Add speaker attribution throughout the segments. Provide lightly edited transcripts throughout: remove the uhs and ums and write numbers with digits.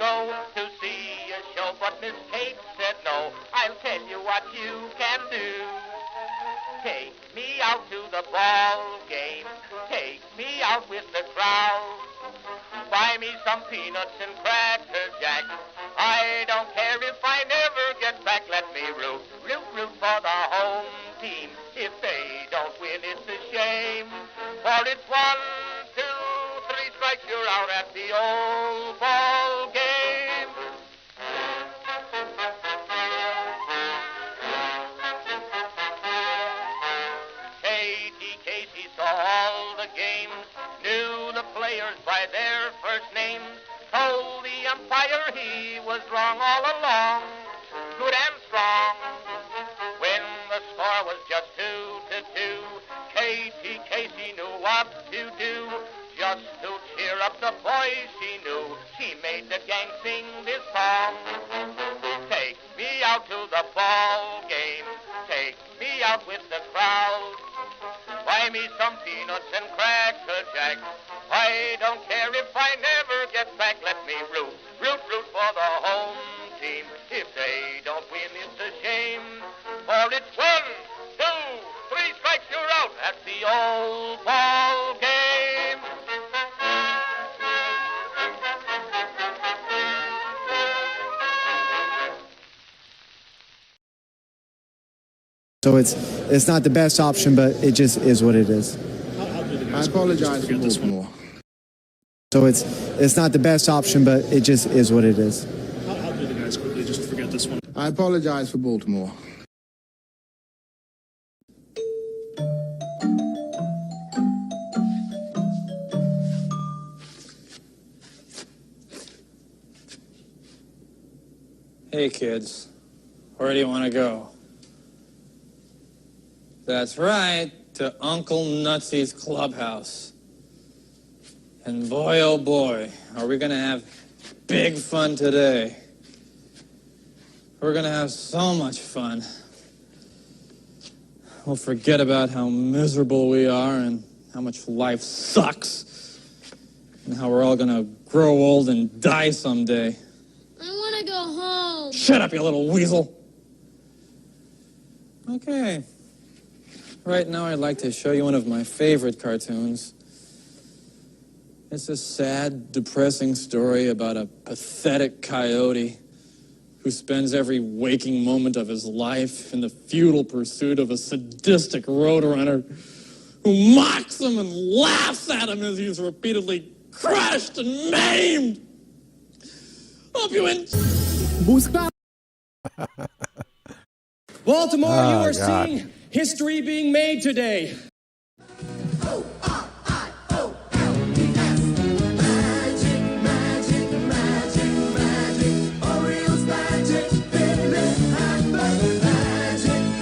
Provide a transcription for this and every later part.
Speaker 1: go to see a show, but Miss Kate said no. I'll tell you what you can do. Take me out to the ball game. Take me out with the crowd. Buy me some peanuts and cracker jack. I don't care if I never get back. Let me root for the home team. If they don't win, it's a shame. For it's 1, 2, 3 strikes, you're out at the old ball game. Katie Casey saw all the games, knew the players by their first names, told the umpire he was wrong all along, good and strong. When the score was just 2-2, Katie Casey knew what to do. Just to cheer up the boys she knew, she made the gang sing this song. Take me out to the ball game, take me out with the crowd. Buy me some peanuts and cracker jack. I don't care if I never get back. Let me root for the home team. If they don't win, it's a shame. For it's 1, 2, 3 strikes, you're out at the old ball game.
Speaker 2: So it's not the best option, but it just is what it is.
Speaker 3: I apologize for Baltimore.
Speaker 2: So it's not the best option, but it just is what it is.
Speaker 4: How do the guys quickly just forget this one?
Speaker 3: I apologize for Baltimore.
Speaker 5: Hey kids, where do you want to go? That's right, to Uncle Nutsy's clubhouse. And boy, oh boy, are we going to have big fun today. We're going to have so much fun. We'll forget about how miserable we are and how much life sucks. And how we're all going to grow old and die someday.
Speaker 6: I want to go home.
Speaker 5: Shut up, you little weasel. Okay. Right now, I'd like to show you one of my favorite cartoons. It's a sad, depressing story about a pathetic coyote who spends every waking moment of his life in the futile pursuit of a sadistic roadrunner who mocks him and laughs at him as he's repeatedly crushed and maimed. Hope you enjoy.
Speaker 7: Baltimore, you are seeing history being made today. O-R-I-O-L-E-S. Magic, magic, magic, magic. Orioles magic.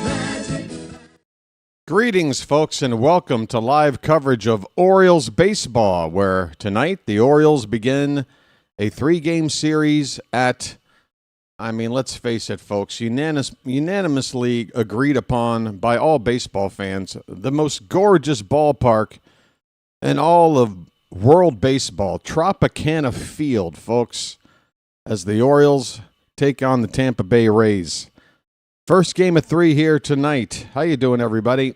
Speaker 7: Magic.
Speaker 8: Greetings, folks, and welcome to live coverage of Orioles baseball, where tonight the Orioles begin a 3-game series at, let's face it, folks, unanimously agreed upon by all baseball fans, the most gorgeous ballpark in all of world baseball, Tropicana Field, folks, as the Orioles take on the Tampa Bay Rays. First game of 3 here tonight. How you doing, everybody?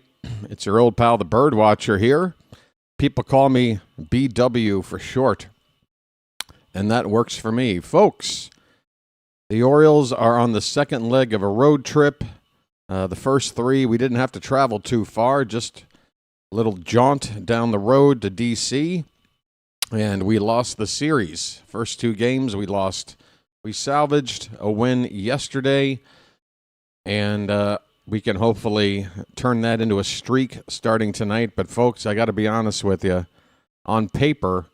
Speaker 8: It's your old pal, the Birdwatcher here. People call me BW for short, and that works for me. Folks, the Orioles are on the second leg of a road trip. The first 3, we didn't have to travel too far, just a little jaunt down the road to D.C., and we lost the series. First 2 games we lost. We salvaged a win yesterday, and we can hopefully turn that into a streak starting tonight. But, folks, I got to be honest with you. On paper,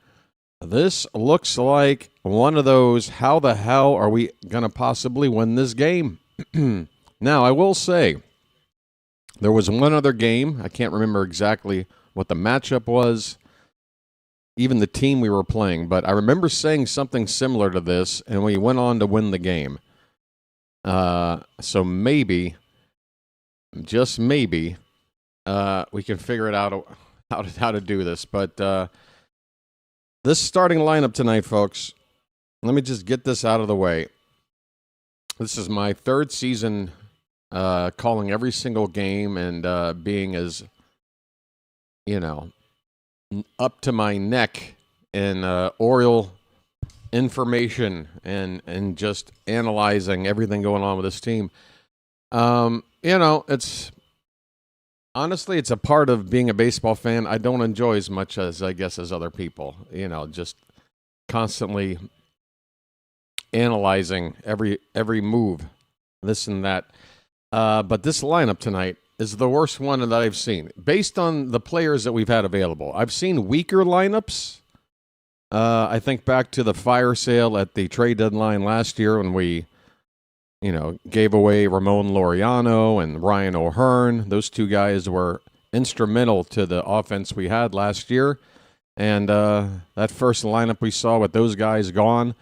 Speaker 8: this looks like one of those, how the hell are we going to possibly win this game? Now, I will say, there was one other game. I can't remember exactly what the matchup was, even the team we were playing. But I remember saying something similar to this, and we went on to win the game. So maybe, just maybe, we can figure it out how to do this. But this starting lineup tonight, folks, let me just get this out of the way. This is my third season calling every single game and being as, up to my neck in Oriole information and just analyzing everything going on with this team. It's honestly, it's a part of being a baseball fan I don't enjoy as much as I guess as other people. Just constantly analyzing every move, this and that. But this lineup tonight is the worst one that I've seen. Based on the players that we've had available, I've seen weaker lineups. I think back to the fire sale at the trade deadline last year when we, gave away Ramon Laureano and Ryan O'Hearn. Those two guys were instrumental to the offense we had last year. And that first lineup we saw with those guys gone,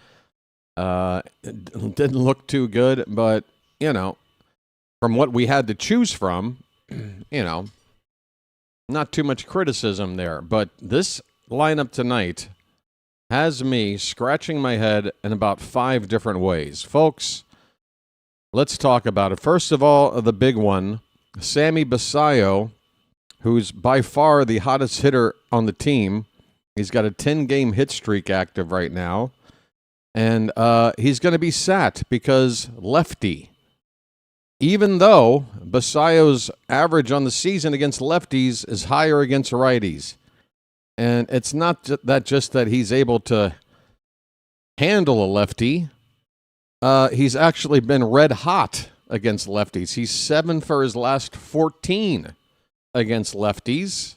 Speaker 8: it didn't look too good. But, from what we had to choose from, not too much criticism there. But this lineup tonight has me scratching my head in about 5 different ways. Folks, let's talk about it. First of all, the big one, Sammy Basallo, who's by far the hottest hitter on the team. He's got a 10-game hit streak active right now. And he's going to be sat because lefty. Even though Basallo's average on the season against lefties is higher against righties. And it's not just that he's able to handle a lefty. He's actually been red hot against lefties. He's 7 for his last 14 against lefties.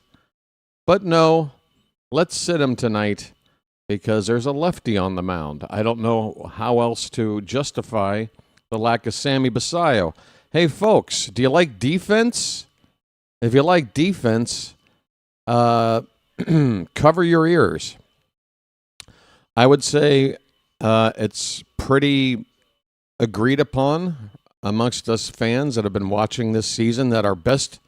Speaker 8: But no, let's sit him tonight because there's a lefty on the mound. I don't know how else to justify the lack of Sammy Basallo. Hey, folks, do you like defense? If you like defense, cover your ears. I would say it's pretty agreed upon amongst us fans that have been watching this season that our best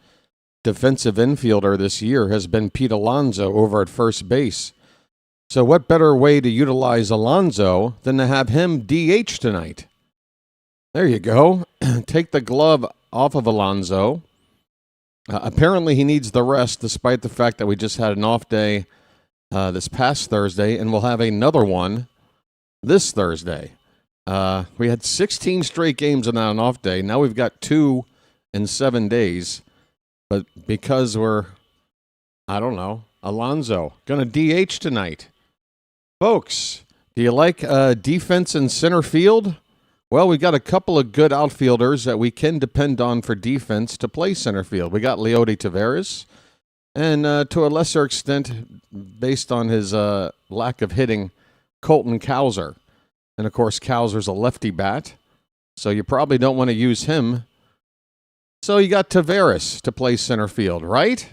Speaker 8: defensive infielder this year has been Pete Alonso over at first base. So what better way to utilize Alonso than to have him DH tonight? There you go. Take the glove off of Alonso. Apparently he needs the rest despite the fact that we just had an off day this past Thursday, and we'll have another one this Thursday. We had 16 straight games on an off day. Now we've got 2 in 7 days. But because Alonso going to DH tonight. Folks, do you like defense in center field? Well, we got a couple of good outfielders that we can depend on for defense to play center field. We got Leody Taveras, and to a lesser extent, based on his lack of hitting, Colton Cowser. And, of course, Cowser's a lefty bat, so you probably don't want to use him. So you got Taveras to play center field, right?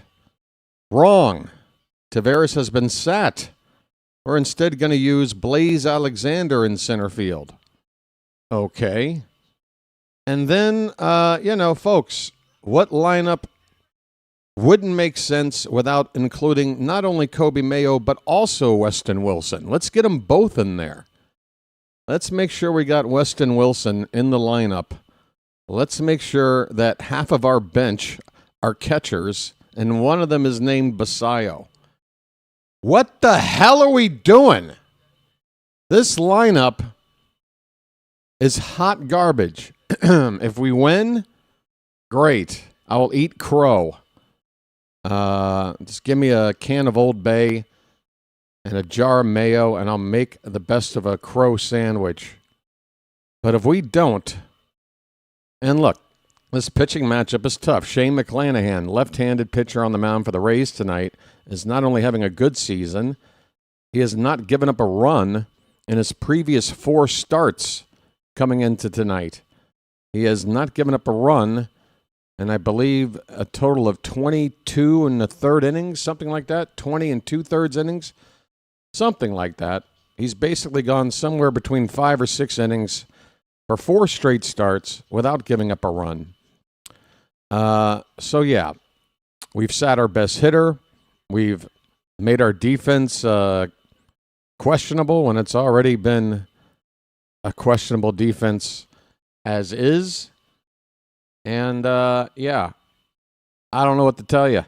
Speaker 8: Wrong. Taveras has been sat. We're instead going to use Blaze Alexander in center field. Okay. And then, folks, what lineup wouldn't make sense without including not only Kobe Mayo, but also Weston Wilson? Let's get them both in there. Let's make sure we got Weston Wilson in the lineup. Let's make sure that half of our bench are catchers, and one of them is named Basallo. What the hell are we doing? This lineup is hot garbage. If we win, great. I will eat crow. Just give me a can of Old Bay and a jar of mayo, and I'll make the best of a crow sandwich. But if we don't, and look, this pitching matchup is tough. Shane McClanahan, left-handed pitcher on the mound for the Rays tonight, is not only having a good season, he has not given up a run in his previous 4 starts coming into tonight. He has not given up a run, and I believe a total of 22 in the third innings, something like that, 20 and 2/3 innings, something like that. He's basically gone somewhere between 5 or 6 innings for 4 straight starts without giving up a run. So, yeah, we've sat our best hitter. We've made our defense questionable when it's already been a questionable defense as is. And, yeah, I don't know what to tell you.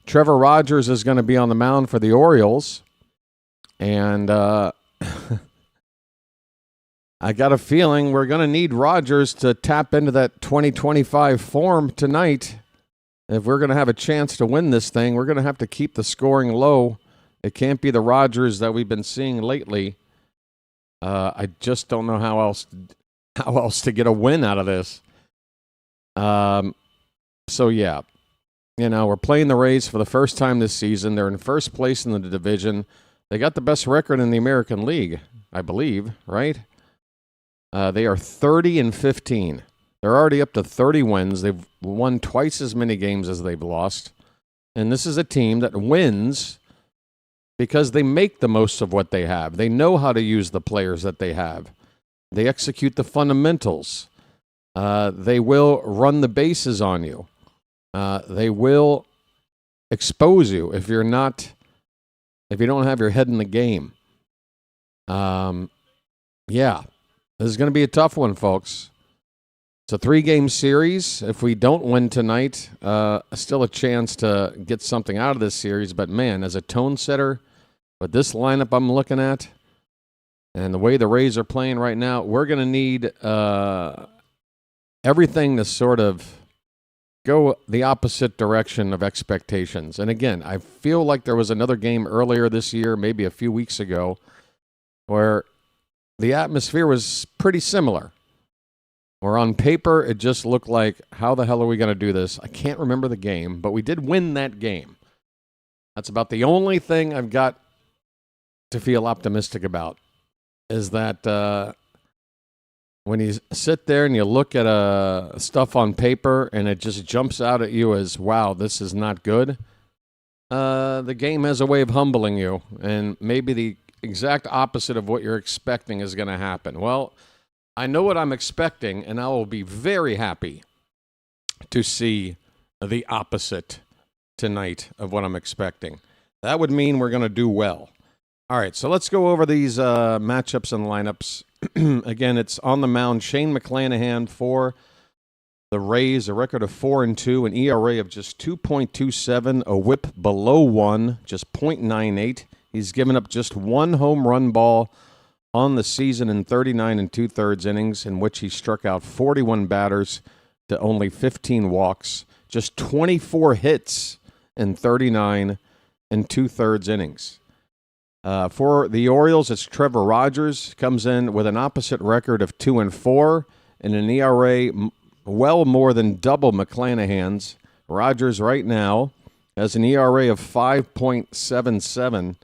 Speaker 8: Trevor Rogers is going to be on the mound for the Orioles. And I got a feeling we're going to need Rogers to tap into that 2025 form tonight. If we're going to have a chance to win this thing, we're going to have to keep the scoring low. It can't be the Rogers that we've been seeing lately. I just don't know how else to get a win out of this. So, yeah. You know, we're playing the Rays for the first time this season. They're in first place in the division. They got the best record in the American League, I believe, right? They are 30-15. They're already up to 30 wins. They've won twice as many games as they've lost. And this is a team that wins because they make the most of what they have. They know how to use the players that they have. They execute the fundamentals. They will run the bases on you. They will expose you if you don't have your head in the game. Yeah, this is going to be a tough one, folks. It's a 3-game series. If we don't win tonight, still a chance to get something out of this series. But, man, as a tone setter, with this lineup I'm looking at and the way the Rays are playing right now, we're going to need everything to sort of go the opposite direction of expectations. And, again, I feel like there was another game earlier this year, maybe a few weeks ago, where the atmosphere was pretty similar. Where on paper, it just looked like, how the hell are we going to do this? I can't remember the game, but we did win that game. That's about the only thing I've got to feel optimistic about, is that when you sit there and you look at stuff on paper and it just jumps out at you as, wow, this is not good, the game has a way of humbling you, and maybe the exact opposite of what you're expecting is going to happen. Well, I know what I'm expecting, and I will be very happy to see the opposite tonight of what I'm expecting. That would mean we're going to do well. All right, so let's go over these matchups and lineups. Again, it's on the mound, Shane McClanahan for the Rays, a record of 4-2, an ERA of just 2.27, a whip below 1, just .98. He's given up just one home run ball on the season in 39 2/3 innings, in which he struck out 41 batters to only 15 walks, just 24 hits in 39 2/3 innings. For the Orioles, it's Trevor Rogers, comes in with an opposite record of 2-4 and an ERA well more than double McClanahan's. Rogers right now has an ERA of 5.77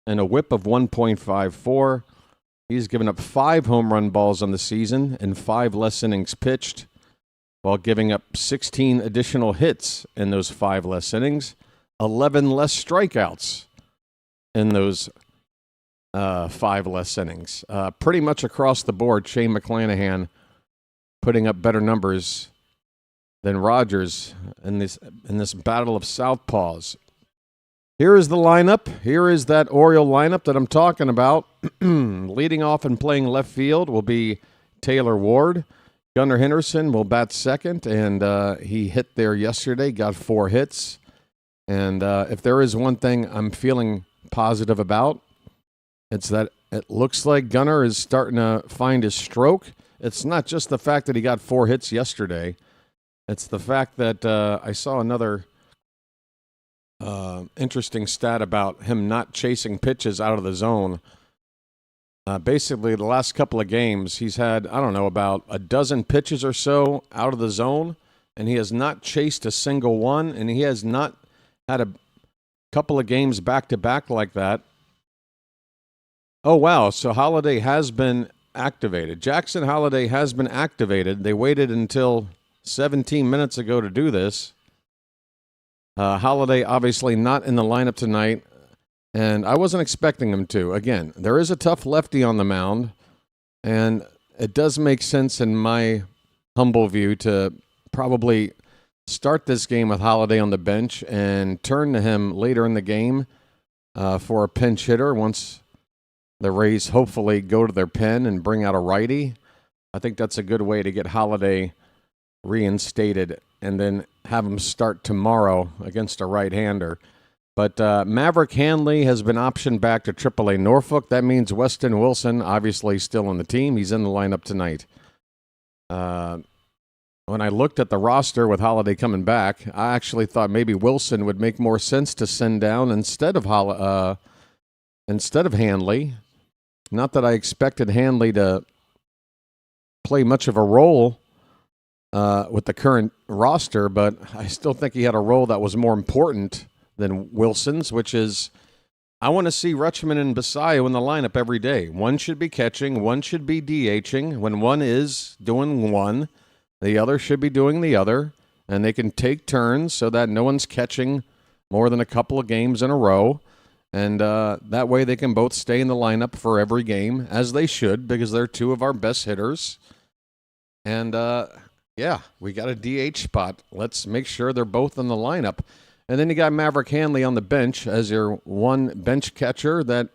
Speaker 8: and a whip of 1.54. He's given up 5 home run balls on the season and 5 less innings pitched, while giving up 16 additional hits in those 5 less innings, 11 less strikeouts in those 5 less innings. Pretty much across the board, Shane McClanahan putting up better numbers than Rogers in this battle of southpaws. Here is the lineup. Here is that Oriole lineup that I'm talking about. Leading off and playing left field will be Taylor Ward. Gunnar Henderson will bat second, and he hit there yesterday, got 4 hits. And if there is one thing I'm feeling positive about, it's that it looks like Gunnar is starting to find his stroke. It's not just the fact that he got 4 hits yesterday. It's the fact that I saw another interesting stat about him not chasing pitches out of the zone. Basically, the last couple of games, he's had, about a dozen pitches or so out of the zone, and he has not chased a single one, and he has not had a couple of games back-to-back like that. Oh, wow, so Holiday has been activated. Jackson Holiday has been activated. They waited until 17 minutes ago to do this. Holiday obviously not in the lineup tonight, and I wasn't expecting him to. Again, there is a tough lefty on the mound, and it does make sense in my humble view to probably start this game with Holiday on the bench and turn to him later in the game for a pinch hitter once the Rays hopefully go to their pen and bring out a righty. I think that's a good way to get Holiday reinstated and then have him start tomorrow against a right-hander. But Maverick Hanley has been optioned back to AAA Norfolk. That means Weston Wilson, obviously still on the team. He's in the lineup tonight. When I looked at the roster with Holiday coming back, I actually thought maybe Wilson would make more sense to send down instead of Hanley. Not that I expected Hanley to play much of a role with the current roster, but I still think he had a role that was more important than Wilson's, which is I want to see Rutschman and Basayo in the lineup every day. One should be catching, one should be DHing. When one is doing one, the other should be doing the other, and they can take turns so that no one's catching more than a couple of games in a row, and that way they can both stay in the lineup for every game, as they should, because they're two of our best hitters. And, yeah, we got a DH spot. Let's make sure they're both in the lineup. And then you got Maverick Hanley on the bench as your one bench catcher that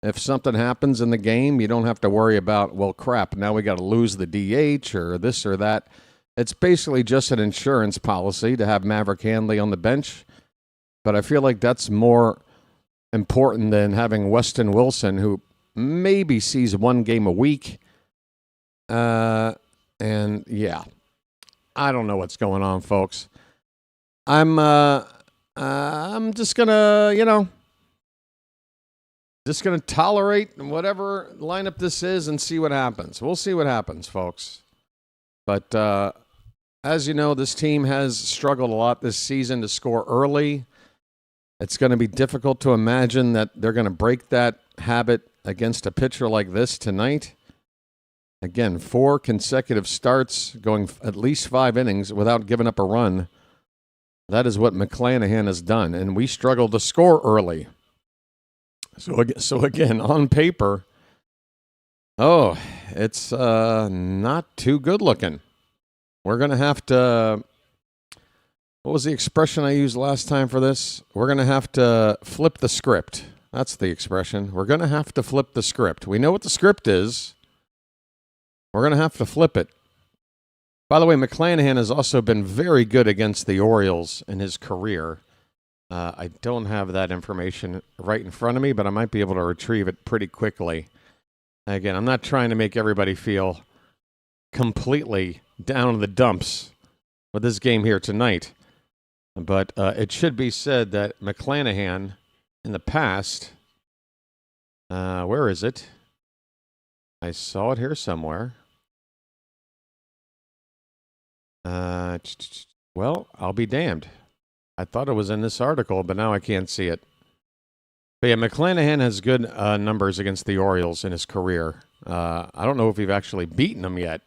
Speaker 8: if something happens in the game, you don't have to worry about, well, crap, now we got to lose the DH or this or that. It's basically just an insurance policy to have Maverick Hanley on the bench. But I feel like that's more important than having Weston Wilson, who maybe sees one game a week. And, yeah, I don't know what's going on, folks. I'm just gonna, just gonna tolerate whatever lineup this is and see what happens. We'll see what happens, folks. But as you know, this team has struggled a lot this season to score early. It's going to be difficult to imagine that they're going to break that habit against a pitcher like this tonight. Again, 4 consecutive starts, going at least 5 innings without giving up a run. That is what McClanahan has done, and we struggle to score early. So again, on paper, it's not too good looking. We're going to have to, what was the expression I used last time for this? We're going to have to flip the script. That's the expression. We're going to have to flip the script. We know what the script is. We're going to have to flip it. By the way, McClanahan has also been very good against the Orioles in his career. I don't have that information right in front of me, but I might be able to retrieve it pretty quickly. Again, I'm not trying to make everybody feel completely down in the dumps with this game here tonight. But it should be said that McClanahan in the past, where is it? I saw it here somewhere. Well, I'll be damned. I thought it was in this article, but now I can't see it. But yeah, McClanahan has good numbers against the Orioles in his career. I don't know if we've actually beaten them yet.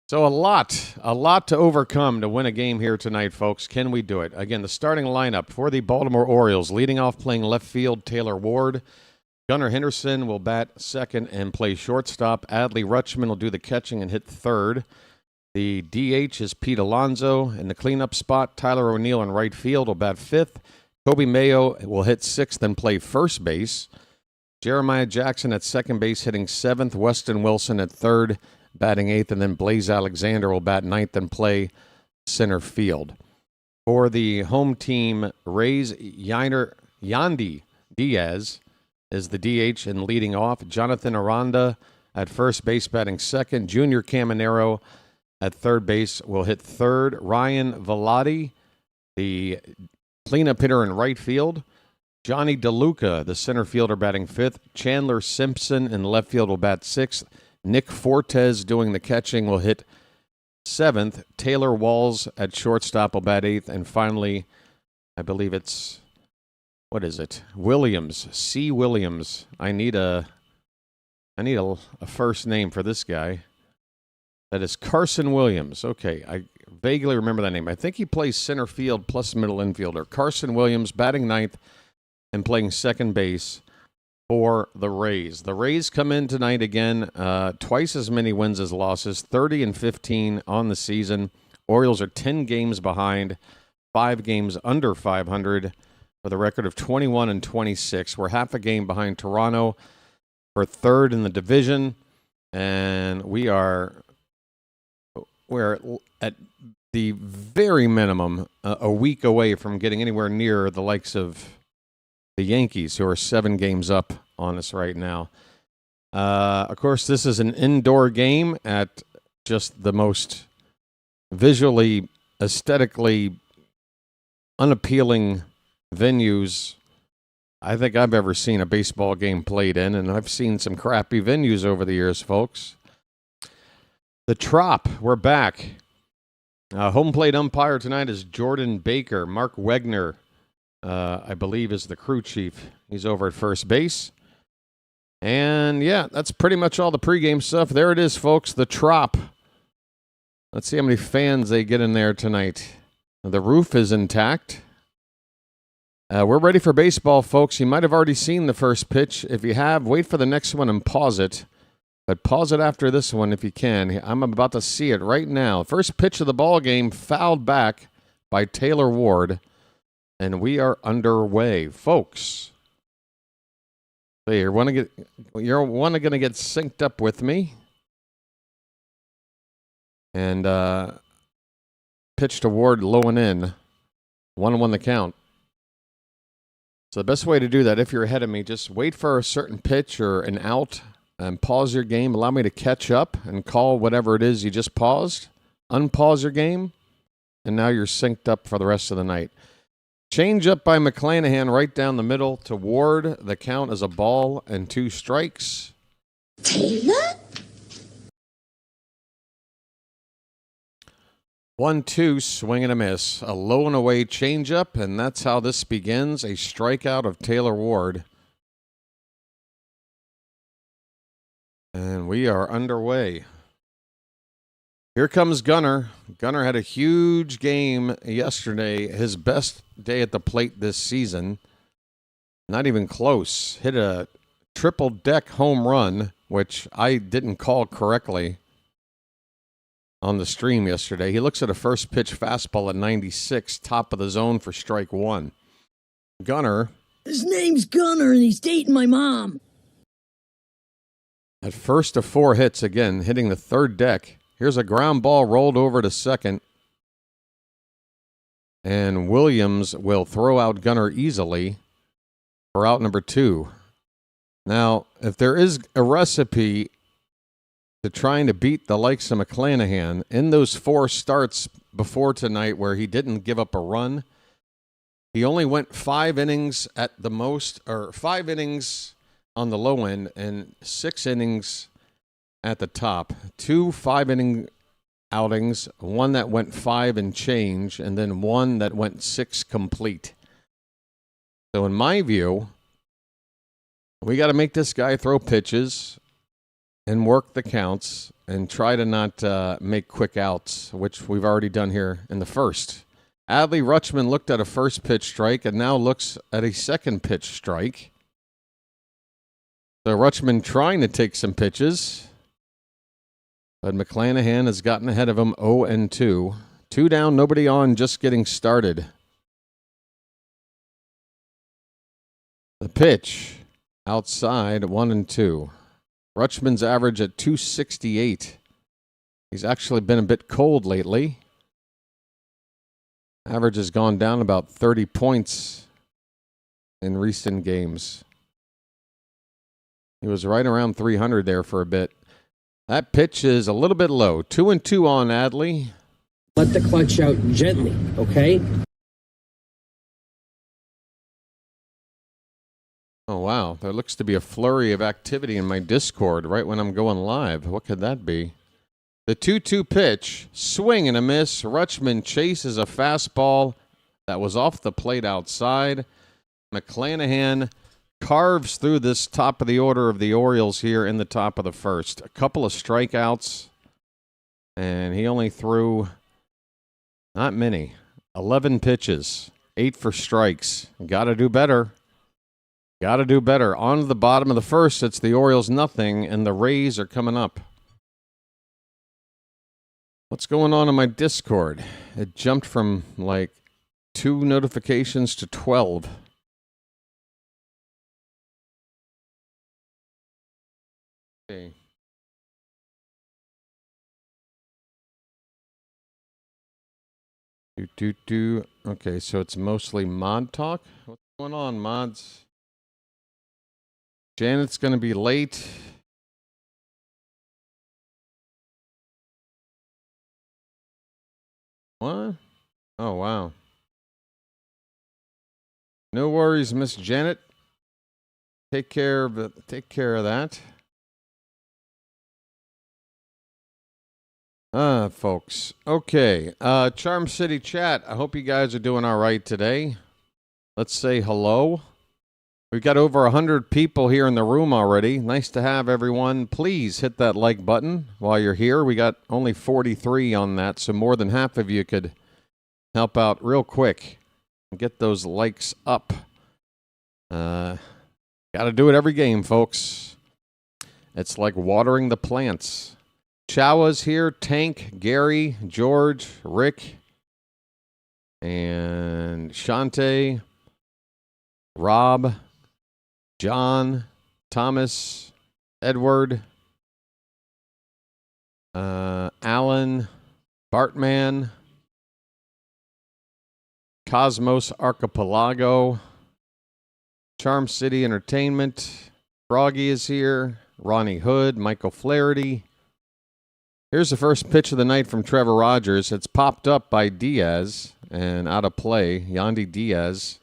Speaker 8: So a lot to overcome to win a game here tonight, folks. Can we do it? Again, the starting lineup for the Baltimore Orioles, leading off playing left field, Taylor Ward. Gunnar Henderson will bat second and play shortstop. Adley Rutschman will do the catching and hit third. The DH is Pete Alonso. In the cleanup spot, Tyler O'Neill in right field will bat fifth. Kobe Mayo will hit sixth and play first base. Jeremiah Jackson at second base hitting seventh. Weston Wilson at third, batting eighth. And then Blaze Alexander will bat ninth and play center field. For the home team, Rays, Yandy Diaz is the DH and leading off. Jonathan Aranda at first base batting second. Junior Caminero at third base will hit third. Ryan Velati, the cleanup hitter in right field. Johnny DeLuca, the center fielder, batting fifth. Chandler Simpson in left field will bat sixth. Nick Fortes doing the catching will hit seventh. Taylor Walls at shortstop will bat eighth. And finally, I believe it's, what is it? Williams, C. Williams. I need a first name for this guy. That is Carson Williams. Okay, I vaguely remember that name. I think he plays center field plus middle infielder. Carson Williams batting ninth and playing second base for the Rays. The Rays come in tonight again, twice as many wins as losses, 30-15 on the season. Orioles are 10 games behind, 5 games under 500. with a record of 21-26. We're half a game behind Toronto for third in the division, and we're at the very minimum a week away from getting anywhere near the likes of the Yankees, who are 7 games up on us right now. Of course, this is an indoor game at just the most visually, aesthetically unappealing venues I think I've ever seen a baseball game played in, and I've seen some crappy venues over the years, folks. The Trop, we're back. Home plate umpire tonight is Jordan Baker. Mark Wegner, I believe, is the crew chief. He's over at first base. And, yeah, that's pretty much all the pregame stuff. There it is, folks, the Trop. Let's see how many fans they get in there tonight. The roof is intact. We're ready for baseball, folks. You might have already seen the first pitch. If you have, wait for the next one and pause it. But pause it after this one if you can. I'm about to see it right now. First pitch of the ball game, fouled back by Taylor Ward. And we are underway, folks. So you're going to get synced up with me. And pitch to Ward low and in. 1-1 the count. So the best way to do that, if you're ahead of me, just wait for a certain pitch or an out and pause your game. Allow me to catch up and call whatever it is you just paused. Unpause your game, and now you're synced up for the rest of the night. Change up by McClanahan right down the middle to Ward. The count is a ball and 2 strikes.
Speaker 6: Taylor?
Speaker 8: 1-2, swing and a miss. A low and away changeup, and that's how this begins. A strikeout of Taylor Ward. And we are underway. Here comes Gunnar. Gunnar had a huge game yesterday. His best day at the plate this season. Not even close. Hit a triple deck home run, which I didn't call correctly on the stream yesterday. He looks at a first pitch fastball at 96, top of the zone for strike 1. Gunnar.
Speaker 7: His name's Gunnar, and he's dating my mom.
Speaker 8: At first of 4 hits again, hitting the third deck. Here's a ground ball rolled over to second. And Williams will throw out Gunnar easily for out number 2. Now, if there is a recipe to trying to beat the likes of McClanahan in those 4 starts before tonight where he didn't give up a run, he only went 5 innings at the most, or 5 innings on the low end and 6 innings at the top. 2 5-inning outings, 1 that went 5 and change, and then 1 that went 6 complete. So in my view, we got to make this guy throw pitches and work the counts and try to not make quick outs, which we've already done here in the first. Adley Rutschman looked at a first pitch strike and now looks at a second pitch strike. So Rutschman trying to take some pitches, but McClanahan has gotten ahead of him 0-2. 2 down, nobody on, just getting started. The pitch outside, 1-2. Rutschman's average at 268. He's actually been a bit cold lately. Average has gone down about 30 points in recent games. He was right around 300 there for a bit. That pitch is a little bit low. 2-2 on Adley.
Speaker 7: Let the clutch out gently, okay?
Speaker 8: Oh, wow. There looks to be a flurry of activity in my Discord right when I'm going live. What could that be? The 2-2 pitch, swing and a miss. Rutschman chases a fastball that was off the plate outside. McClanahan carves through this top of the order of the Orioles here in the top of the first. A couple of strikeouts, and he only threw not many. 11 pitches, 8 for strikes. Got to do better. Got to do better. On to the bottom of the first, it's the Orioles nothing, and the Rays are coming up. What's going on in my Discord? It jumped from like 2 notifications to 12. Okay. Okay, so it's mostly mod talk. What's going on, mods? Janet's going to be late. What? Oh, wow. No worries, Miss Janet. Take care of that. Folks. Okay. Charm City chat. I hope you guys are doing all right today. Let's say hello. We've got over 100 people here in the room already. Nice to have everyone. Please hit that like button while you're here. We got only 43 on that, so more than half of you could help out real quick and get those likes up. Got to do it every game, folks. It's like watering the plants. Chawa's here, Tank, Gary, George, Rick, and Shante, Rob, John, Thomas, Edward, Alan, Bartman, Cosmos Archipelago, Charm City Entertainment, Froggy is here, Ronnie Hood, Michael Flaherty. Here's the first pitch of the night from Trevor Rogers. It's popped up by Diaz and out of play. Yandy Diaz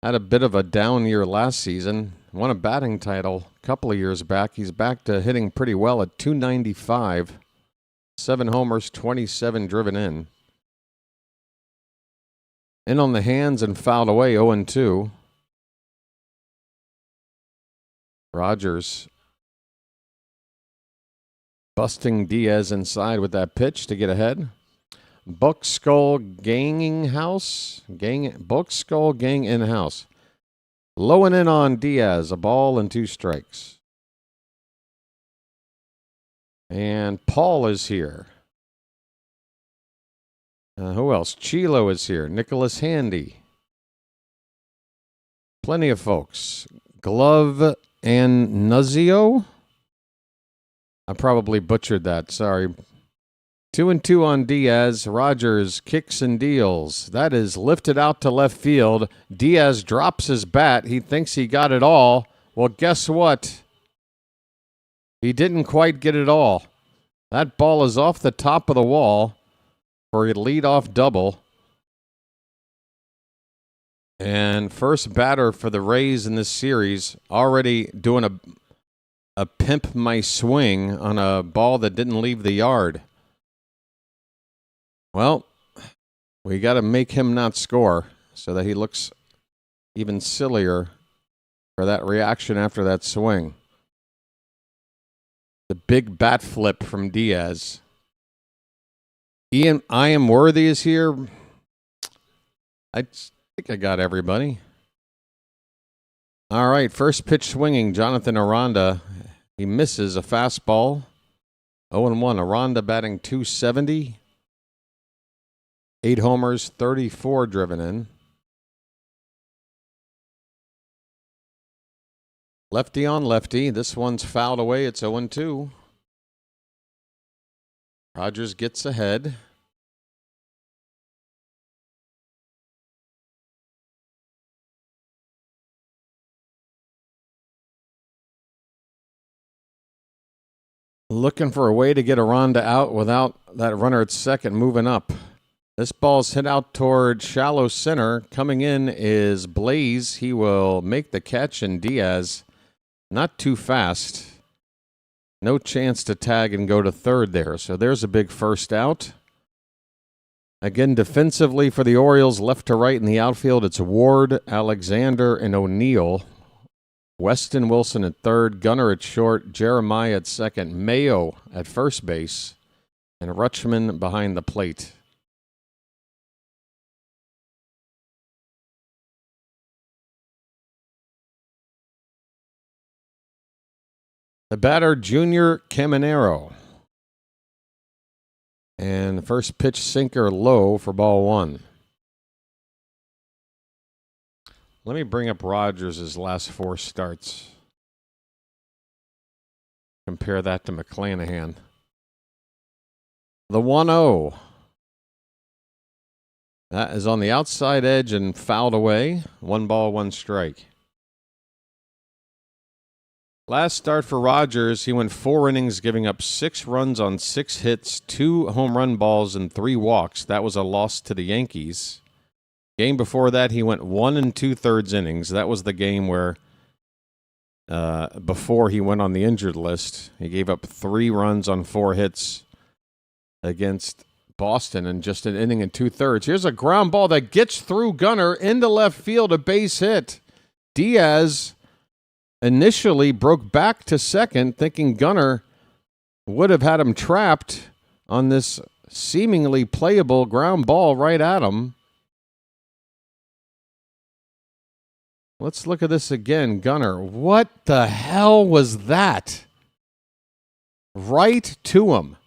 Speaker 8: had a bit of a down year last season. Won a batting title a couple of years back. He's back to hitting pretty well at .295. 7 homers, 27 driven in. In on the hands and fouled away, 0-2. Rogers busting Diaz inside with that pitch to get ahead. Buckskull Ganging House. Buckskull Gang in house. Low and in on Diaz. A ball and 2 strikes. And Paul is here. Who else? Chilo is here. Nicholas Handy. Plenty of folks. Glove and Nuzio. I probably butchered that. Sorry. 2-2 on Diaz. Rogers kicks and deals. That is lifted out to left field. Diaz drops his bat. He thinks he got it all. Well, guess what? He didn't quite get it all. That ball is off the top of the wall for a leadoff double. And first batter for the Rays in this series, already doing a pimp my swing on a ball that didn't leave the yard. Well, we got to make him not score so that he looks even sillier for that reaction after that swing. The big bat flip from Diaz. Ian, I am worthy is here. I think I got everybody. All right, first pitch swinging, Jonathan Aranda. He misses a fastball. 0-1. Aranda batting .270. 8 homers, 34 driven in. Lefty on lefty. This one's fouled away. It's 0-2. Rogers gets ahead. Looking for a way to get Aranda out without that runner at second moving up. This ball's hit out toward shallow center. Coming in is Blaze. He will make the catch, and Diaz not too fast. No chance to tag and go to third there. So there's a big first out. Again, defensively for the Orioles, left to right in the outfield, it's Ward, Alexander, and O'Neill. Weston Wilson at third, Gunnar at short, Jeremiah at second, Mayo at first base, and Rutschman behind the plate. The batter, Junior Caminero. And the first pitch sinker low for ball 1. Let me bring up Rogers' last 4 starts. Compare that to McClanahan. The 1-0. That is on the outside edge and fouled away. 1 ball, 1 strike. Last start for Rogers, he went 4 innings, giving up 6 runs on 6 hits, 2 home run balls, and 3 walks. That was a loss to the Yankees. Game before that, he went 1 2/3 innings. That was the game where, before he went on the injured list, he gave up 3 runs on 4 hits against Boston in just an inning and 2/3. Here's a ground ball that gets through Gunnar into left field, a base hit. Diaz initially broke back to second, thinking Gunnar would have had him trapped on this seemingly playable ground ball right at him. Let's look at this again. Gunnar, what the hell was that? Right to him.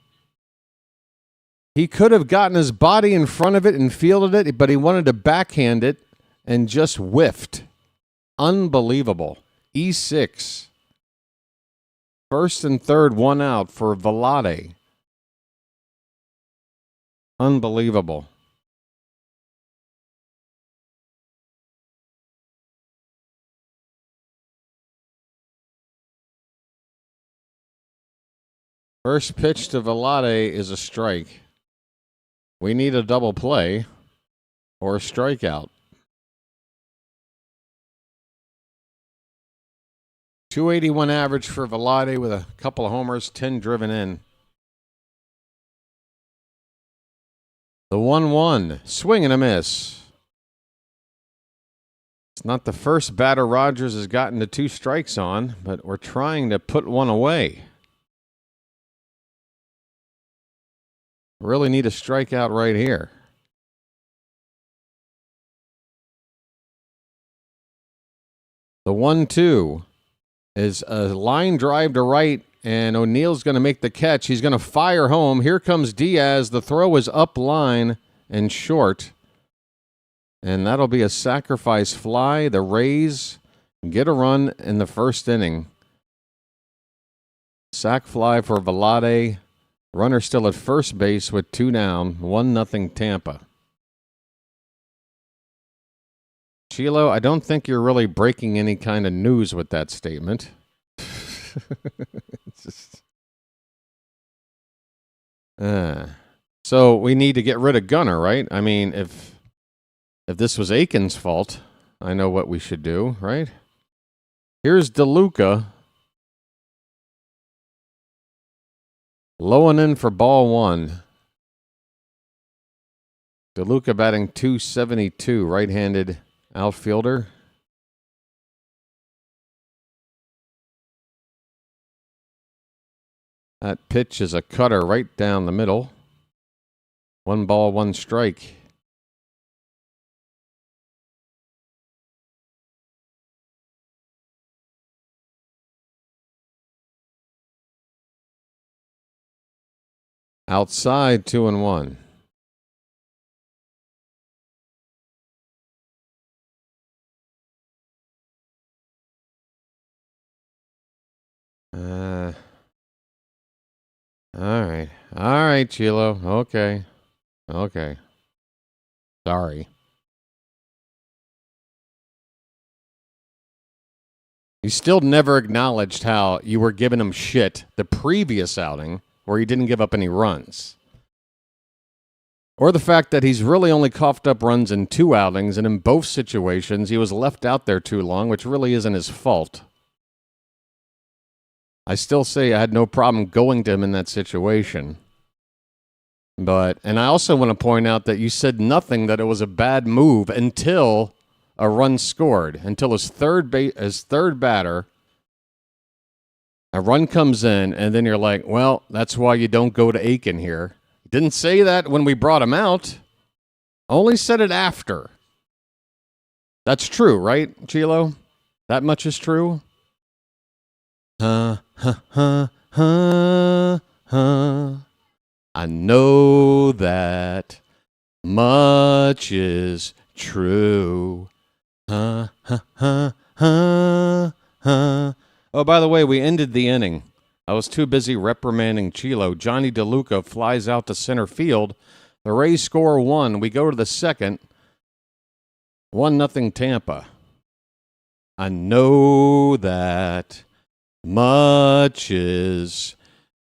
Speaker 8: He could have gotten his body in front of it and fielded it, but he wanted to backhand it and just whiffed. Unbelievable. E6. First and third, 1 out for Velade. Unbelievable. First pitch to Velade is a strike. We need a double play or a strikeout. 281 average for Velade with a couple of homers, 10 driven in. The 1-1, swing and a miss. It's not the first batter Rogers has gotten to 2 strikes on, but we're trying to put one away. Really need a strikeout right here. The 1-2 is a line drive to right, and O'Neill's going to make the catch. He's going to fire home. Here comes Diaz. The throw is up line and short, and that'll be a sacrifice fly. The Rays get a run in the first inning. Sac fly for Velade. Runner still at first base with 2 down, 1-0 Tampa. Chilo, I don't think you're really breaking any kind of news with that statement. So we need to get rid of Gunnar, right? I mean, if this was Aiken's fault, I know what we should do, right? Here's DeLuca. Low and in for ball 1. DeLuca batting .272, right-handed outfielder. That pitch is a cutter right down the middle. 1 ball, 1 strike. Outside, 2-1. All right, Chilo. Okay. Sorry. You still never acknowledged how you were giving him shit the previous outing where he didn't give up any runs. Or the fact that he's really only coughed up runs in 2 outings, and in both situations he was left out there too long, which really isn't his fault. I still say I had no problem going to him in that situation. And I also want to point out that you said nothing that it was a bad move until a run scored, until his third batter, a run comes in, and then you're like, well, that's why you don't go to Aiken here. Didn't say that when we brought him out. Only said it after. That's true, right, Chilo? That much is true? I know that much is true. Oh, by the way, we ended the inning. I was too busy reprimanding Chilo. Johnny DeLuca flies out to center field. The Rays score 1. We go to the second. 1-0 Tampa. I know that much is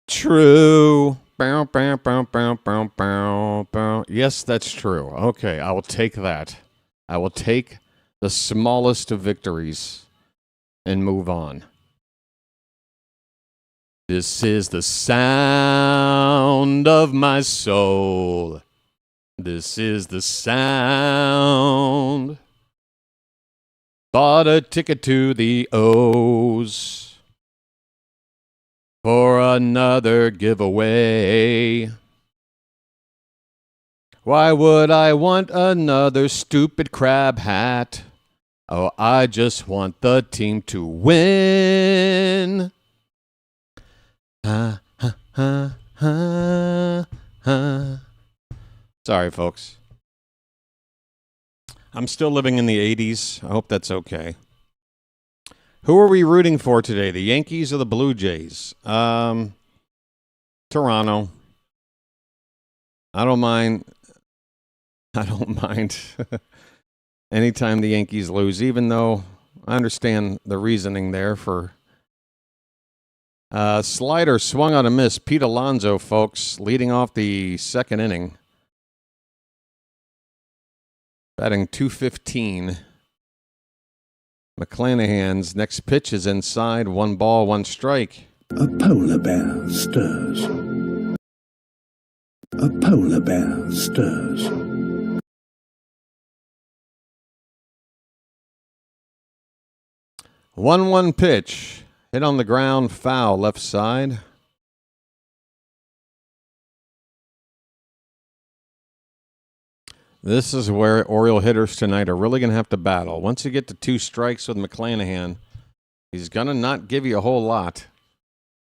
Speaker 8: true. Bow, bow, bow, bow, bow, bow, bow. Yes, that's true. Okay, I will take that. I will take the smallest of victories and move on. This is the sound of my soul. This is the sound. Bought a ticket to the O's for another giveaway. Why would I want another stupid crab hat? Oh, I just want the team to win. Ha, ha, ha, ha, ha. Sorry, folks. I'm still living in the 80s. I hope that's okay. Who are we rooting for today? The Yankees or the Blue Jays? Toronto. I don't mind. Anytime the Yankees lose, even though I understand the reasoning there for slider swung on a miss. Pete Alonso, folks, leading off the second inning. Batting .215. McClanahan's next pitch is inside. 1 ball, 1 strike.
Speaker 9: A polar bear stirs. A polar bear stirs.
Speaker 8: One pitch. Hit on the ground, foul, left side. This is where Oriole hitters tonight are really going to have to battle. Once you get to 2 strikes with McClanahan, he's going to not give you a whole lot.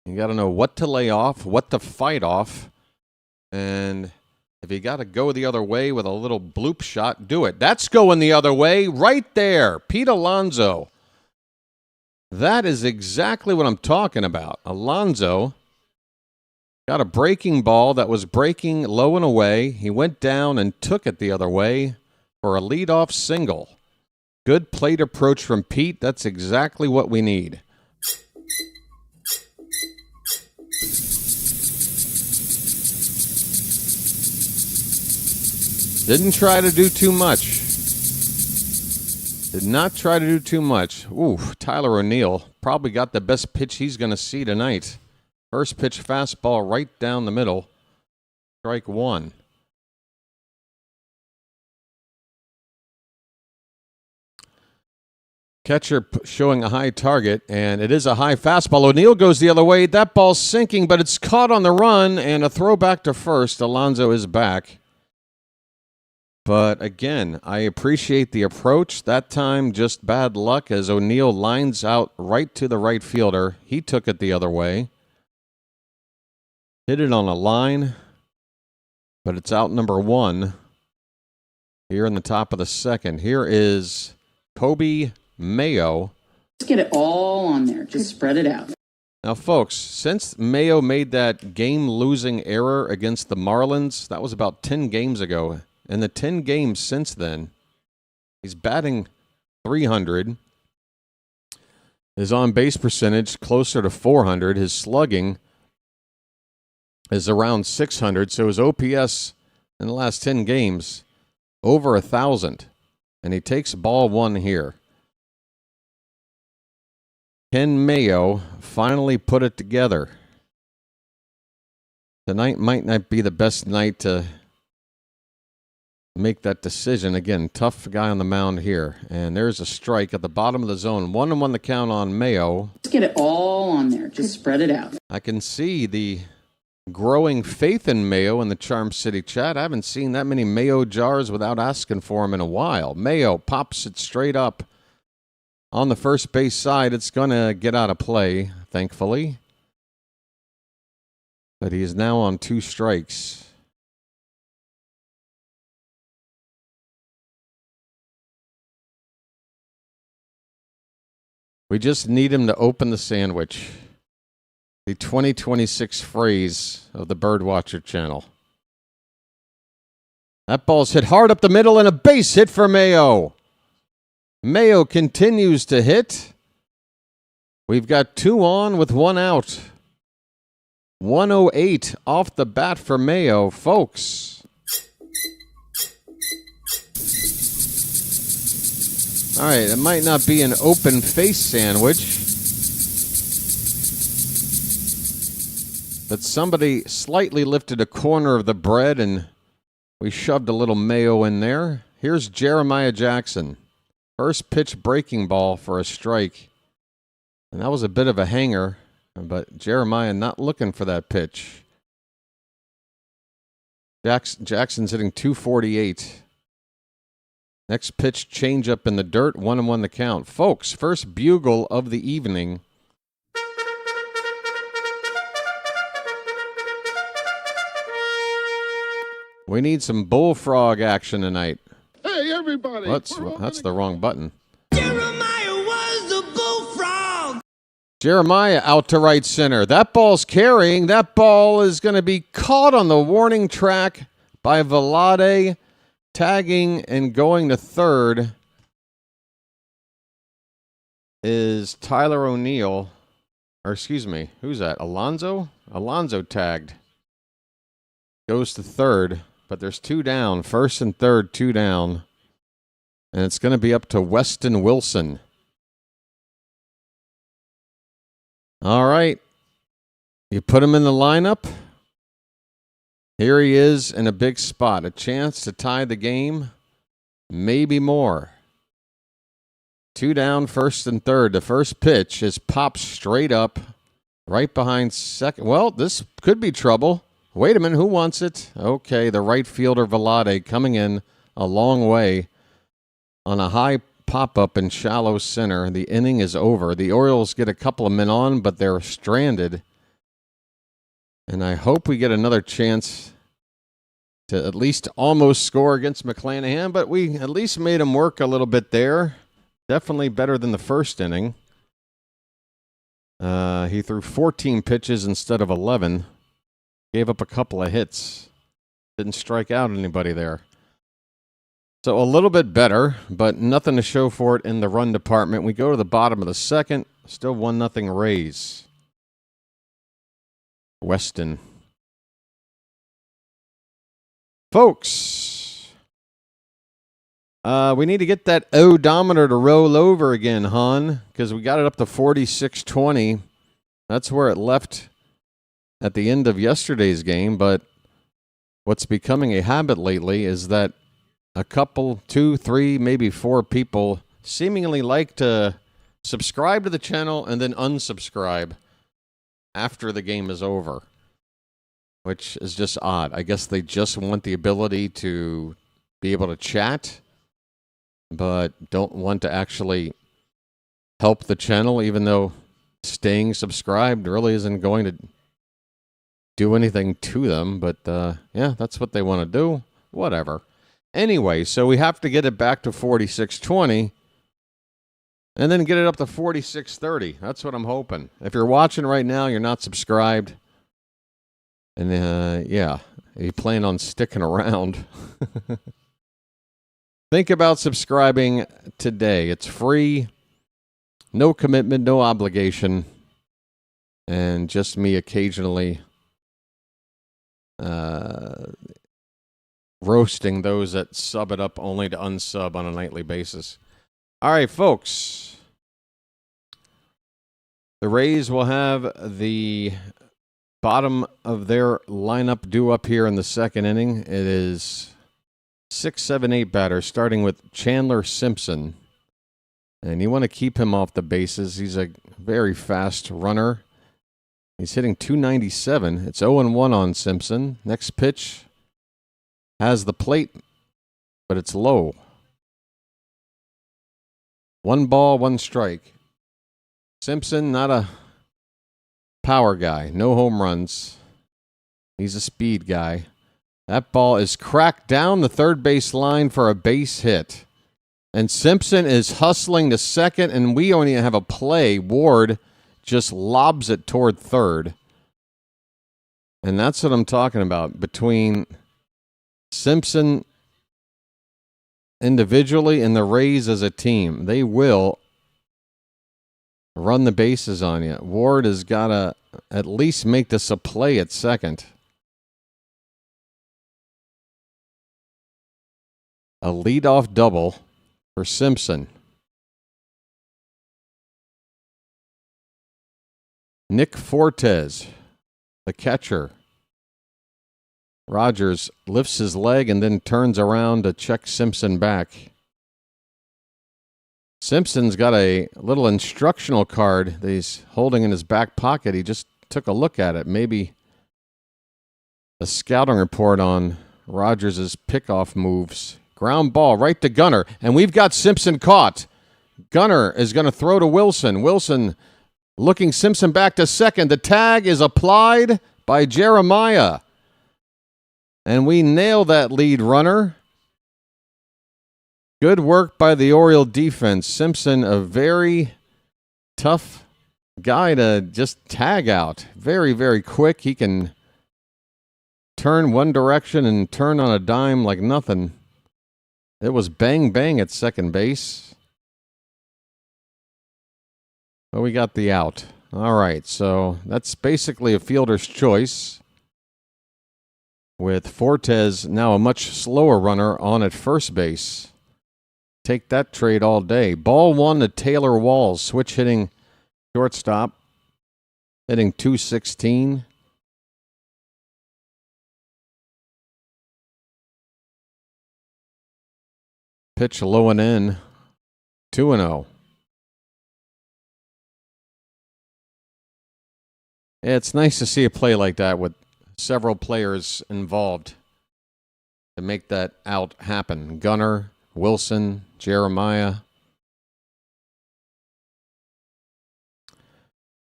Speaker 8: You got to know what to lay off, what to fight off, and if you got to go the other way with a little bloop shot, do it. That's going the other way right there. Pete Alonso. That is exactly what I'm talking about. Alonso got a breaking ball that was breaking low and away. He went down and took it the other way for a leadoff single. Good plate approach from Pete. That's exactly what we need. Didn't try to do too much. Did not try to do too much. Ooh, Tyler O'Neill probably got the best pitch he's going to see tonight. First pitch fastball right down the middle. Strike 1. Catcher showing a high target, and it is a high fastball. O'Neill goes the other way. That ball's sinking, but it's caught on the run, and a throw back to first. Alonso is back. But again, I appreciate the approach. That time, just bad luck as O'Neill lines out right to the right fielder. He took it the other way. Hit it on a line, but it's out number 1 here in the top of the second. Here is Kobe Mayo.
Speaker 10: Just get it all on there. Just spread it out.
Speaker 8: Now, folks, since Mayo made that game-losing error against the Marlins, that was about 10 games ago. In the 10 games since then, he's batting .300. His on-base percentage closer to .400. His slugging is around .600. So his OPS in the last 10 games, over 1,000. And he takes ball 1 here. Ken Mayo finally put it together. Tonight might not be the best night to make that decision. Again, tough guy on the mound here. And there's a strike at the bottom of the zone. 1-1 the count on Mayo.
Speaker 10: Just get it all on there. Just spread it out.
Speaker 8: I can see the growing faith in Mayo in the Charm City chat. I haven't seen that many Mayo jars without asking for them in a while. Mayo pops it straight up on the first base side. It's going to get out of play, thankfully. But he is now on 2 strikes. We just need him to open the sandwich. The 2026 phrase of the BirdWatcher Channel. That ball's hit hard up the middle and a base hit for Mayo. Mayo continues to hit. We've got 2 on with 1 out. 108 off the bat for Mayo, folks. All right, it might not be an open face sandwich, but somebody slightly lifted a corner of the bread and we shoved a little mayo in there. Here's Jeremiah Jackson. First pitch breaking ball for a strike. And that was a bit of a hanger, but Jeremiah not looking for that pitch. Jackson's hitting 248. Next pitch, change up in the dirt, 1-1 the count. Folks, first bugle of the evening. We need some bullfrog action tonight.
Speaker 3: Hey, everybody.
Speaker 8: That's the wrong button.
Speaker 7: Jeremiah was the bullfrog.
Speaker 8: Jeremiah out to right center. That ball's carrying. That ball is going to be caught on the warning track by Vlade, tagging and going to third is Tyler O'Neill. Or excuse me, who's that? Alonzo? Alonzo tagged. Goes to third. But there's 2 down. First and third, 2 down. And it's going to be up to Weston Wilson. All right. You put him in the lineup. Here he is in a big spot. A chance to tie the game. Maybe more. 2 down, first and third. The first pitch is popped straight up. Right behind second. Well, this could be trouble. Wait a minute, who wants it? Okay, the right fielder Vlade coming in a long way on a high pop-up in shallow center. The inning is over. The Orioles get a couple of men on, but they're stranded. And I hope we get another chance to at least almost score against McClanahan, but we at least made him work a little bit there. Definitely better than the first inning. He threw 14 pitches instead of 11. Gave up a couple of hits. Didn't strike out anybody there. So a little bit better, but nothing to show for it in the run department. We go to the bottom of the second. Still 1-0 Rays. Weston. Folks, we need to get that odometer to roll over again, hon, because we got it up to 46.20. That's where it left at the end of yesterday's game, but what's becoming a habit lately is that a couple, 2, 3, maybe 4 people seemingly like to subscribe to the channel and then unsubscribe after the game is over, which is just odd. I guess they just want the ability to be able to chat, but don't want to actually help the channel, even though staying subscribed really isn't going to do anything to them. But yeah, that's what they want to do. Whatever. Anyway, so we have to get it back to 46.20 and then get it up to 46.30. That's what I'm hoping. If you're watching right now, you're not subscribed. And yeah, you plan on sticking around. Think about subscribing today. It's free. No commitment, no obligation. And just me occasionally roasting those that sub it up only to unsub on a nightly basis. All right, folks. The Rays will have the bottom of their lineup due up here in the second inning. It is 6, 7, 8 batters, starting with Chandler Simpson. And you want to keep him off the bases. He's a very fast runner. He's hitting 297. It's 0-1 on Simpson. Next pitch has the plate, but it's low. 1 ball, 1 strike. Simpson, not a power guy. No home runs. He's a speed guy. That ball is cracked down the third base line for a base hit. And Simpson is hustling to second, and we don't even have a play. Ward just lobs it toward third. And that's what I'm talking about. Between Simpson individually and the Rays as a team, they will run the bases on you. Ward has got to at least make this a play at second. A leadoff double for Simpson. Nick Fortes, the catcher. Rogers lifts his leg and then turns around to check Simpson back. Simpson's got a little instructional card that he's holding in his back pocket. He just took a look at it. Maybe a scouting report on Rogers' pickoff moves. Ground ball right to Gunnar. And we've got Simpson caught. Gunnar is going to throw to Wilson. Wilson looking Simpson back to second. The tag is applied by Jeremiah. And we nail that lead runner. Good work by the Oriole defense. Simpson, a very tough guy to just tag out. Very, very quick. He can turn one direction and turn on a dime like nothing. It was bang, bang at second base. But we got the out. All right, so that's basically a fielder's choice, with Fortes now a much slower runner on at first base. Take that trade all day. Ball one to Taylor Walls, switch hitting shortstop, hitting .216. Pitch low and in, 2-0. It's nice to see a play like that with several players involved to make that out happen. Gunnar, Wilson, Jeremiah.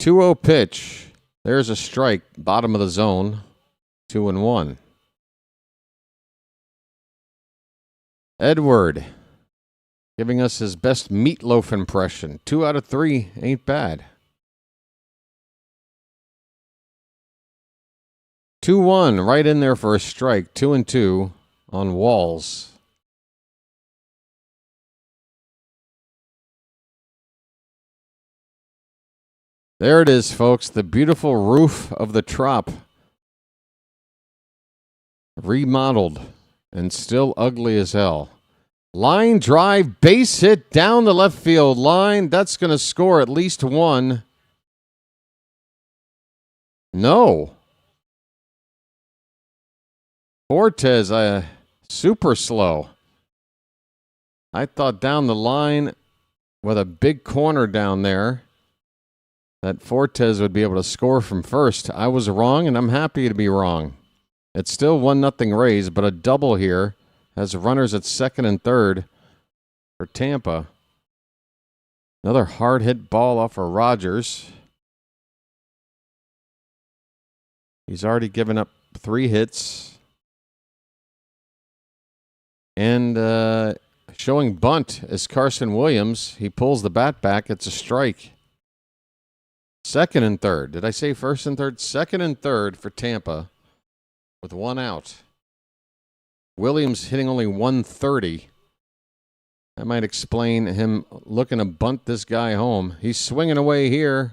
Speaker 8: 2-0 pitch. There's a strike, bottom of the zone, 2-1. Edward giving us his best meatloaf impression. 2 out of 3 ain't bad. 2-1, right in there for a strike. 2-2 on Walls. There it is, folks. The beautiful roof of the Trop. Remodeled and still ugly as hell. Line drive, base hit down the left field line. That's going to score at least one. No. Fortes, super slow. I thought down the line with a big corner down there that Fortes would be able to score from first. I was wrong, and I'm happy to be wrong. It's still 1-0 Rays, but a double here has runners at second and third for Tampa. Another hard hit ball off of Rogers. He's already given up 3 hits. And showing bunt is Carson Williams. He pulls the bat back. It's a strike. Second and third. Did I say first and third? Second and third for Tampa with 1 out. Williams hitting only 130. That might explain him looking to bunt this guy home. He's swinging away here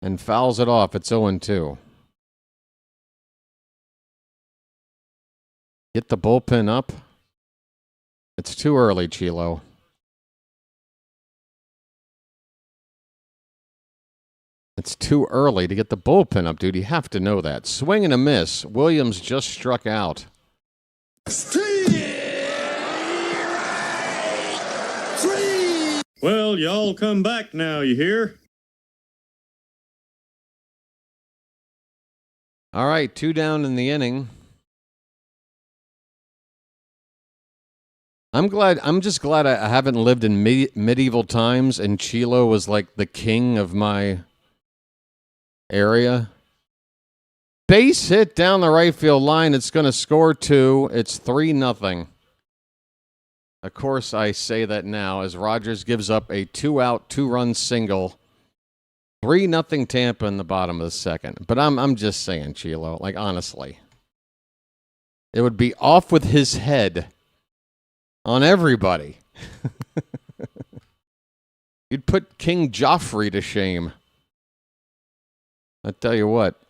Speaker 8: and fouls it off. It's 0-2. Get the bullpen up. It's too early, Chilo. It's too early to get the bullpen up, dude. You have to know that. Swing and a miss. Williams just struck out.
Speaker 11: Well, y'all come back now, you hear?
Speaker 8: All right, 2 down in the inning. I'm just glad I haven't lived in medieval times and Chilo was like the king of my area. Base hit down the right field line. It's going to score 2. It's 3-0. Of course, I say that now as Rogers gives up a 2-out, 2-run single 3-0 Tampa in the bottom of the second. But I'm just saying, Chilo, like honestly. It would be off with his head on everybody. You'd put King Joffrey to shame. I tell you what.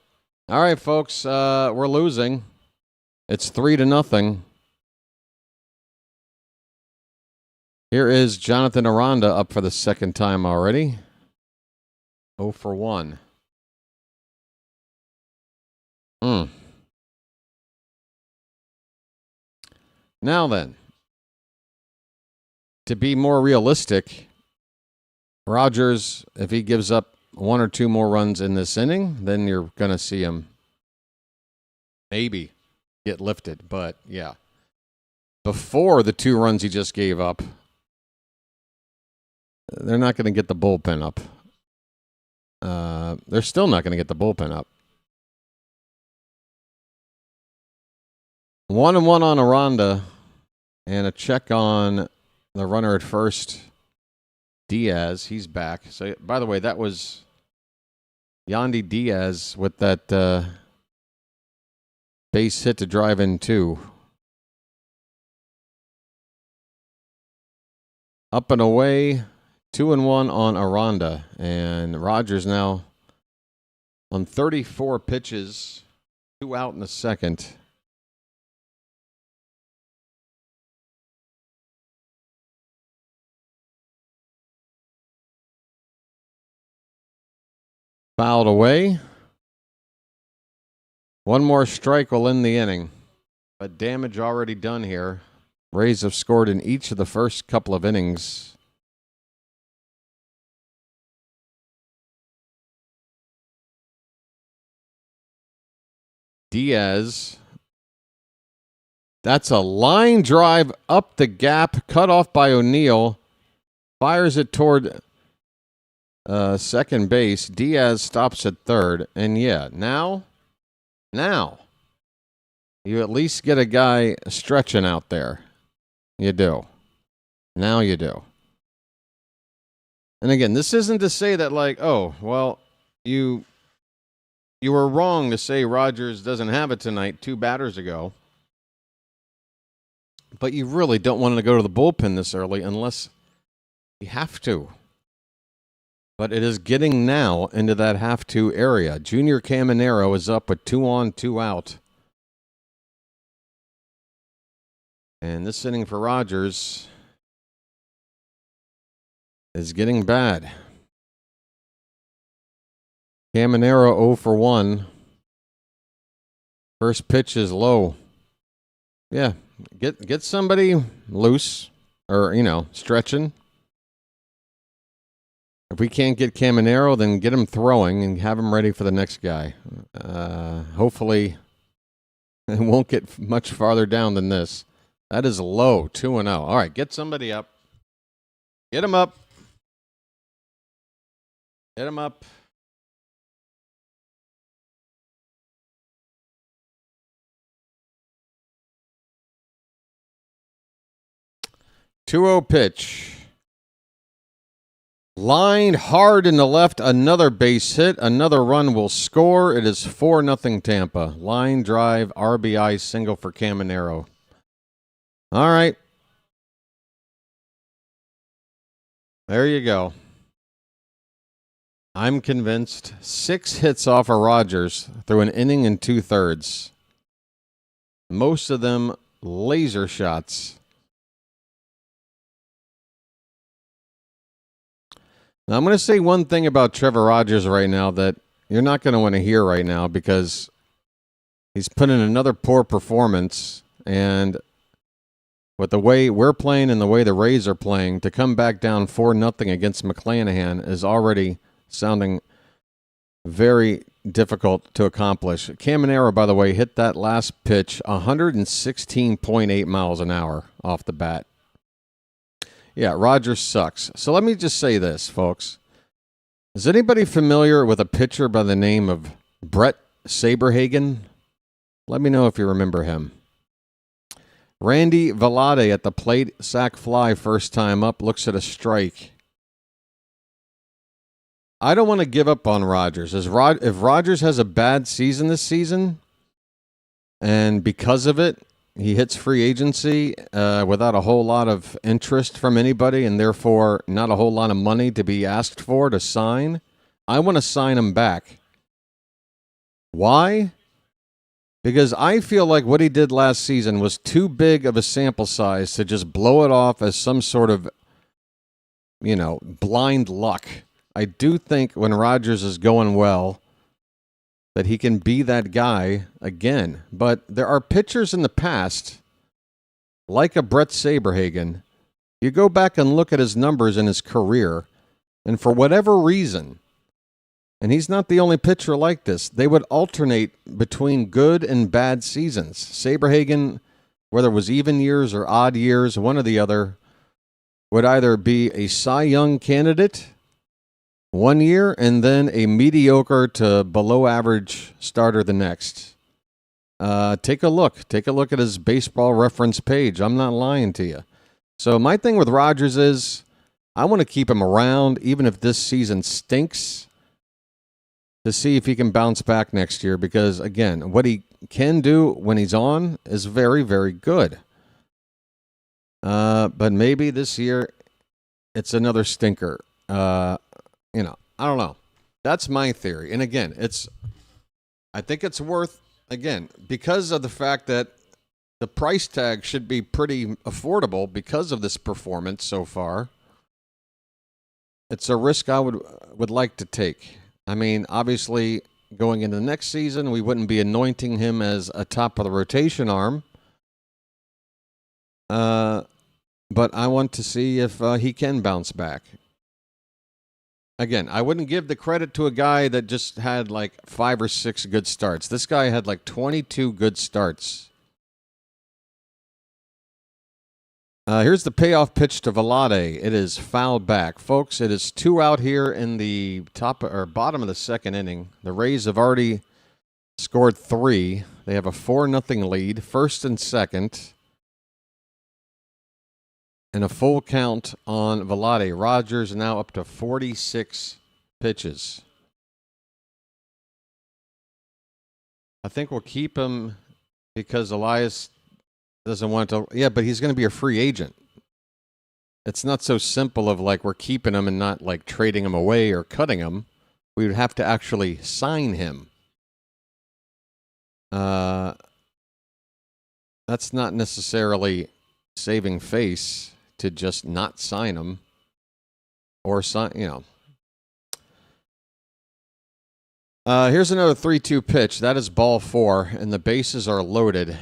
Speaker 8: All right, folks, we're losing. It's 3-0. Here is Jonathan Aranda up for the second time already. 0 for 1. Now then, to be more realistic, Rogers, if he gives up 1 or 2 more runs in this inning, then you're going to see him maybe get lifted. But, yeah, before the 2 runs he just gave up, they're not going to get the bullpen up. They're still not going to get the bullpen up. 1-1 on Aranda, and a check on the runner at first, Diaz. He's back. So, by the way, that was Yandy Diaz with that base hit to drive in 2. Up and away, 2-1 on Aranda, and Rogers now on 34 pitches, 2 out in the second. Fouled away. 1 more strike will end the inning. But damage already done here. Rays have scored in each of the first couple of innings. Diaz. That's a line drive up the gap, cut off by O'Neill. Fires it toward second base. Diaz stops at third. And yeah, now, you at least get a guy stretching out there. You do. Now you do. And again, this isn't to say that like, oh, well, you were wrong to say Rogers doesn't have it tonight 2 batters ago. But you really don't want to go to the bullpen this early unless you have to. But it is getting now into that have-to area. Junior Caminero is up with 2 on, 2 out. And this inning for Rogers is getting bad. Caminero 0 for 1. First pitch is low. Yeah, get somebody loose or, stretching. If we can't get Caminero, then get him throwing and have him ready for the next guy. Hopefully, it won't get much farther down than this. That is low, 2-0. All right, get somebody up. Get him up. Get him up. Two-0 pitch. Lined hard in the left, another base hit, another run will score. It is 4-0 Tampa. Line drive, RBI single for Caminero. All right. There you go. I'm convinced 6 hits off of Rogers through an inning and 2/3. Most of them laser shots. Now, I'm going to say one thing about Trevor Rogers right now that you're not going to want to hear right now because he's put in another poor performance. And with the way we're playing and the way the Rays are playing, to come back down 4-0 against McClanahan is already sounding very difficult to accomplish. Caminero, by the way, hit that last pitch 116.8 miles an hour off the bat. Yeah, Rogers sucks. So let me just say this, folks. Is anybody familiar with a pitcher by the name of Brett Saberhagen? Let me know if you remember him. Randy Velade at the plate, sac fly first time up, looks at a strike. I don't want to give up on Rogers. If Rogers has a bad season this season, and because of it, he hits free agency without a whole lot of interest from anybody, and therefore not a whole lot of money to be asked for to sign, I want to sign him back. Why? Because I feel like what he did last season was too big of a sample size to just blow it off as some sort of, blind luck. I do think when Rogers is going well that he can be that guy again. But there are pitchers in the past, like a Brett Saberhagen, you go back and look at his numbers in his career, and for whatever reason, and he's not the only pitcher like this, they would alternate between good and bad seasons. Saberhagen, whether it was even years or odd years, one or the other, would either be a Cy Young candidate one year and then a mediocre to below average starter the next. Take a look. Take a look at his baseball reference page. I'm not lying to you. So my thing with Rogers is I want to keep him around even if this season stinks to see if he can bounce back next year because, again, what he can do when he's on is very, very good. But maybe this year it's another stinker. I don't know. That's my theory. And again, I think it's worth, again, because of the fact that the price tag should be pretty affordable because of this performance so far. It's a risk I would like to take. I mean, obviously, going into the next season, we wouldn't be anointing him as a top of the rotation arm. But I want to see if he can bounce back. Again, I wouldn't give the credit to a guy that just had like 5 or 6 good starts. This guy had like 22 good starts. Here's the payoff pitch to Velade. It is fouled back. Folks, it is 2 out here in the bottom of the second inning. The Rays have already scored 3. They have a 4-0 lead, first and second. And a full count on Velade. Rogers now up to 46 pitches. I think we'll keep him because Elias doesn't want to. Yeah, but he's going to be a free agent. It's not so simple of like we're keeping him and not like trading him away or cutting him. We would have to actually sign him. That's not necessarily saving face to just not sign him or sign, Here's another 3-2 pitch. That is ball 4, and the bases are loaded.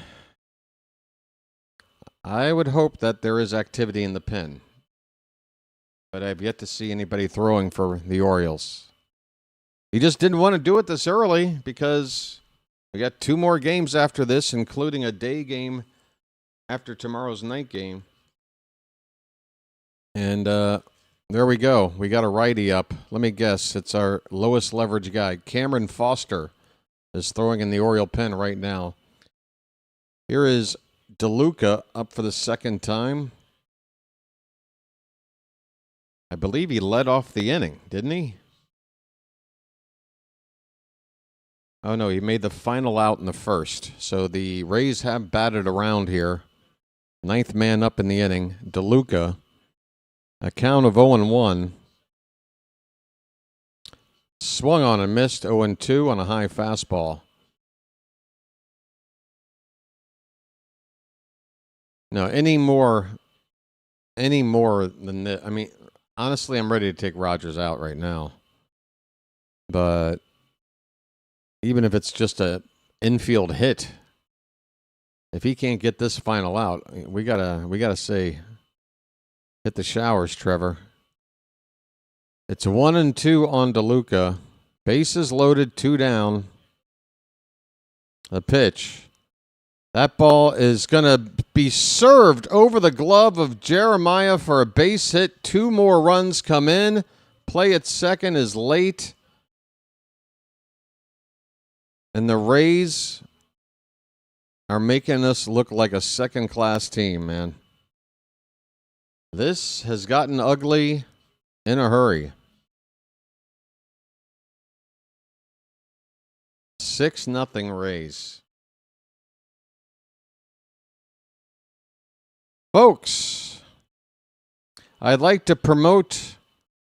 Speaker 8: I would hope that there is activity in the pen, but I've yet to see anybody throwing for the Orioles. He just didn't want to do it this early because we got 2 more games after this, including a day game after tomorrow's night game. And there we go. We got a righty up. Let me guess. It's our lowest leverage guy. Cameron Foster is throwing in the Oriole pen right now. Here is DeLuca up for the second time. I believe he led off the inning, didn't he? Oh, no, he made the final out in the first. So the Rays have batted around here. 9th man up in the inning. DeLuca. A count of 0-1. Swung on and missed 0-2 on a high fastball. No, any more than that. I mean, honestly, I'm ready to take Rogers out right now. But even if it's just a infield hit, if he can't get this final out, we gotta say, hit the showers, Trevor. It's 1-2 on DeLuca. Bases loaded, 2 down. The pitch. That ball is going to be served over the glove of Jeremiah for a base hit. 2 more runs come in. Play at second is late. And the Rays are making us look like a second-class team, man. This has gotten ugly in a hurry. 6-0 Rays. Folks, I'd like to promote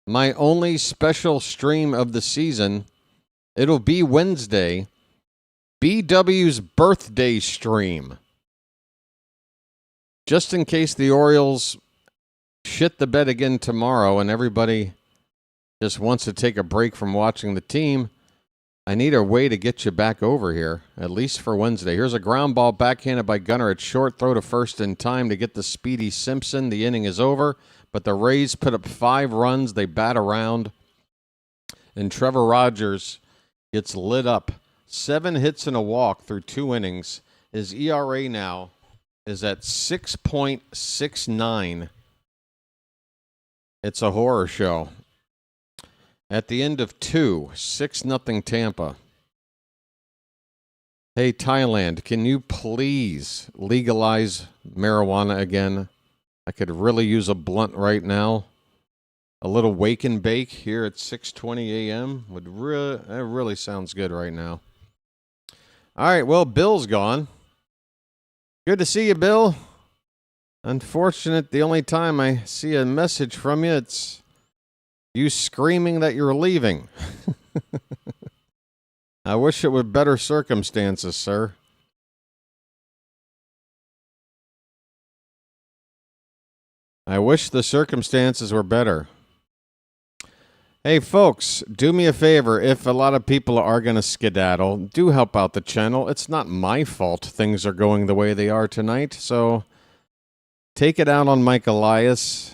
Speaker 8: my only special stream of the season. It'll be Wednesday, BW's birthday stream. Just in case the Orioles shit the bed again tomorrow and everybody just wants to take a break from watching the team, I need a way to get you back over here, at least for Wednesday. Here's a ground ball backhanded by Gunnar at short. Throw to first in time to get the speedy Simpson. The inning is over, but the Rays put up 5 runs. They bat around, and Trevor Rogers gets lit up. 7 hits and a walk through 2 innings. His ERA now is at 6.69. It's a horror show. At the end of 2, 6-0 Tampa. Hey, Thailand, can you please legalize marijuana again? I could really use a blunt right now. A little wake and bake here at 6:20 a.m. That really sounds good right now. All right, well, Bill's gone. Good to see you, Bill. Unfortunate, the only time I see a message from you, it's you screaming that you're leaving. I wish it were better circumstances, sir. I wish the circumstances were better. Hey, folks, do me a favor. If a lot of people are going to skedaddle, do help out the channel. It's not my fault things are going the way they are tonight, so take it out on Mike Elias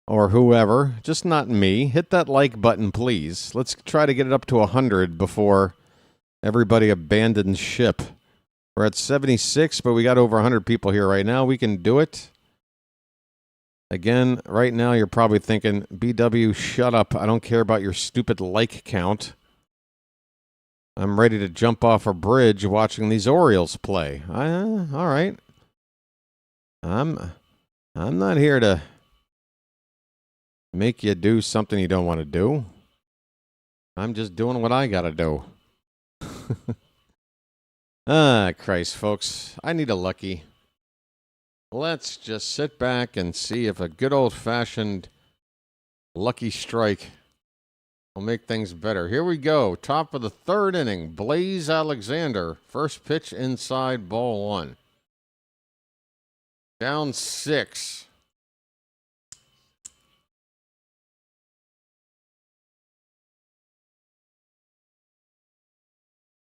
Speaker 8: or whoever, just not me. Hit that like button, please. Let's try to get it up to 100 before everybody abandons ship. We're at 76, but we got over 100 people here right now. We can do it. Again, right now you're probably thinking, BW, shut up. I don't care about your stupid like count. I'm ready to jump off a bridge watching these Orioles play. All right. I'm not here to make you do something you don't want to do. I'm just doing what I got to do. Christ, folks. I need a lucky. Let's just sit back and see if a good old-fashioned lucky strike will make things better. Here we go. Top of the 3rd inning. Blaze Alexander. First pitch inside, ball 1. Down 6.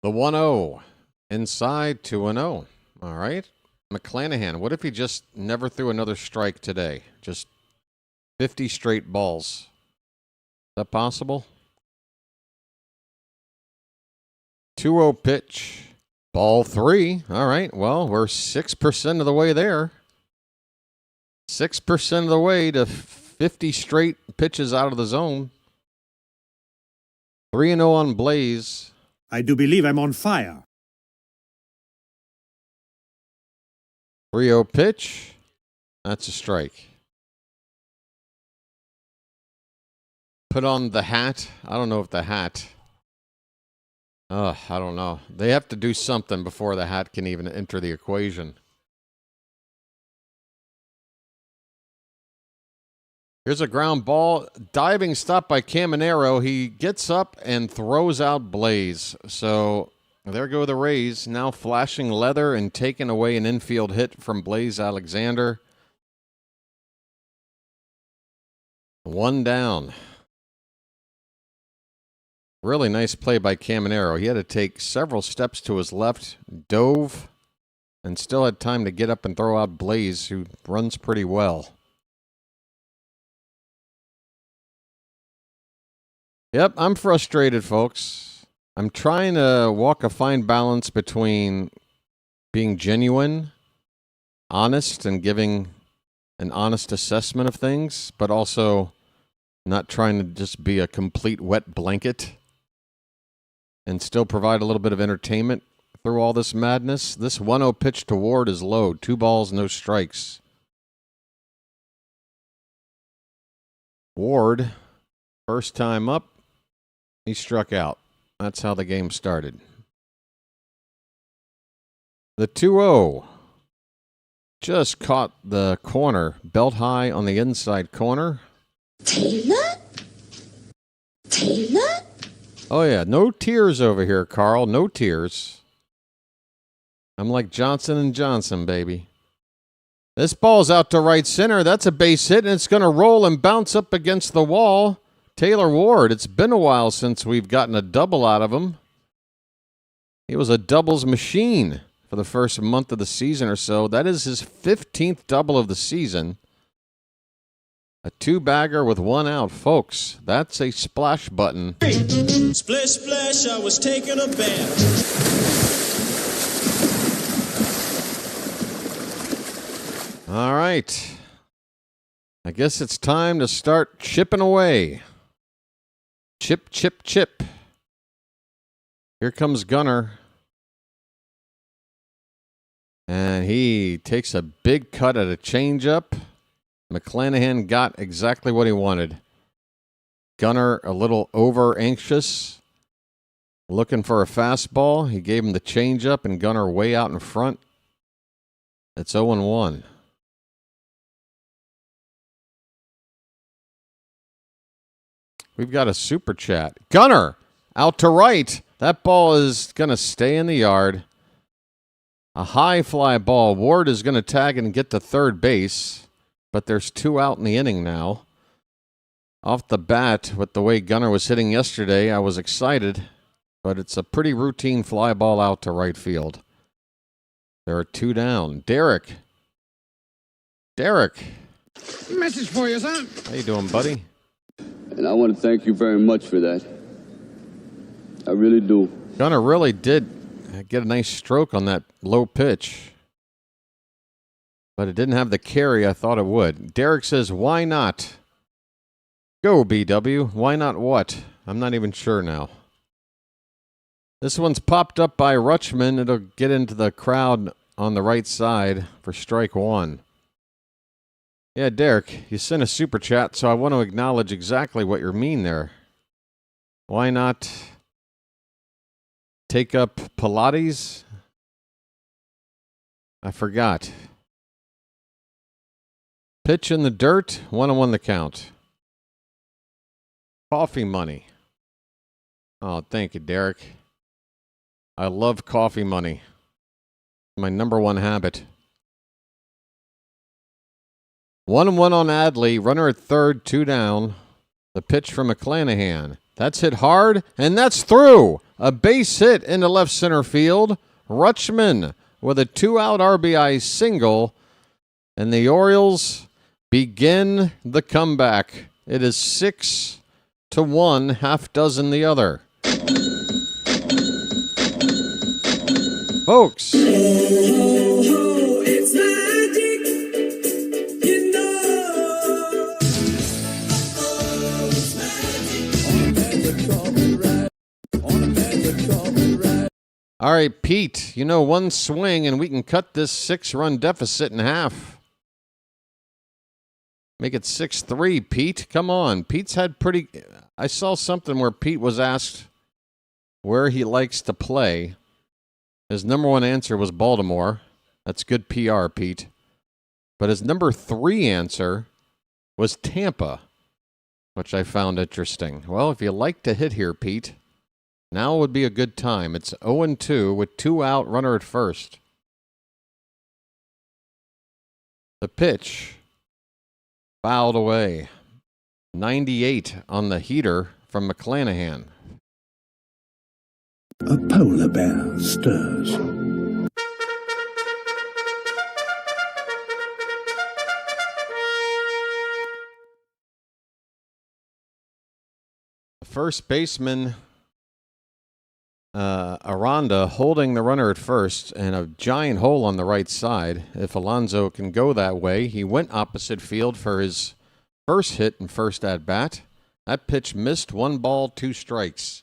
Speaker 8: The 1-0. Inside, 2-0. All right. McClanahan, what if he just never threw another strike today? Just 50 straight balls. Is that possible? 2-0 pitch. Ball 3. All right. Well, we're 6% of the way there. 6% of the way to 50 straight pitches out of the zone. 3-0 on Blaze.
Speaker 9: I do believe I'm on fire.
Speaker 8: 3-0 pitch. That's a strike. Put on the hat. I don't know if the hat. I don't know. They have to do something before the hat can even enter the equation. Here's a ground ball. Diving stop by Caminero. He gets up and throws out Blaze. So there go the Rays. Now flashing leather and taking away an infield hit from Blaze Alexander. 1 down. Really nice play by Caminero. He had to take several steps to his left, dove, and still had time to get up and throw out Blaze, who runs pretty well. Yep, I'm frustrated, folks. I'm trying to walk a fine balance between being genuine, honest, and giving an honest assessment of things, but also not trying to just be a complete wet blanket and still provide a little bit of entertainment through all this madness. This 1-0 pitch to Ward is low. 2 balls, no strikes. Ward, first time up, he struck out. That's how the game started. The 2-0. Just caught the corner. Belt high on the inside corner.
Speaker 6: Taylor?
Speaker 8: Oh, yeah. No tears over here, Carl. No tears. I'm like Johnson & Johnson, baby. This ball's out to right center. That's a base hit, and it's going to roll and bounce up against the wall. Taylor Ward, it's been a while since we've gotten a double out of him. He was a doubles machine for the first month of the season or so. That is his 15th double of the season. A 2-bagger with 1 out, folks. That's a splash button.
Speaker 7: Splish, splash, I was taking a bath.
Speaker 8: All right. I guess it's time to start chipping away. Chip, chip, chip. Here comes Gunnar. And he takes a big cut at a changeup. McClanahan got exactly what he wanted. Gunnar a little over anxious, looking for a fastball. He gave him the changeup, and Gunnar way out in front. It's 0-1. We've got a super chat. Gunnar out to right. That ball is going to stay in the yard. A high fly ball. Ward is going to tag and get to third base, but there's 2 out in the inning now. Off the bat, with the way Gunnar was hitting yesterday, I was excited, but it's a pretty routine fly ball out to right field. There are 2 down. Derek.
Speaker 3: Message for you, son.
Speaker 8: How you doing, buddy?
Speaker 12: And I want to thank you very much for that. I really do.
Speaker 8: Gunnar really did get a nice stroke on that low pitch, but it didn't have the carry I thought it would. Derek says, why not? Go, BW. Why not what? I'm not even sure now. This one's popped up by Rutschman. It'll get into the crowd on the right side for strike 1. Yeah, Derek, you sent a super chat, so I want to acknowledge exactly what you mean there. Why not take up Pilates? I forgot. Pitch in the dirt, 1-1 the count. Coffee money. Oh, thank you, Derek. I love coffee money. My number 1 habit. 1-1 on Adley. Runner at third, 2 down. The pitch from McClanahan. That's hit hard, and that's through. A base hit into left center field. Rutschman with a 2-out RBI single. And the Orioles begin the comeback. It is 6-1, half dozen the other. Folks.
Speaker 7: It's magic, you know.
Speaker 8: All right, Pete, you know, 1 swing and we can cut this 6-run deficit in half. Make it 6-3, Pete. Come on. Pete's had pretty... I saw something where Pete was asked where he likes to play. His number 1 answer was Baltimore. That's good PR, Pete. But his number 3 answer was Tampa, which I found interesting. Well, if you like to hit here, Pete, now would be a good time. It's 0-2 with 2 out, runner at first. The pitch fouled away. 98 on the heater from McClanahan.
Speaker 9: A polar bear stirs.
Speaker 8: The first baseman, Aranda, holding the runner at first, and a giant hole on the right side. If Alonso can go that way, he went opposite field for his first hit and first at-bat. That pitch missed. 1 ball, 2 strikes.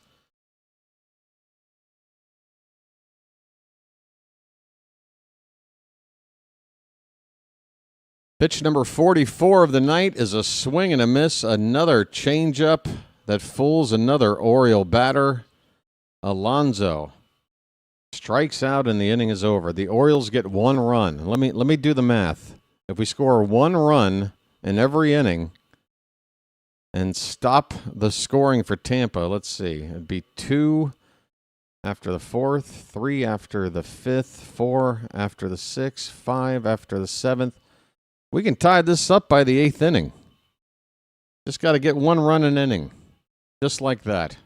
Speaker 8: Pitch number 44 of the night is a swing and a miss. Another changeup that fools another Oriole batter. Alonso strikes out, and the inning is over. The Orioles get 1 run. Let me do the math. If we score 1 run in every inning and stop the scoring for Tampa, let's see. It'd be 2 after the 4th, 3 after the 5th, 4 after the 6th, 5 after the 7th. We can tie this up by the 8th inning. Just got to get 1 run an inning. Just like that.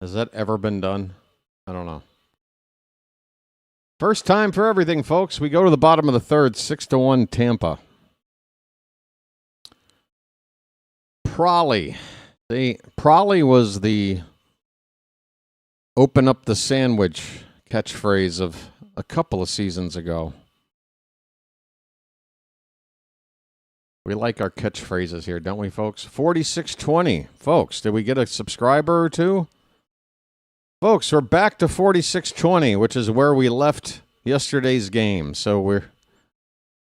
Speaker 8: Has that ever been done? I don't know. First time for everything, folks. We go to the bottom of the 3rd, 6-1 Tampa. Prolly. Prolly was the open up the sandwich catchphrase of a couple of seasons ago. We like our catchphrases here, don't we, folks? 4620. Folks, did we get a subscriber or two? Folks, we're back to 4620, which is where we left yesterday's game. So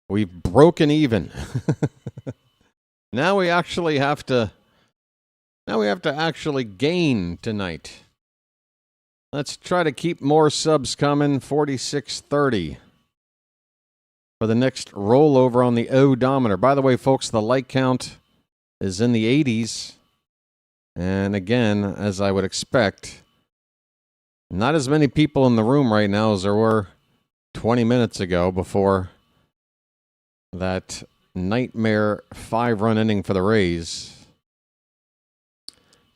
Speaker 8: we've broken even. Now we actually have to actually gain tonight. Let's try to keep more subs coming. 4630 for the next rollover on the odometer. By the way, folks, the like count is in the 80s. And again, as I would expect, not as many people in the room right now as there were 20 minutes ago before that nightmare 5-run inning for the Rays.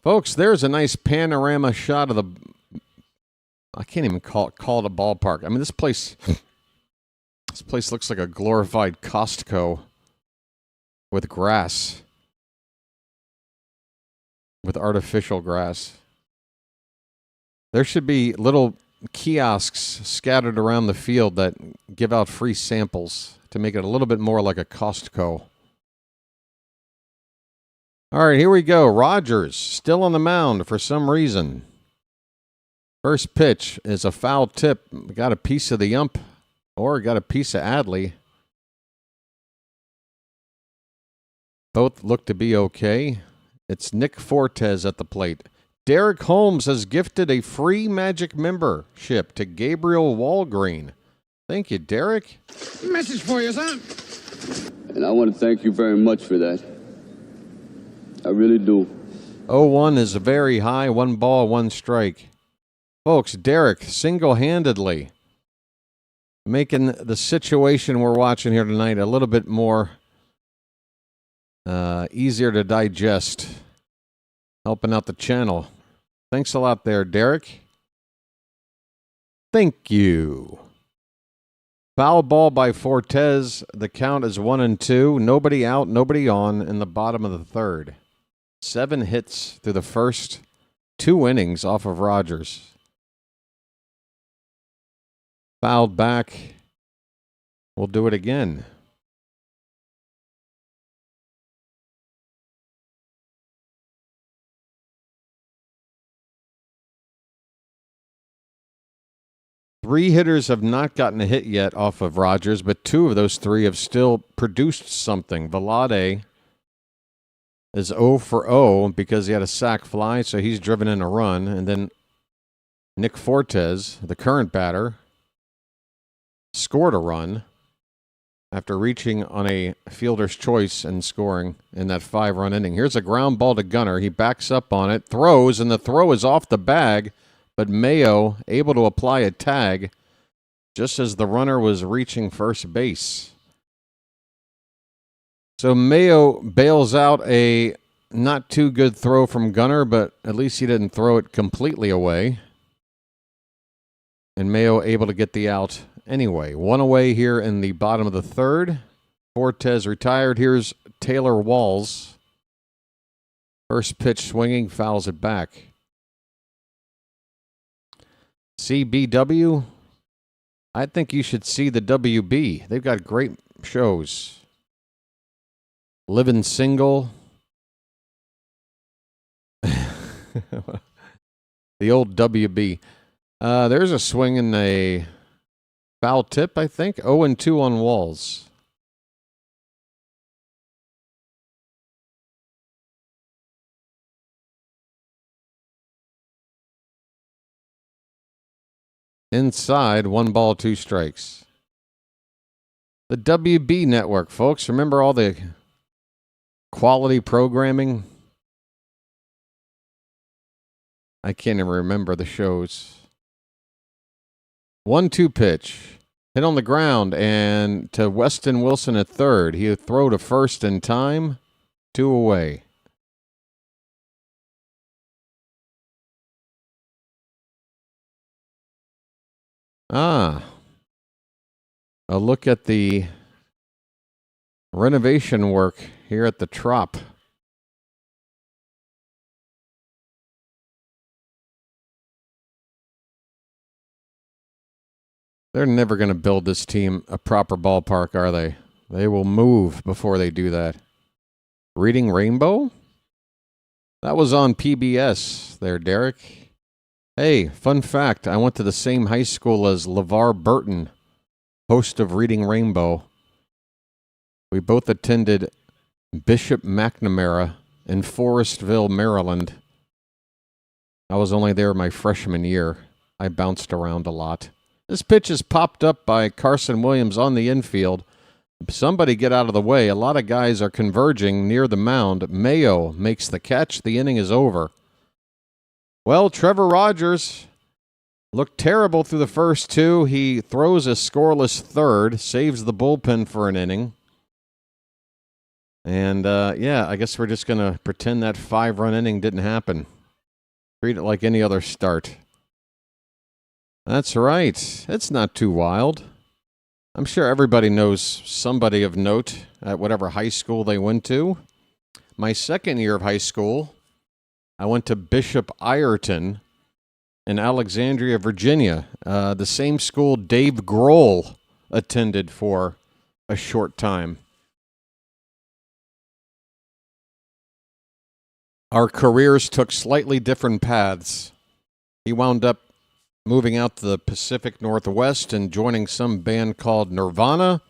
Speaker 8: Folks, there's a nice panorama shot of the... I can't even call it a ballpark. I mean, this place looks like a glorified Costco with grass, with artificial grass. There should be little kiosks scattered around the field that give out free samples to make it a little bit more like a Costco. All right, here we go. Rogers still on the mound for some reason. First pitch is a foul tip. Got a piece of the ump, or got a piece of Adley. Both look to be okay. It's Nick Fortes at the plate. Derek Holmes has gifted a free Magic membership to Gabriel Walgreen. Thank you, Derek.
Speaker 3: Message for you, son.
Speaker 12: And I want to thank you very much for that. I really do.
Speaker 8: 0-1 is very high. 1 ball, 1 strike. Folks, Derek single-handedly making the situation we're watching here tonight a little bit more easier to digest. Helping out the channel. Thanks a lot there, Derek. Thank you. Foul ball by Fortes. The count is 1-2. Nobody out, nobody on in the bottom of the 3rd. 7 hits through the first 2 innings off of Rogers. Fouled back. We'll do it again. Three hitters have not gotten a hit yet off of Rogers, but 2 of those 3 have still produced something. Velade is 0 for 0 because he had a sac fly, so he's driven in a run. And then Nick Fortes, the current batter, scored a run after reaching on a fielder's choice and scoring in that 5-run inning. Here's a ground ball to Gunnar. He backs up on it, throws, and the throw is off the bag. But Mayo able to apply a tag just as the runner was reaching first base. So Mayo bails out a not too good throw from Gunnar, but at least he didn't throw it completely away. And Mayo able to get the out anyway. 1 away here in the bottom of the 3rd. Fortes retired. Here's Taylor Walls. First pitch swinging, fouls it back. CBW, I think you should see the WB. They've got great shows. Living Single. The old WB. There's a swing and a foul tip, I think. 0-2 on Walls. Inside, 1 ball, 2 strikes. The WB network, folks. Remember all the quality programming? I can't even remember the shows. 1-2 pitch. Hit on the ground and to Weston Wilson at third. He'll throw to first in time. 2 away. A look at the renovation work here at the Trop. They're never going to build this team a proper ballpark, are they? They will move before they do that. Reading Rainbow? That was on PBS there, Derek. Hey, fun fact. I went to the same high school as LeVar Burton, host of Reading Rainbow. We both attended Bishop McNamara in Forestville, Maryland. I was only there my freshman year. I bounced around a lot. This pitch is popped up by Carson Williams on the infield. Somebody get out of the way. A lot of guys are converging near the mound. Mayo makes the catch. The inning is over. Well, Trevor Rogers looked terrible through the first 2. He throws a scoreless third, saves the bullpen for an inning. And, I guess we're just going to pretend that 5-run inning didn't happen. Treat it like any other start. That's right. It's not too wild. I'm sure everybody knows somebody of note at whatever high school they went to. My second year of high school, I went to Bishop Ireton in Alexandria, Virginia. The same school Dave Grohl attended for a short time. Our careers took slightly different paths. He wound up moving out to the Pacific Northwest and joining some band called Nirvana.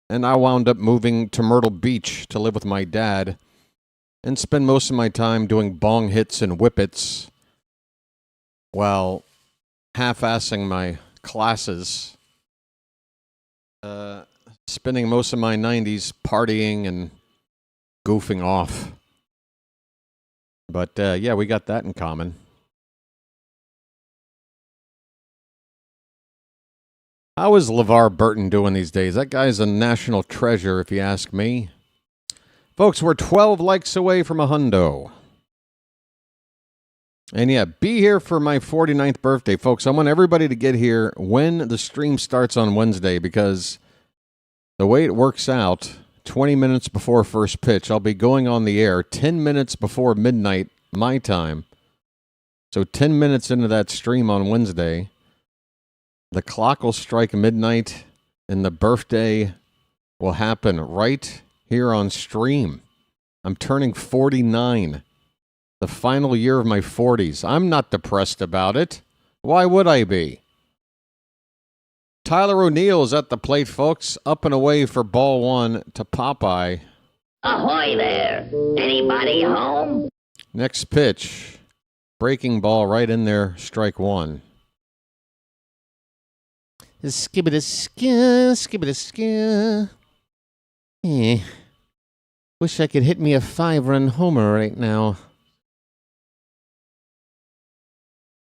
Speaker 8: And I wound up moving to Myrtle Beach to live with my dad and spend most of my time doing bong hits and whippets while half-assing my classes. Spending most of my 90s partying and goofing off. But, we got that in common. How is LeVar Burton doing these days? That guy's a national treasure, if you ask me. Folks, we're 12 likes away from a hundo. And be here for my 49th birthday. Folks, I want everybody to get here when the stream starts on Wednesday because the way it works out, 20 minutes before first pitch, I'll be going on the air 10 minutes before midnight, my time. So 10 minutes into that stream on Wednesday, the clock will strike midnight, and the birthday will happen right here on stream. I'm turning 49, the final year of my 40s. I'm not depressed about it. Why would I be? Tyler O'Neill is at the plate, folks. Up and away for ball 1 to Popeye.
Speaker 13: Ahoy there! Anybody home?
Speaker 8: Next pitch. Breaking ball right in there, strike 1. Skibidi-skah, skibidi-skah. Wish I could hit me a 5-run homer right now.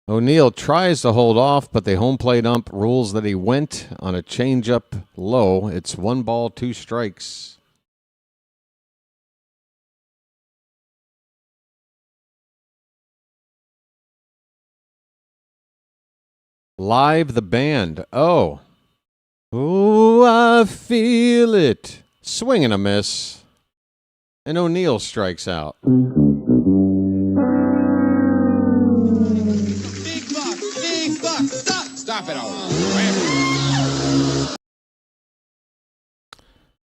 Speaker 8: O'Neill tries to hold off, but the home plate ump rules that he went on a changeup low. It's 1 ball, 2 strikes. Live the band. Oh, I feel it. Swing and a miss. And O'Neill strikes out.
Speaker 3: Big buck, stop it all.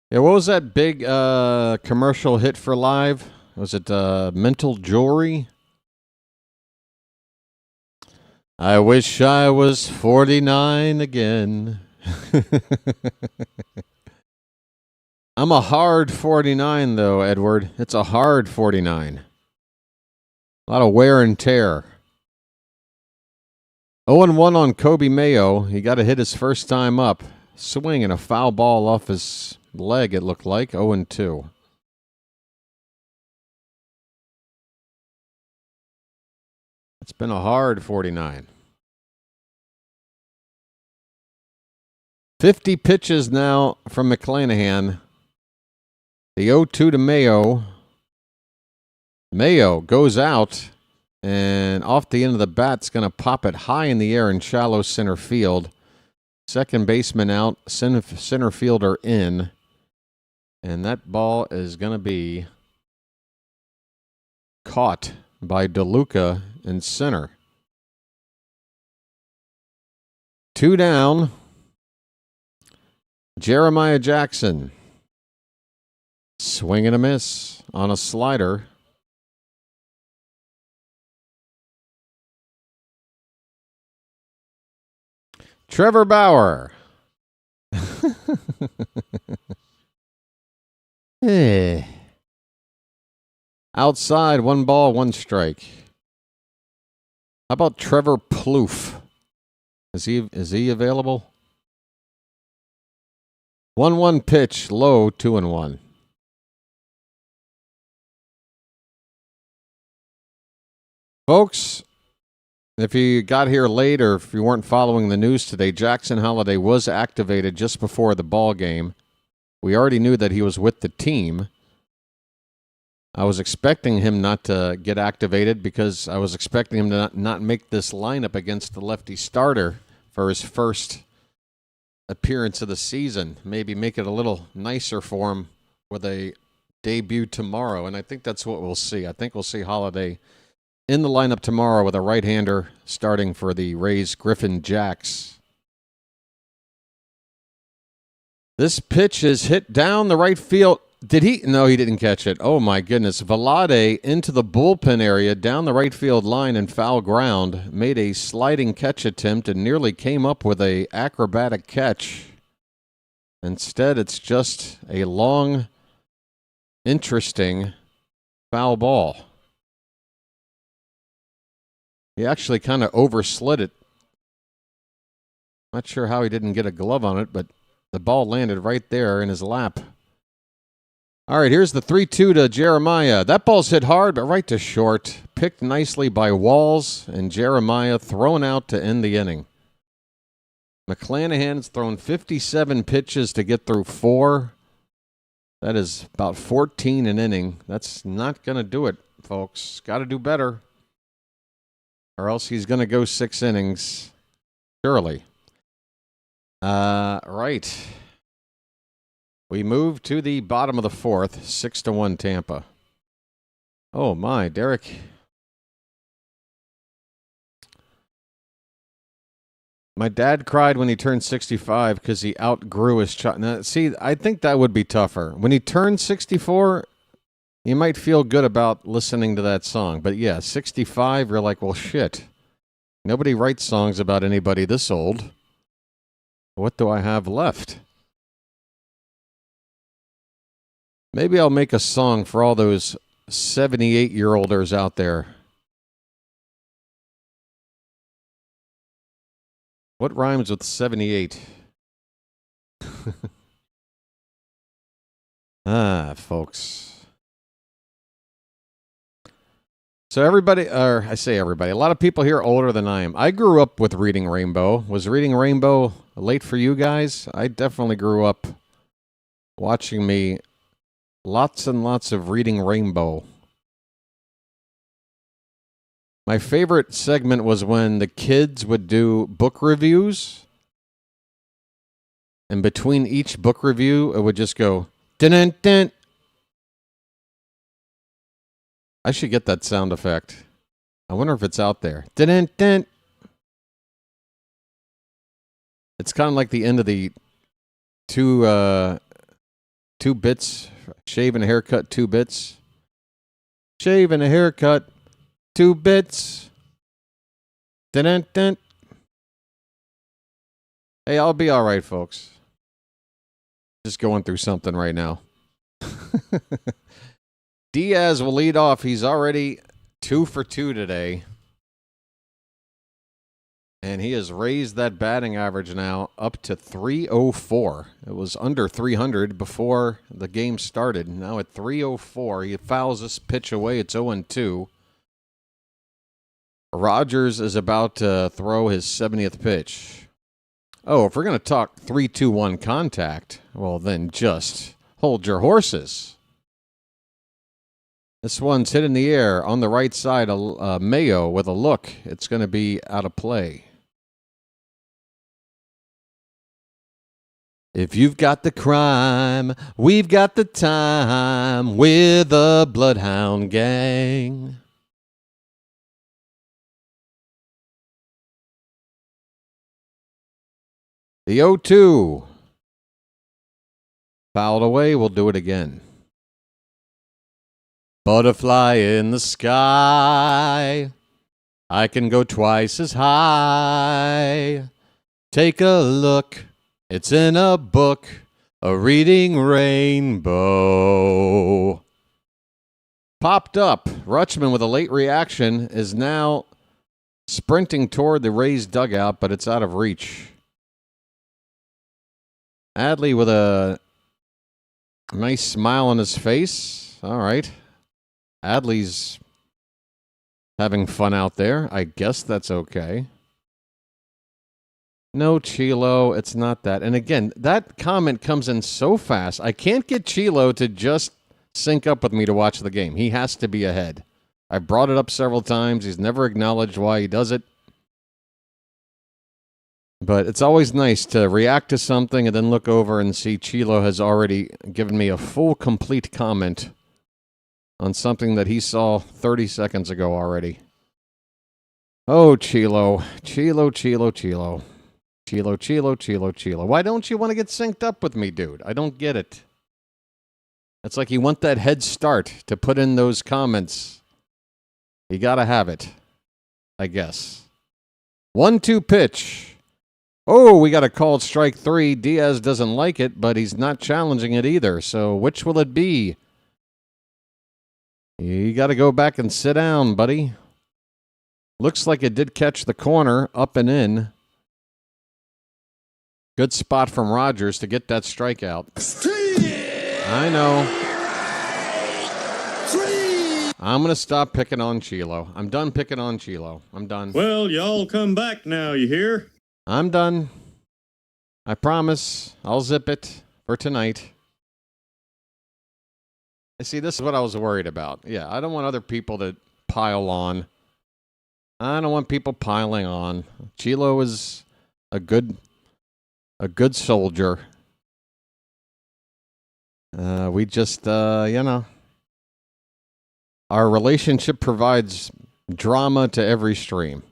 Speaker 8: Yeah, what was that big commercial hit for Live? Was it Mental Jewelry? I wish I was 49 again. I'm a hard 49, though, Edward. It's a hard 49. A lot of wear and tear. 0-1 on Kobe Mayo. He got a hit his first time up. Swinging a foul ball off his leg, it looked like. 0-2. It's been a hard 49. 50 pitches now from McClanahan. The 0-2 to Mayo. Mayo goes out, and off the end of the bat's going to pop it high in the air in shallow center field. Second baseman out, center fielder in. And that ball is going to be caught by DeLuca in center. 2 down. Jeremiah Jackson. Swing and a miss on a slider. Trevor Bauer. Outside, 1 ball, 1 strike. How about Trevor Plouffe? Is he available? 1-1 pitch, low, 2-1. Folks, if you got here late or if you weren't following the news today, Jackson Holliday was activated just before the ball game. We already knew that he was with the team. I was expecting him not to get activated because I was expecting him to not make this lineup against the lefty starter for his first appearance of the season. Maybe make it a little nicer for him with a debut tomorrow, and I think that's what we'll see. I think we'll see Holliday in the lineup tomorrow with a right-hander starting for the Rays' Griffin Jacks. This pitch is hit down the right field. Did he? No, he didn't catch it. Oh, my goodness. Vlade into the bullpen area, down the right field line and foul ground. Made a sliding catch attempt and nearly came up with a acrobatic catch. Instead, it's just a long, interesting foul ball. He actually kind of overslid it. Not sure how he didn't get a glove on it, but the ball landed right there in his lap. All right, here's the 3-2 to Jeremiah. That ball's hit hard, but right to short. Picked nicely by Walls, and Jeremiah thrown out to end the inning. McClanahan's thrown 57 pitches to get through 4. That is about 14 an inning. That's not going to do it, folks. Got to do better. Or else he's going to go 6 innings. Surely. Right. We move to the bottom of the 4th, 6-1 Tampa. Oh my, Derek. My dad cried when he turned 65 because he outgrew his child. Now, see, I think that would be tougher. When he turned 64, you might feel good about listening to that song. But yeah, 65, you're like, well, shit. Nobody writes songs about anybody this old. What do I have left? Maybe I'll make a song for all those 78-year-olders out there. What rhymes with 78? Folks. So everybody, or I say everybody, a lot of people here are older than I am. I grew up with Reading Rainbow. Was Reading Rainbow late for you guys? I definitely grew up watching me lots and lots of Reading Rainbow. My favorite segment was when the kids would do book reviews. And between each book review, it would just go, dun-dun-dun. I should get that sound effect. I wonder if it's out there. Dun-dun-dun. It's kind of like the end of the two bits. Shave and a haircut, 2 bits. Shave and a haircut, 2 bits. Dun-dun-dun. Hey, I'll be all right, folks. Just going through something right now. Diaz will lead off. He's already 2 for 2 today. And he has raised that batting average now up to 304. It was under 300 before the game started. Now at 304, he fouls this pitch away. It's 0-2. Rogers is about to throw his 70th pitch. Oh, if we're going to talk 3-2-1 contact, well, then just hold your horses. This one's hit in the air on the right side. Mayo with a look. It's going to be out of play. If you've got the crime, we've got the time with the Bloodhound Gang. The 0-2. Fouled away. We'll do it again. Butterfly in the sky. I can go twice as high. Take a look. It's in a book, a reading rainbow. Popped up. Rutschman with a late reaction is now sprinting toward the Rays dugout, but it's out of reach. Adley with a nice smile on his face. All right. Adley's having fun out there. I guess that's okay. No, Chilo, it's not that. And again, that comment comes in so fast. I can't get Chilo to just sync up with me to watch the game. He has to be ahead. I brought it up several times. He's never acknowledged why he does it. But it's always nice to react to something and then look over and see Chilo has already given me a full, complete comment on something that he saw 30 seconds ago already. Oh, Chilo. Chilo. Why don't you want to get synced up with me, dude? I don't get it. It's like you want that head start to put in those comments. You got to have it, I guess. 1-2 pitch. Oh, we got a called strike 3. Diaz doesn't like it, but he's not challenging it either. So which will it be? You got to go back and sit down, buddy. Looks like it did catch the corner, up and in. Good spot from Rogers to get that strikeout. I know. I'm going to stop picking on Chilo. I'm done picking on Chilo. I'm done.
Speaker 11: Well, y'all come back now, you hear?
Speaker 8: I'm done. I promise. I'll zip it for tonight. See, this is what I was worried about. Yeah, I don't want other people to pile on. I don't want people piling on. Chilo is a good soldier. We just, our relationship provides drama to every stream.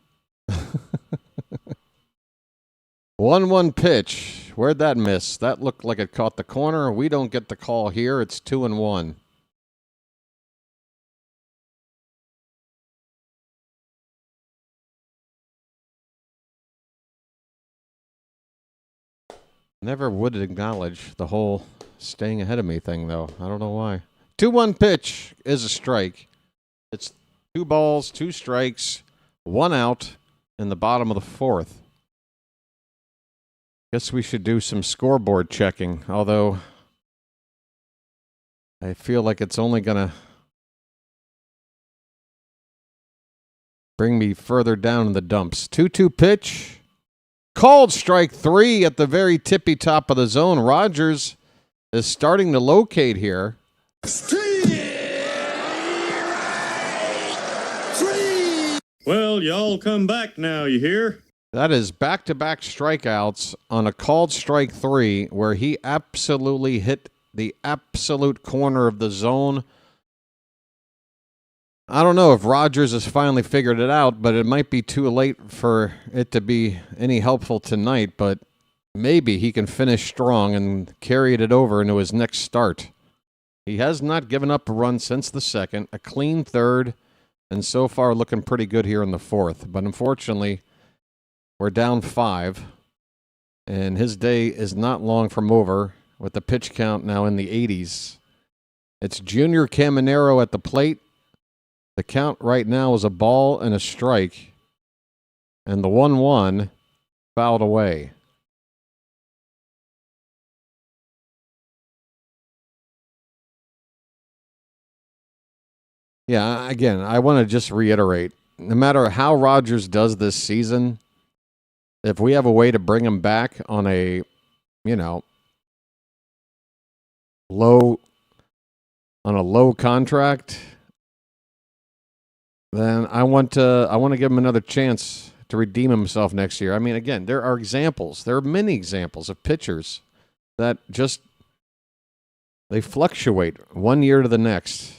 Speaker 8: 1-1 pitch. Where'd that miss? That looked like it caught the corner. We don't get the call here. It's 2-1. Never would acknowledge the whole staying ahead of me thing, though. I don't know why. 2-1 pitch is a strike. It's 2 balls, 2 strikes, 1 out in the bottom of the 4th. Guess we should do some scoreboard checking, although I feel like it's only going to bring me further down in the dumps. 2-2 pitch. Called strike 3 at the very tippy top of the zone. Rogers is starting to locate here.
Speaker 11: Well, y'all come back now, you hear?
Speaker 8: That is back-to-back strikeouts on a called strike 3 where he absolutely hit the absolute corner of the zone. I don't know if Rogers has finally figured it out, but it might be too late for it to be any helpful tonight, but maybe he can finish strong and carry it over into his next start. He has not given up a run since the 2nd, a clean 3rd, and so far looking pretty good here in the 4th. But unfortunately, we're down 5, and his day is not long from over with the pitch count now in the 80s. It's Junior Caminero at the plate. The count right now is a ball and a strike. And the 1-1 fouled away. Yeah, again, I want to just reiterate, no matter how Rogers does this season, if we have a way to bring him back on a, low contract, then I want to give him another chance to redeem himself next year. I mean, again, there are many examples of pitchers that just they fluctuate one year to the next.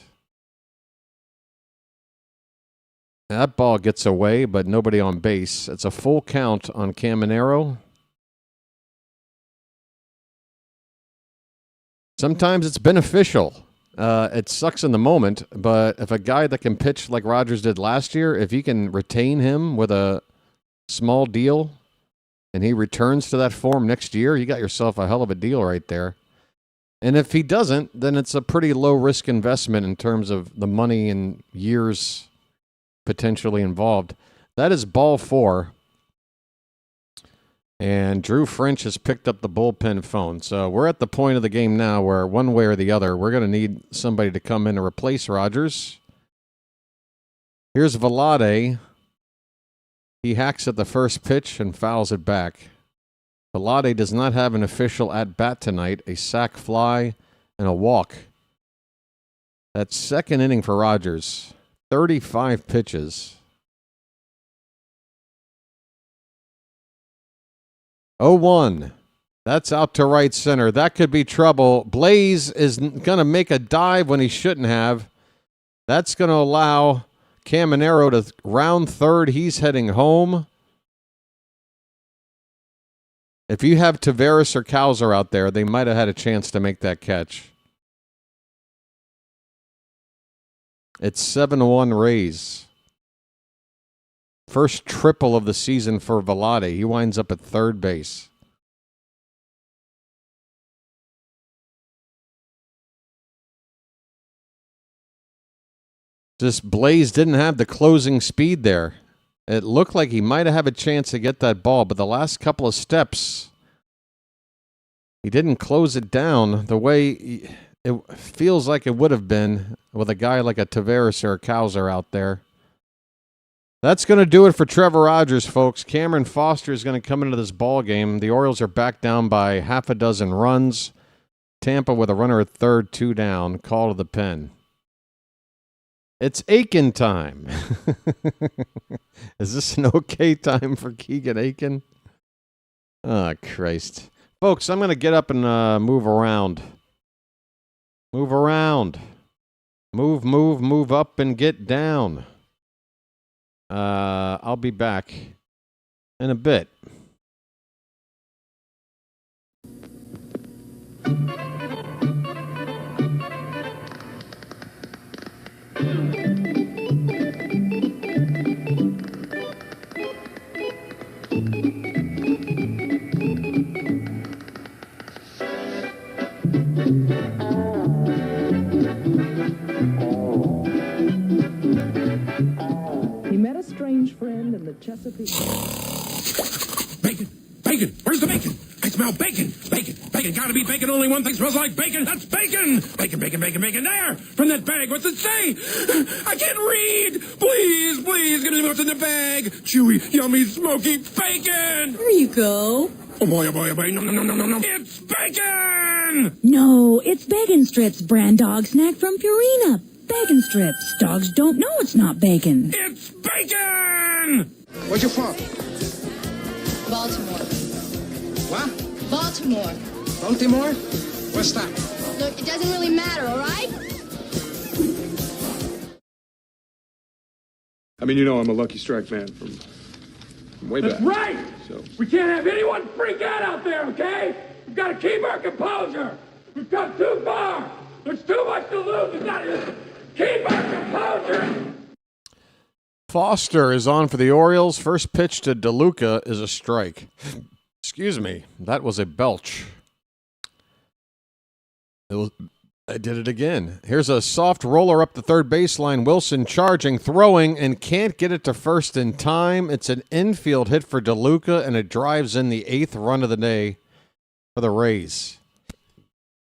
Speaker 8: That ball gets away, but nobody on base. It's a full count on Caminero. Sometimes it's beneficial. It sucks in the moment, but if a guy that can pitch like Rogers did last year, if you can retain him with a small deal and he returns to that form next year, you got yourself a hell of a deal right there. And if he doesn't, then it's a pretty low-risk investment in terms of the money and years potentially involved. That is ball 4. And Drew French has picked up the bullpen phone. So we're at the point of the game now where one way or the other, we're going to need somebody to come in to replace Rogers. Here's Vlade. He hacks at the first pitch and fouls it back. Vlade does not have an official at-bat tonight, a sac fly and a walk. That's second inning for Rogers. 35 pitches. 0-1. That's out to right center. That could be trouble. Blaze is going to make a dive when he shouldn't have. That's going to allow Caminero to round third. He's heading home. If you have Taveras or Cowser out there, they might have had a chance to make that catch. It's 7-1 Rays. First triple of the season for Vlade. He winds up at third base. Just Blaze didn't have the closing speed there. It looked like he might have a chance to get that ball, but the last couple of steps, he didn't close it down the way it feels like it would have been with a guy like a Taveras or a Cowser out there. That's going to do it for Trevor Rogers, folks. Cameron Foster is going to come into this ball game. The Orioles are back down by half a dozen runs. Tampa with a runner at third, 2 down. Call to the pen. It's Aiken time. Is this an okay time for Keegan Aiken? Oh, Christ. Folks, I'm going to get up and move around. Move around. Move up and get down. I'll be back in a bit.
Speaker 14: Strange friend in the Chesapeake.
Speaker 3: Bacon! Bacon! Where's the bacon? I smell bacon! Bacon! Bacon! Gotta be bacon! Only one thing smells like bacon! That's bacon! Bacon, bacon, bacon, bacon! There! From that bag! What's it say? I can't read! Please, please, give me what's in the bag! Chewy, yummy, smoky bacon!
Speaker 14: There you go.
Speaker 3: Oh boy, oh boy, oh boy! No, no, no, no, no, no! It's bacon!
Speaker 14: No, it's Bacon Strips, brand dog snack from Purina. Bacon Strips. Dogs don't know it's not bacon.
Speaker 3: It's bacon!
Speaker 15: Where you from?
Speaker 6: Baltimore.
Speaker 15: What?
Speaker 6: Baltimore.
Speaker 15: Baltimore? What's that?
Speaker 6: Look, it doesn't really matter, all right?
Speaker 16: I mean, you know I'm a Lucky Strike fan from way back.
Speaker 11: That's right!
Speaker 16: So.
Speaker 11: We can't have anyone freak out there, okay? We've got to keep our composure. We've come too far. There's too much to lose. We've got to keep our composure.
Speaker 8: Foster is on for the Orioles. First pitch to DeLuca is a strike. Excuse me. That was a belch. I did it again. Here's a soft roller up the third baseline. Wilson charging, throwing, and can't get it to first in time. It's an infield hit for DeLuca, and it drives in the 8th run of the day for the Rays.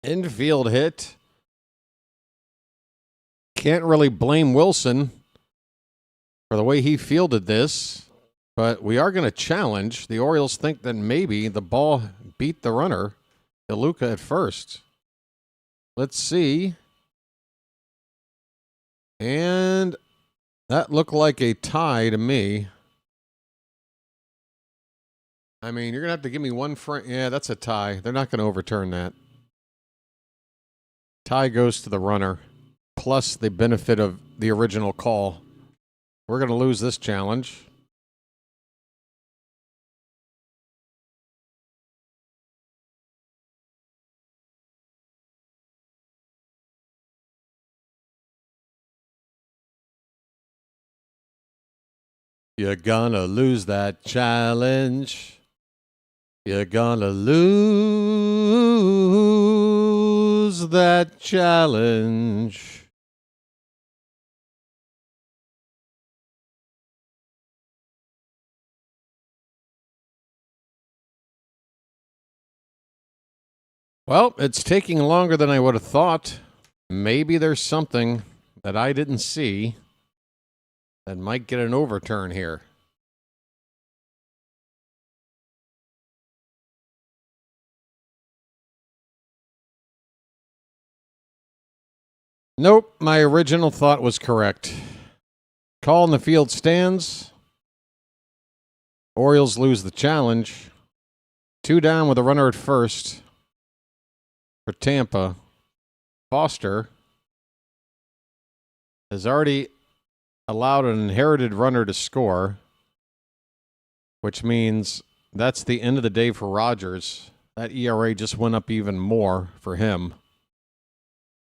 Speaker 8: Infield hit. Can't really blame Wilson for the way he fielded this, but we are going to challenge. The Orioles think that maybe the ball beat the runner, DeLuca, at first. Let's see. And that looked like a tie to me. I mean, you're going to have to give me one frame. Yeah, that's a tie. They're not going to overturn that. Tie goes to the runner, plus the benefit of the original call. We're going to lose this challenge. You're gonna lose that challenge. You're gonna lose that challenge. Well, it's taking longer than I would have thought. Maybe there's something that I didn't see that might get an overturn here. Nope, my original thought was correct. Call in the field stands. Orioles lose the challenge. 2 down with a runner at first for Tampa. Foster has already allowed an inherited runner to score, which means that's the end of the day for Rogers. That ERA just went up even more for him.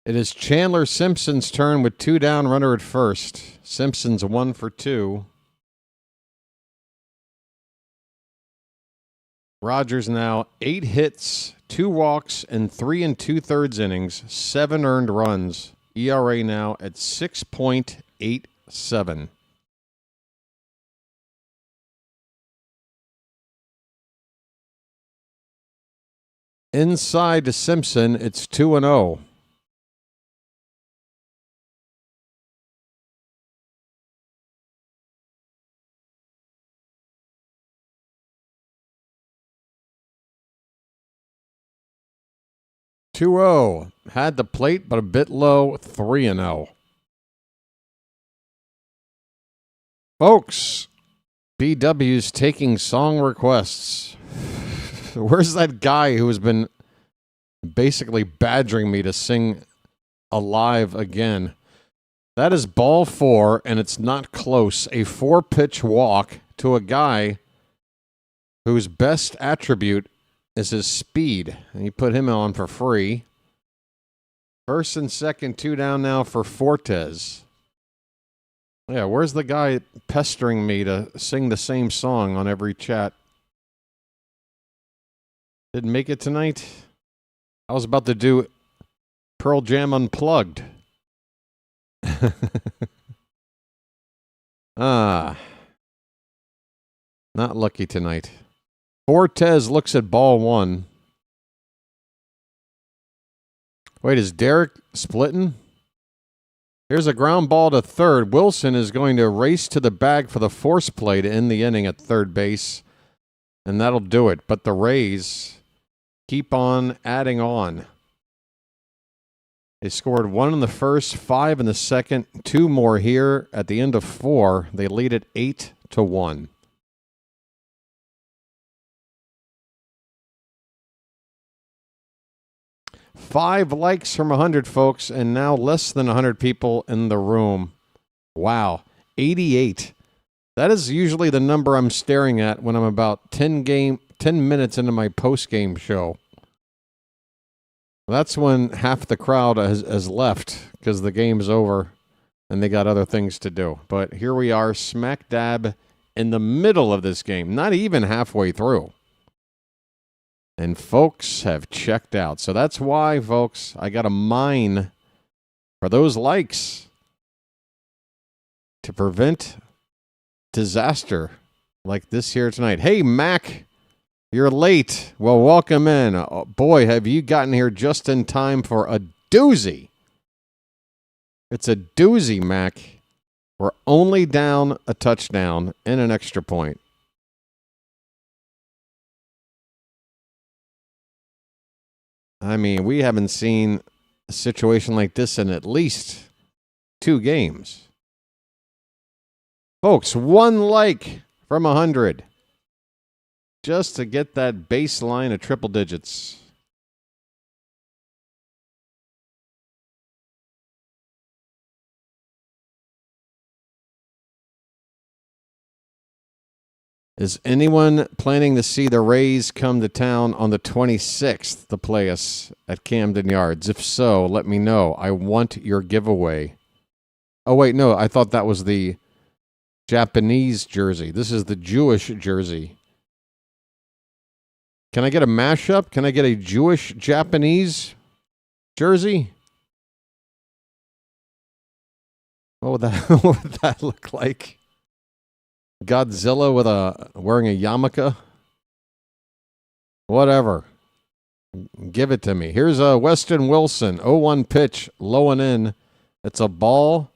Speaker 8: It is Chandler Simpson's turn with 2 down, runner at first. Simpson's 1 for 2. Rogers now 8 hits, 2 walks, and 3 2/3 innings, 7 earned runs. ERA now at 6.87. Inside to Simpson, it's 2-0. Had the plate, but a bit low. 3-0. Folks, BW's taking song requests. Where's that guy who has been basically badgering me to sing Alive again? That is ball 4, and it's not close. A 4-pitch walk to a guy whose best attribute is his speed, and you put him on for free. First and second, 2 down now for Fortes. Yeah, where's the guy pestering me to sing the same song on every chat? Didn't make it tonight? I was about to do Pearl Jam Unplugged. Not lucky tonight. Fortes looks at ball 1. Wait, is Derek splitting? Here's a ground ball to third. Wilson is going to race to the bag for the force play to end the inning at third base, and that'll do it. But the Rays keep on adding on. They scored 1 in the first, 5 in the second, 2 more here at the end of 4. They lead it 8-1. Five likes from 100 folks, and now less than 100 people in the room. Wow, 88. That is usually the number I'm staring at when I'm about 10 minutes into my post-game show. That's when half the crowd has left because the game's over and they got other things to do. But here we are, smack dab in the middle of this game, not even halfway through. And folks have checked out. So that's why, folks, I got a mine for those likes to prevent disaster like this here tonight. Hey, Mac, you're late. Well, welcome in. Oh, boy, have you gotten here just in time for a doozy. It's a doozy, Mac. We're only down a touchdown and an extra point. I mean, we haven't seen a situation like this in at least 2 games. Folks, 1 like from 100. Just to get that baseline of triple digits. Is anyone planning to see the Rays come to town on the 26th to play us at Camden Yards? If so, let me know. I want your giveaway. Oh, wait, no. I thought that was the Japanese jersey. This is the Jewish jersey. Can I get a mashup? Can I get a Jewish-Japanese jersey? What would that look like? Godzilla with wearing a yarmulke? Whatever. Give it to me. Here's a Weston Wilson, 0-1 pitch, low and in. It's a ball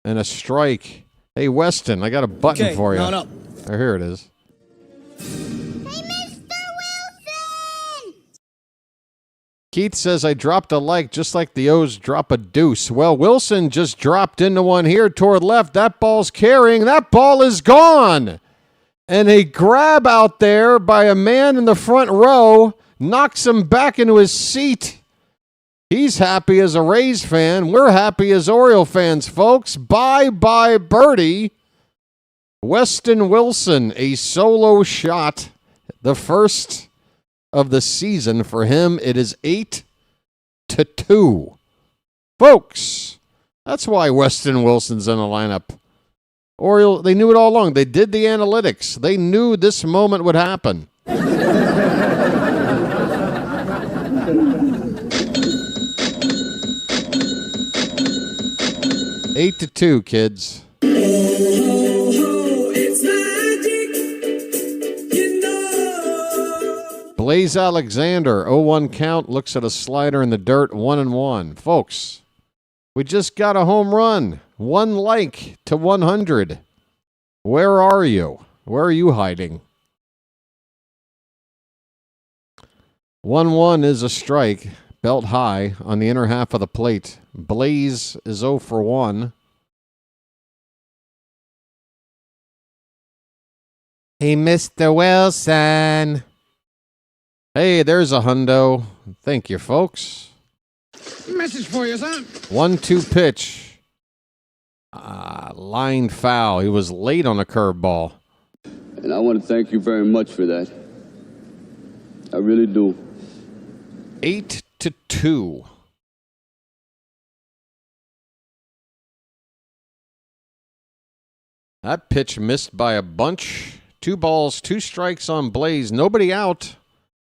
Speaker 8: and a strike. Hey, Weston, I got a button for you.
Speaker 7: No.
Speaker 8: Oh, here it is. Keith says, I dropped a like just like the O's drop a deuce. Well, Wilson just dropped into one here toward left. That ball's carrying. That ball is gone. And a grab out there by a man in the front row knocks him back into his seat. He's happy as a Rays fan. We're happy as Oriole fans, folks. Bye-bye, birdie. Weston Wilson, a solo shot. The first of the season for him. It is 8-2. Folks, that's why Weston Wilson's in the lineup. Oriole, they knew it all along. They did the analytics. They knew this moment would happen. 8-2, kids. Blaze Alexander, 0-1 count, looks at a slider in the dirt, 1-1. Folks, we just got a home run. 1 like to 100. Where are you? Where are you hiding? 1-1 is a strike, belt high on the inner half of the plate. Blaze is 0 for 1. Hey, Mr. Wilson. Hey, there's a hundo. Thank you, folks.
Speaker 15: Message for you, son.
Speaker 8: 1-2 pitch. Line foul. He was late on a curveball.
Speaker 12: And I want to thank you very much for that. I really do.
Speaker 8: 8-2. That pitch missed by a bunch. 2 balls, 2 strikes on Blaze. Nobody out.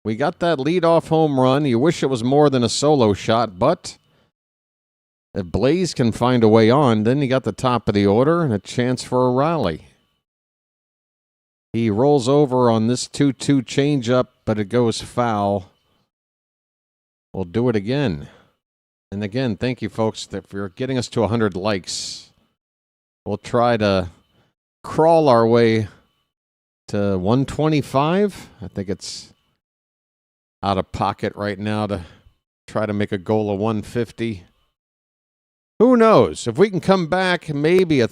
Speaker 8: We got that leadoff home run. You wish it was more than a solo shot, but if Blaze can find a way on, then you got the top of the order and a chance for a rally. He rolls over on this 2-2 changeup, but it goes foul. We'll do it again. And again, thank you, folks, for getting us to 100 likes. We'll try to crawl our way to 125. I think it's out of pocket right now to try to make a goal of 150. Who knows? If we can come back, maybe a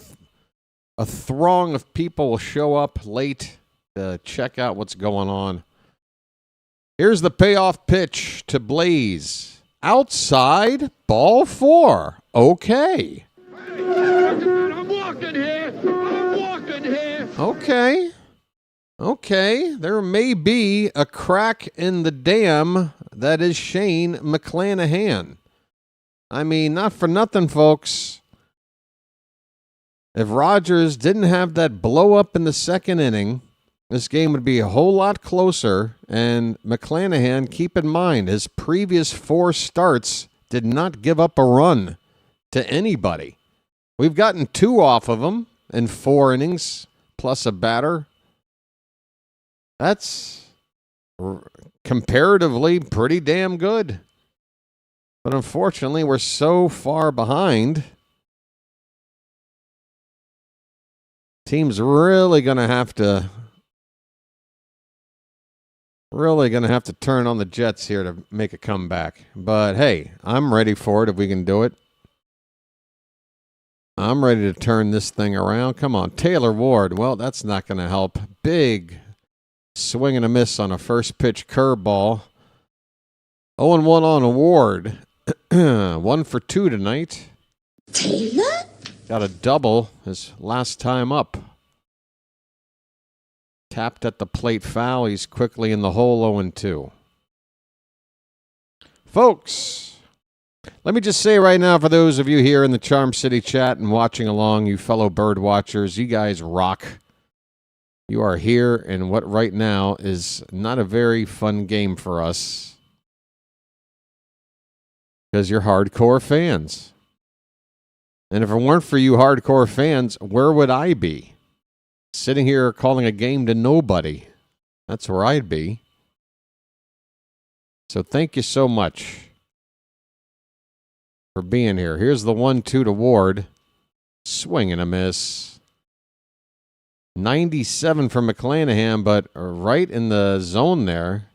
Speaker 8: throng of people will show up late to check out what's going on. Here's the payoff pitch to Blaze. Outside, ball 4. Okay.
Speaker 11: I'm walking here.
Speaker 8: Okay, there may be a crack in the dam that is Shane McClanahan. I mean, not for nothing, folks. If Rogers didn't have that blow up in the second inning this game would be a whole lot closer. And McClanahan, keep in mind, his previous 4 starts did not give up a run to anybody. We've gotten 2 off of him in 4 innings, plus a batter. That's comparatively pretty damn good. But unfortunately, we're so far behind. Team's really going to have to turn on the Jets here to make a comeback. But hey, I'm ready for it if we can do it. I'm ready to turn this thing around. Come on, Taylor Ward. Well, that's not going to help. Big swing and a miss on a first pitch curveball. 0-1 on Ward. 1 for 2 tonight.
Speaker 6: Taylor?
Speaker 8: Got a double his last time up. Tapped at the plate foul. He's quickly in the hole, 0-2. Folks, let me just say right now, for those of you here in the Charm City chat and watching along, you fellow bird watchers, you guys rock. You are here in what right now is not a very fun game for us, because you're hardcore fans. And if it weren't for you hardcore fans, where would I be? Sitting here calling a game to nobody. That's where I'd be. So thank you so much for being here. Here's the 1-2 to Ward. Swing and a miss. 97 for McClanahan, but right in the zone there.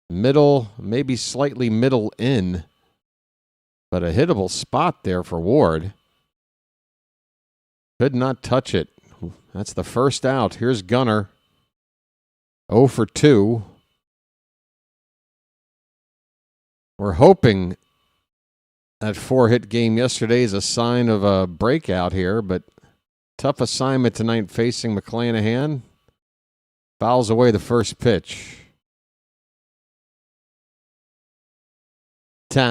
Speaker 8: Middle, maybe slightly middle in. But a hittable spot there for Ward. Could not touch it. That's the first out. Here's Gunnar. 0 for 2. We're hoping that 4-hit game yesterday is a sign of a breakout here, but tough assignment tonight facing McClanahan. Fouls away the first pitch. Time.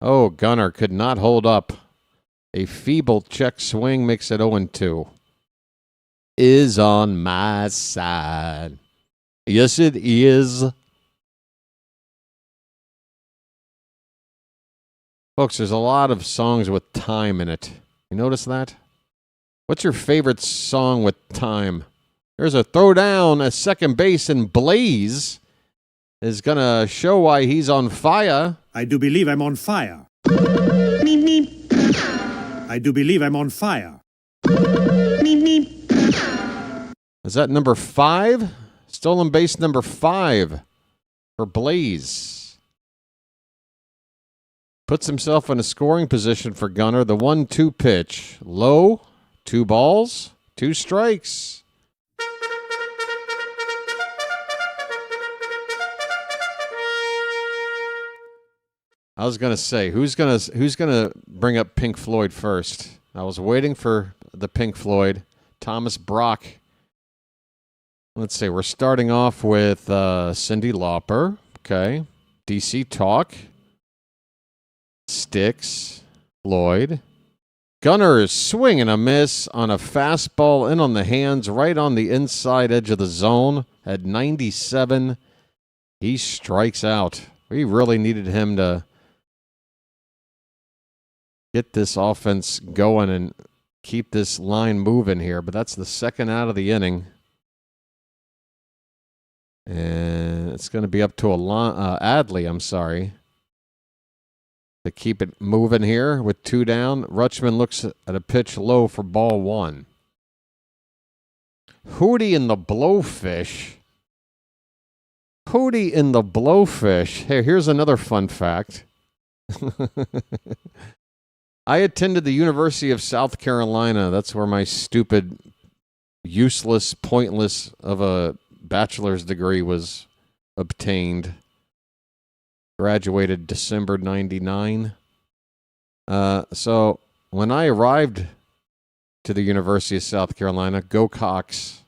Speaker 8: Oh, Gunnar could not hold up. A feeble check swing makes it 0-2. Is on my side. Yes, it is. Folks, there's a lot of songs with time in it. You notice that? What's your favorite song with time? There's a throwdown at second base, and Blaze is going to show why he's on fire.
Speaker 17: I do believe I'm on fire. I do believe I'm on fire.
Speaker 8: Is that number 5? Stolen base number 5 for Blaze. Puts himself in a scoring position for Gunnar. The 1-2 pitch. Low, 2 balls, 2 strikes. I was gonna say, who's gonna bring up Pink Floyd first? I was waiting for the Pink Floyd. Thomas Brock. Let's see. We're starting off with Cyndi Lauper. Okay. DC Talk. Sticks. Floyd. Gunnar is swinging a miss on a fastball in on the hands, right on the inside edge of the zone at 97. He strikes out. We really needed him to get this offense going and keep this line moving here, but that's the second out of the inning. And it's going to be up to Adley, to keep it moving here with 2 down. Rutschman looks at a pitch low for ball 1. Hootie and the Blowfish. Hootie and the Blowfish. Hey, here's another fun fact. I attended the University of South Carolina. That's where my stupid, useless, pointless of a bachelor's degree was obtained. Graduated December 99. So when I arrived to the University of South Carolina, go Cox.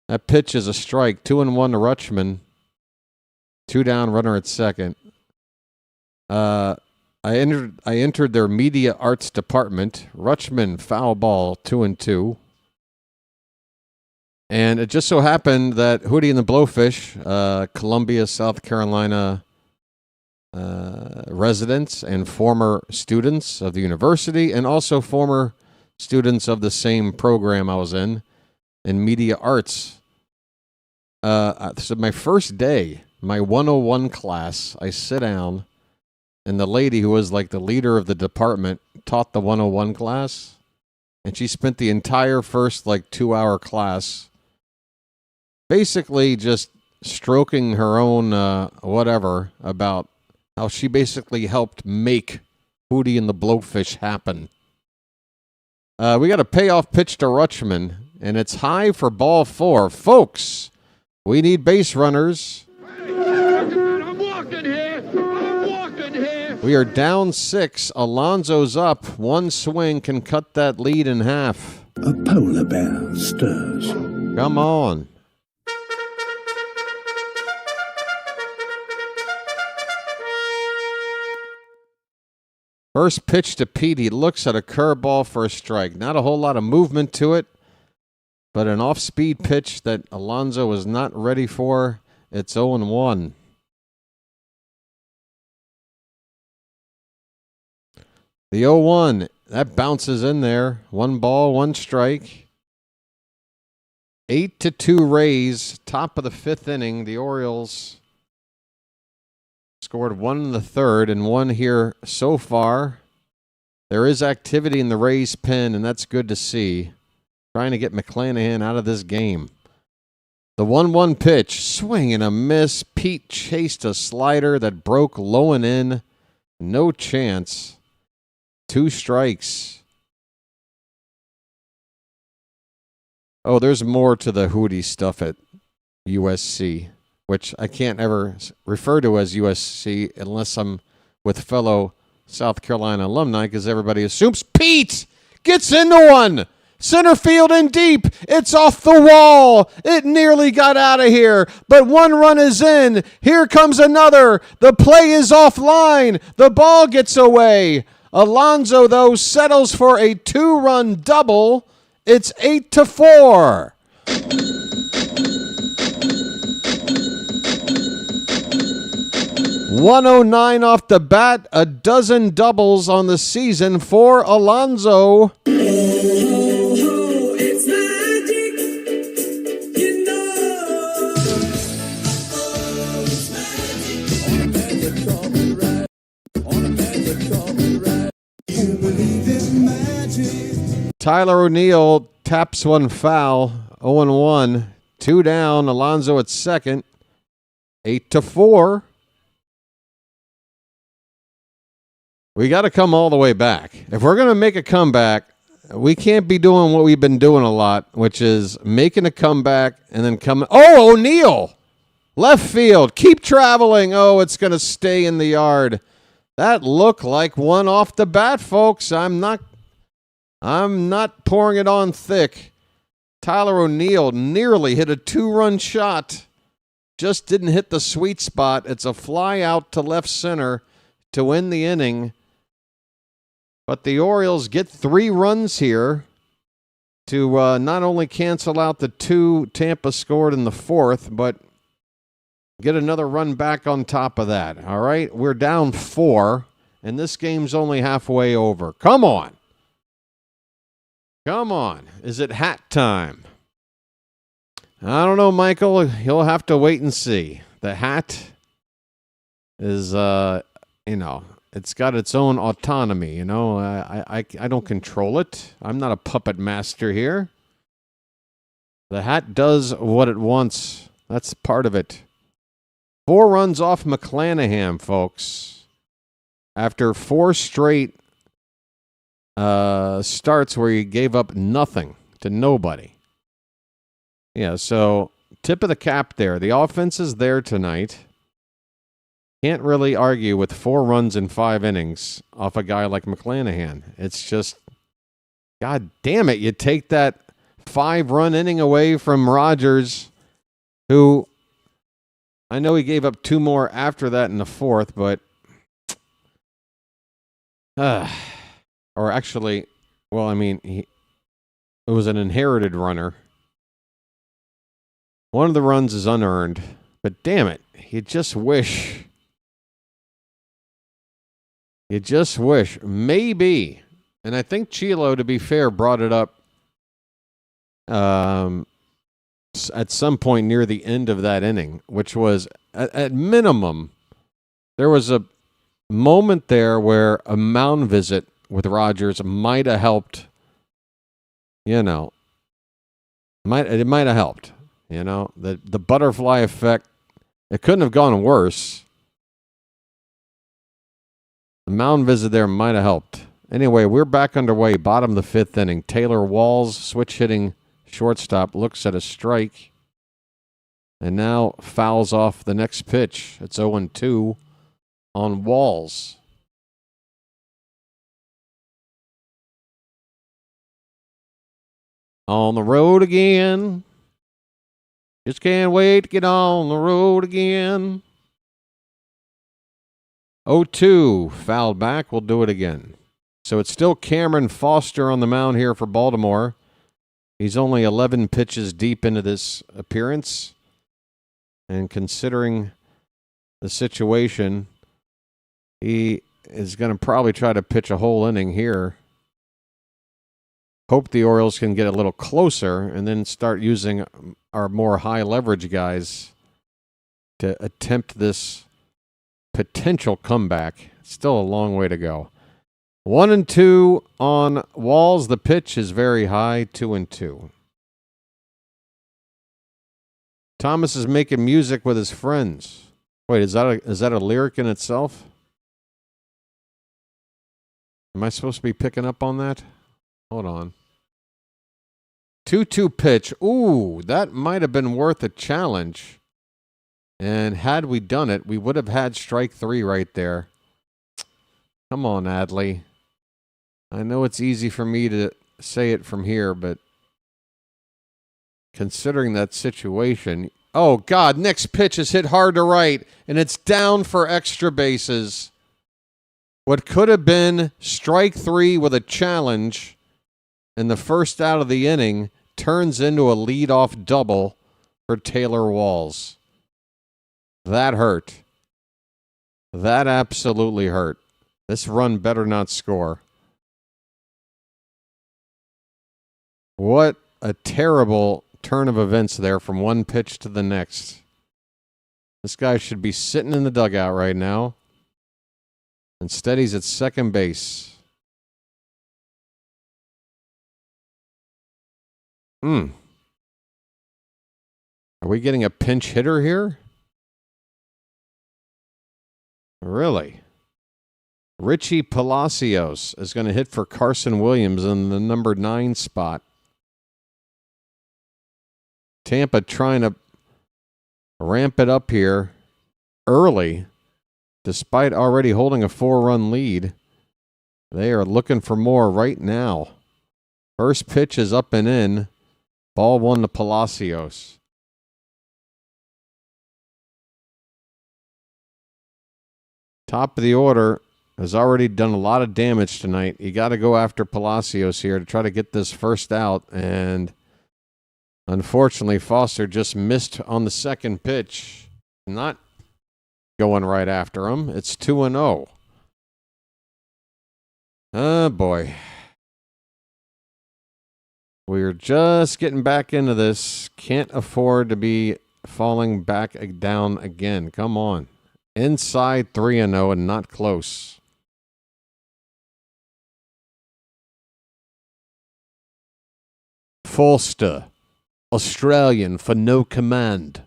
Speaker 8: That pitch is a strike. 2-1 to Rutschman. 2 down, runner at second. I entered their media arts department. Rutschman, foul ball, 2-2. And it just so happened that Hootie and the Blowfish, Columbia, South Carolina residents and former students of the university, and also former students of the same program I was in media arts. So my first day, my 101 class, I sit down, and the lady who was like the leader of the department taught the 101 class, and she spent the entire first 2-hour class basically just stroking her own whatever about how she basically helped make Hootie and the Blowfish happen. We got a payoff pitch to Rutschman, and it's high for ball 4. Folks, we need base runners.
Speaker 11: I'm walking here.
Speaker 8: We are down 6. Alonso's up. One swing can cut that lead in half.
Speaker 9: A polar bear stirs.
Speaker 8: Come on. First pitch to Pete. He looks at a curveball for a strike. Not a whole lot of movement to it, but an off-speed pitch that Alonso was not ready for. It's 0-1. The 0-1, that bounces in there. 1 ball, 1 strike. 8-2 Rays, top of the 5th inning. The Orioles scored 1 in the 3rd and 1 here so far. There is activity in the Rays pen, and that's good to see. Trying to get McClanahan out of this game. The 1-1 pitch, swing and a miss. Pete chased a slider that broke low and in. No chance. 2 strikes. Oh, there's more to the Hootie stuff at USC, which I can't ever refer to as USC unless I'm with fellow South Carolina alumni, because everybody assumes Pete gets into one. Center field and deep. It's off the wall. It nearly got out of here, but 1 run is in. Here comes another. The play is offline. The ball gets away. Alonso, though, settles for a 2-run double. It's 8-4. .109 off the bat, a dozen doubles on the season for Alonso. Tyler O'Neill taps one foul, 0-1, 2 down. Alonso at second, 8-4. We got to come all the way back. If we're going to make a comeback, we can't be doing what we've been doing a lot, which is making a comeback and then coming. Oh, O'Neill! Left field. Keep traveling. Oh, it's going to stay in the yard. That looked like one off the bat, folks. I'm not pouring it on thick. Tyler O'Neill nearly hit a 2-run shot. Just didn't hit the sweet spot. It's a fly out to left center to win the inning. But the Orioles get 3 runs here to not only cancel out the 2 Tampa scored in the 4th, but get another run back on top of that. All right, we're down 4, and this game's only halfway over. Come on. Come on. Is it hat time? I don't know, Michael. You'll have to wait and see. The hat is, it's got its own autonomy, I don't control it. I'm not a puppet master here. The hat does what it wants. That's part of it. 4 runs off McClanahan, folks. After 4 straight starts where he gave up nothing to nobody. Yeah, so tip of the cap there. The offense is there tonight. Can't really argue with 4 runs in 5 innings off a guy like McClanahan. It's just, God damn it, you take that 5-run inning away from Rogers, who I know he gave up 2 more after that in the 4th, but or actually, well, I mean, it was an inherited runner. One of the runs is unearned, but damn it, you just wish. Maybe, and I think Chilo, to be fair, brought it up at some point near the end of that inning, which was, at minimum, there was a moment there where a mound visit with Rogers might have helped, it might have helped, the butterfly effect. It couldn't have gone worse. The mound visit there might have helped. Anyway, we're back underway, bottom of the fifth inning. Taylor Walls, switch hitting shortstop, looks at a strike and now fouls off the next pitch. It's 0-2 on Walls. On the road again. Just can't wait to get on the road again. 0-2, fouled back. We'll do it again. So it's still Cameron Foster on the mound here for Baltimore. He's only 11 pitches deep into this appearance. And considering the situation, he is going to probably try to pitch a whole inning here. Hope the Orioles can get a little closer and then start using our more high leverage guys to attempt this potential comeback. Still a long way to go. 1-2 on Walls. The pitch is very high. 2-2. Thomas is making music with his friends. Wait, is that a lyric in itself? Am I supposed to be picking up on that? Hold on. 2-2 pitch. Ooh, that might have been worth a challenge. And had we done it, we would have had strike 3 right there. Come on, Adley. I know it's easy for me to say it from here, but considering that situation... Oh, God, next pitch is hit hard to right, and it's down for extra bases. What could have been strike 3 with a challenge in the first out of the inning turns into a leadoff double for Taylor Walls. That hurt. That absolutely hurt. This run better not score. What a terrible turn of events there from one pitch to the next. This guy should be sitting in the dugout right now. Instead, he's at second base. Are we getting a pinch hitter here? Really? Richie Palacios is going to hit for Carson Williams in the number 9 spot. Tampa trying to ramp it up here early, despite already holding a 4-run lead. They are looking for more right now. First pitch is up and in. Ball 1 to Palacios. Top of the order has already done a lot of damage tonight. You got to go after Palacios here to try to get this first out. And unfortunately, Foster just missed on the second pitch. Not going right after him. It's 2-0. Oh, boy. We're just getting back into this. Can't afford to be falling back down again. Come on. Inside 3-0 and not close. Forster, Australian for no command.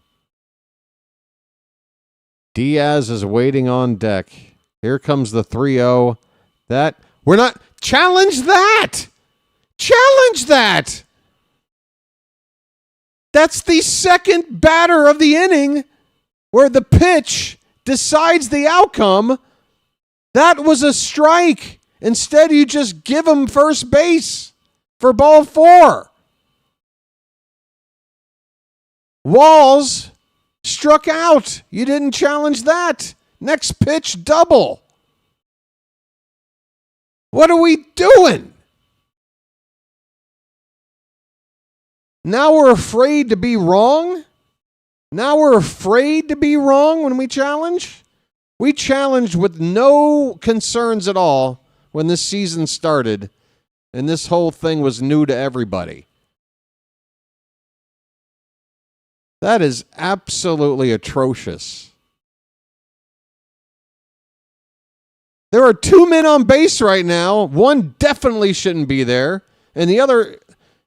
Speaker 8: Diaz is waiting on deck. Here comes the 3-0. That, we're not, challenge that! Challenge that! That's the second batter of the inning where the pitch decides the outcome. That was a strike. Instead, you just give him first base for ball 4. Walls struck out. You didn't challenge that. Next pitch, double. What are we doing? Now we're afraid to be wrong? Now we're afraid to be wrong when we challenge? We challenged with no concerns at all when this season started, and this whole thing was new to everybody. That is absolutely atrocious. There are 2 men on base right now. One definitely shouldn't be there, and the other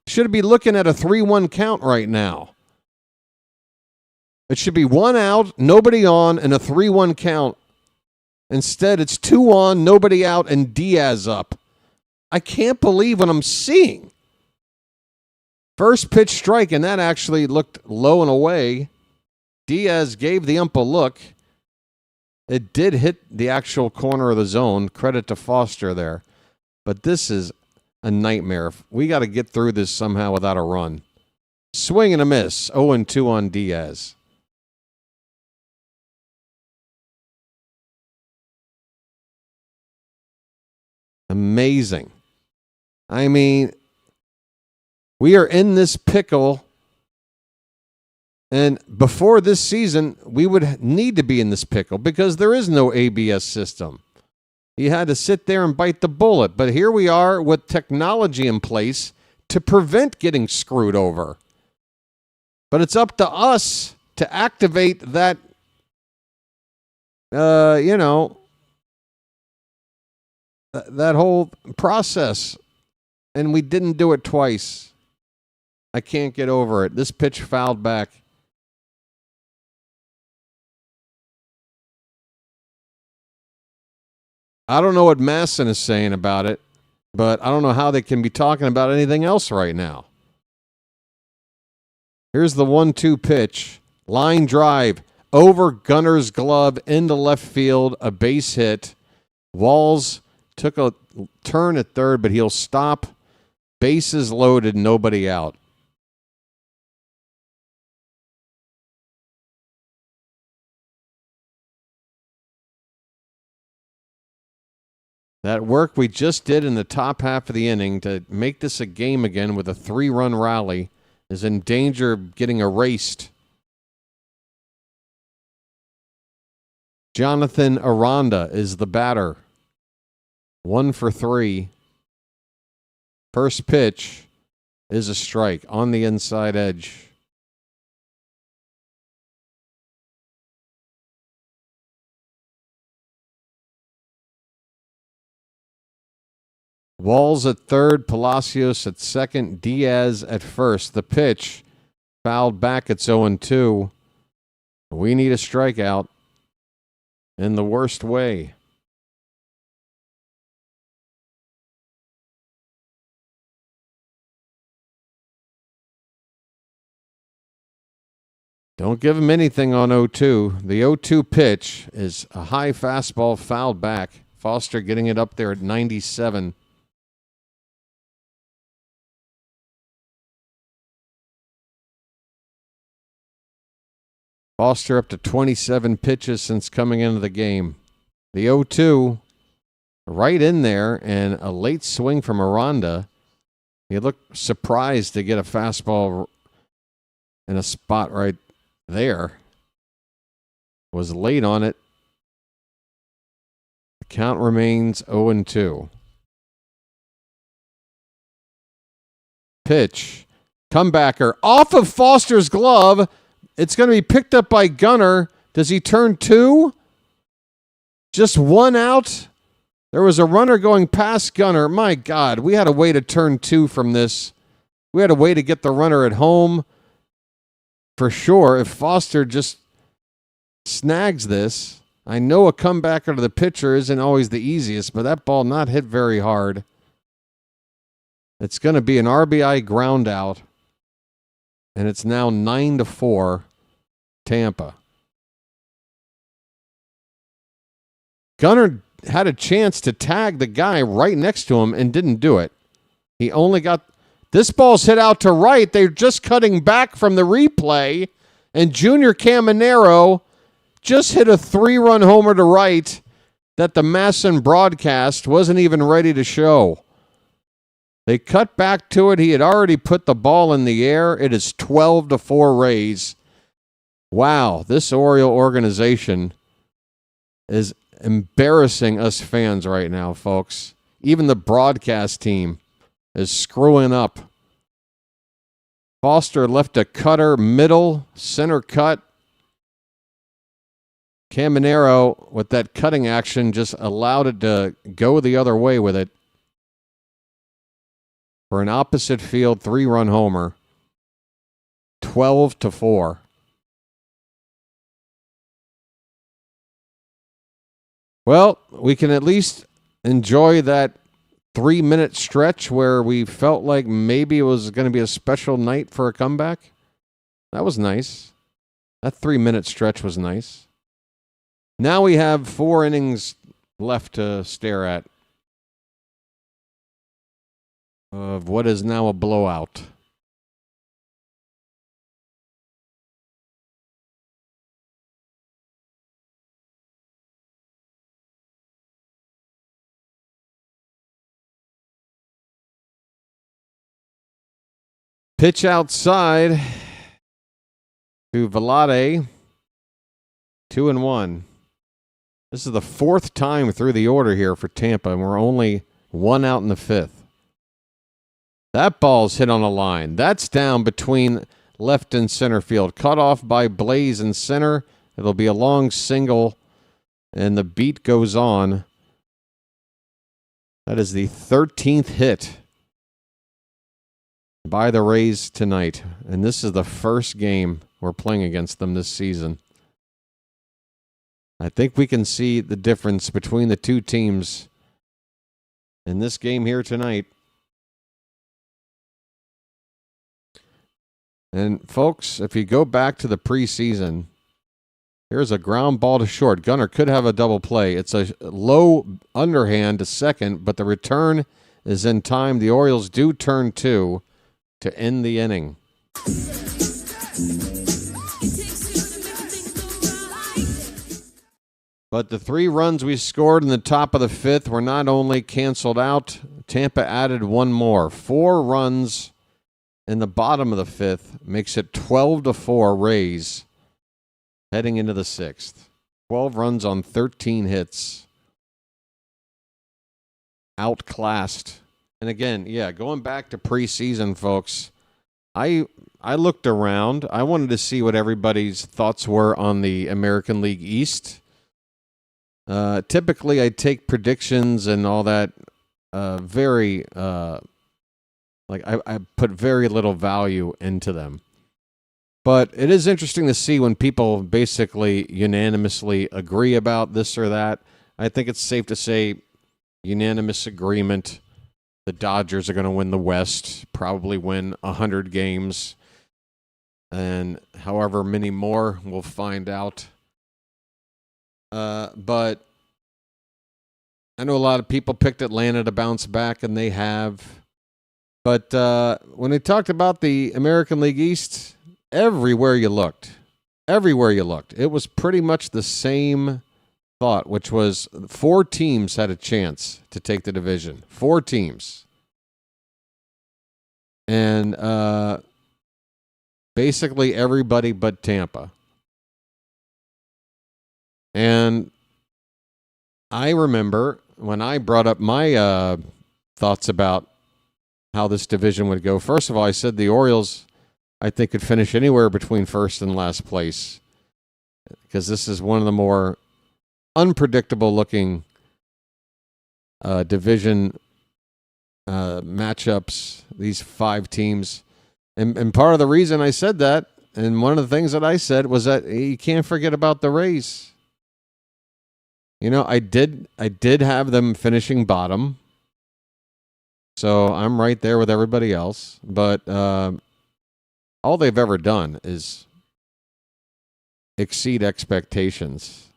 Speaker 8: should be looking at a 3-1 count right now. It should be 1 out, nobody on, and a 3-1 count. Instead, it's 2 on, nobody out, and Diaz up. I can't believe what I'm seeing. First pitch strike, and that actually looked low and away. Diaz gave the ump a look. It did hit the actual corner of the zone. Credit to Foster there. But this is a nightmare. We got to get through this somehow without a run. Swing and a miss. 0-2 on Diaz. Amazing. I mean, we are in this pickle, and before this season, we would need to be in this pickle because there is no ABS system. You had to sit there and bite the bullet, but here we are with technology in place to prevent getting screwed over. But it's up to us to activate that, that whole process, and we didn't do it twice. I can't get over it. This pitch fouled back. I don't know what Masson is saying about it, but I don't know how they can be talking about anything else right now. Here's the 1-2 pitch. Line drive. Over Gunner's glove into left field. A base hit. Walls took a turn at third, but he'll stop. Bases loaded, nobody out. That work we just did in the top half of the inning to make this a game again with a 3-run rally is in danger of getting erased. Jonathan Aranda is the batter. 1 for 3. First pitch is a strike on the inside edge. Walls at third, Palacios at second, Diaz at first. The pitch fouled back. It's 0-2. We need a strikeout in the worst way. Don't give him anything on 0-2. The 0-2 pitch is a high fastball fouled back. Foster getting it up there at 97. Foster up to 27 pitches since coming into the game. The 0-2 right in there, and a late swing from Aranda. He looked surprised to get a fastball in a spot right there. Was late on it. The count remains 0-2. Pitch. Comebacker off of Foster's glove. It's going to be picked up by Gunner. Does he turn 2? Just 1 out? There was a runner going past Gunner. My God, we had a way to turn 2 from this. We had a way to get the runner at home. For sure, if Foster just snags this, I know a comebacker to the pitcher isn't always the easiest, but that ball not hit very hard. It's going to be an RBI ground out, and it's now 9-4. Tampa. Gunner had a chance to tag the guy right next to him and didn't do it. He only got... This ball's hit out to right. They're just cutting back from the replay, and Junior Caminero just hit a 3-run homer to right that the Masson broadcast wasn't even ready to show. They cut back to it. He had already put the ball in the air. It is 12-4 Rays. Wow, this Oriole organization is embarrassing us fans right now, folks. Even the broadcast team is screwing up. Foster left a cutter, middle, center cut. Caminero, with that cutting action, just allowed it to go the other way with it. For an opposite field 3-run homer. 12-4. Well, we can at least enjoy that 3-minute stretch where we felt like maybe it was going to be a special night for a comeback. That was nice. That 3-minute stretch was nice. Now we have 4 innings left to stare at of what is now a blowout. Pitch outside to Velade. 2-1. This is the 4th time through the order here for Tampa, and we're only 1 out in the 5th. That ball's hit on a line. That's down between left and center field. Cut off by Blaze in center. It'll be a long single, and the beat goes on. That is the 13th hit by the Rays tonight. And this is the first game we're playing against them this season. I think we can see the difference between the two teams in this game here tonight. And folks, if you go back to the preseason, here's a ground ball to short. Gunnar could have a double play. It's a low underhand to second, but the return is in time. The Orioles do turn 2 to end the inning. But the 3 runs we scored in the top of the 5th were not only canceled out, Tampa added 1 more. 4 runs in the bottom of the 5th makes it 12-4 Rays heading into the 6th. 12 runs on 13 hits. Outclassed. And again, going back to preseason, folks, I looked around. I wanted to see what everybody's thoughts were on the American League East. Typically, I take predictions and all that very, I put very little value into them. But it is interesting to see when people basically unanimously agree about this or that. I think it's safe to say unanimous agreement. The Dodgers are going to win the West, probably win 100 games. And however many more, we'll find out. But I know a lot of people picked Atlanta to bounce back, and they have. But when they talked about the American League East, everywhere you looked, it was pretty much the same thought, which was 4 teams had a chance to take the division. 4 teams. And basically everybody but Tampa. And I remember when I brought up my thoughts about how this division would go. First of all, I said the Orioles, I think, could finish anywhere between first and last place, because this is one of the more unpredictable looking division matchups, these 5 teams. And part of the reason I said that, and one of the things that I said, was that you can't forget about the Rays. You know, I did have them finishing bottom, so I'm right there with everybody else. But all they've ever done is exceed expectations.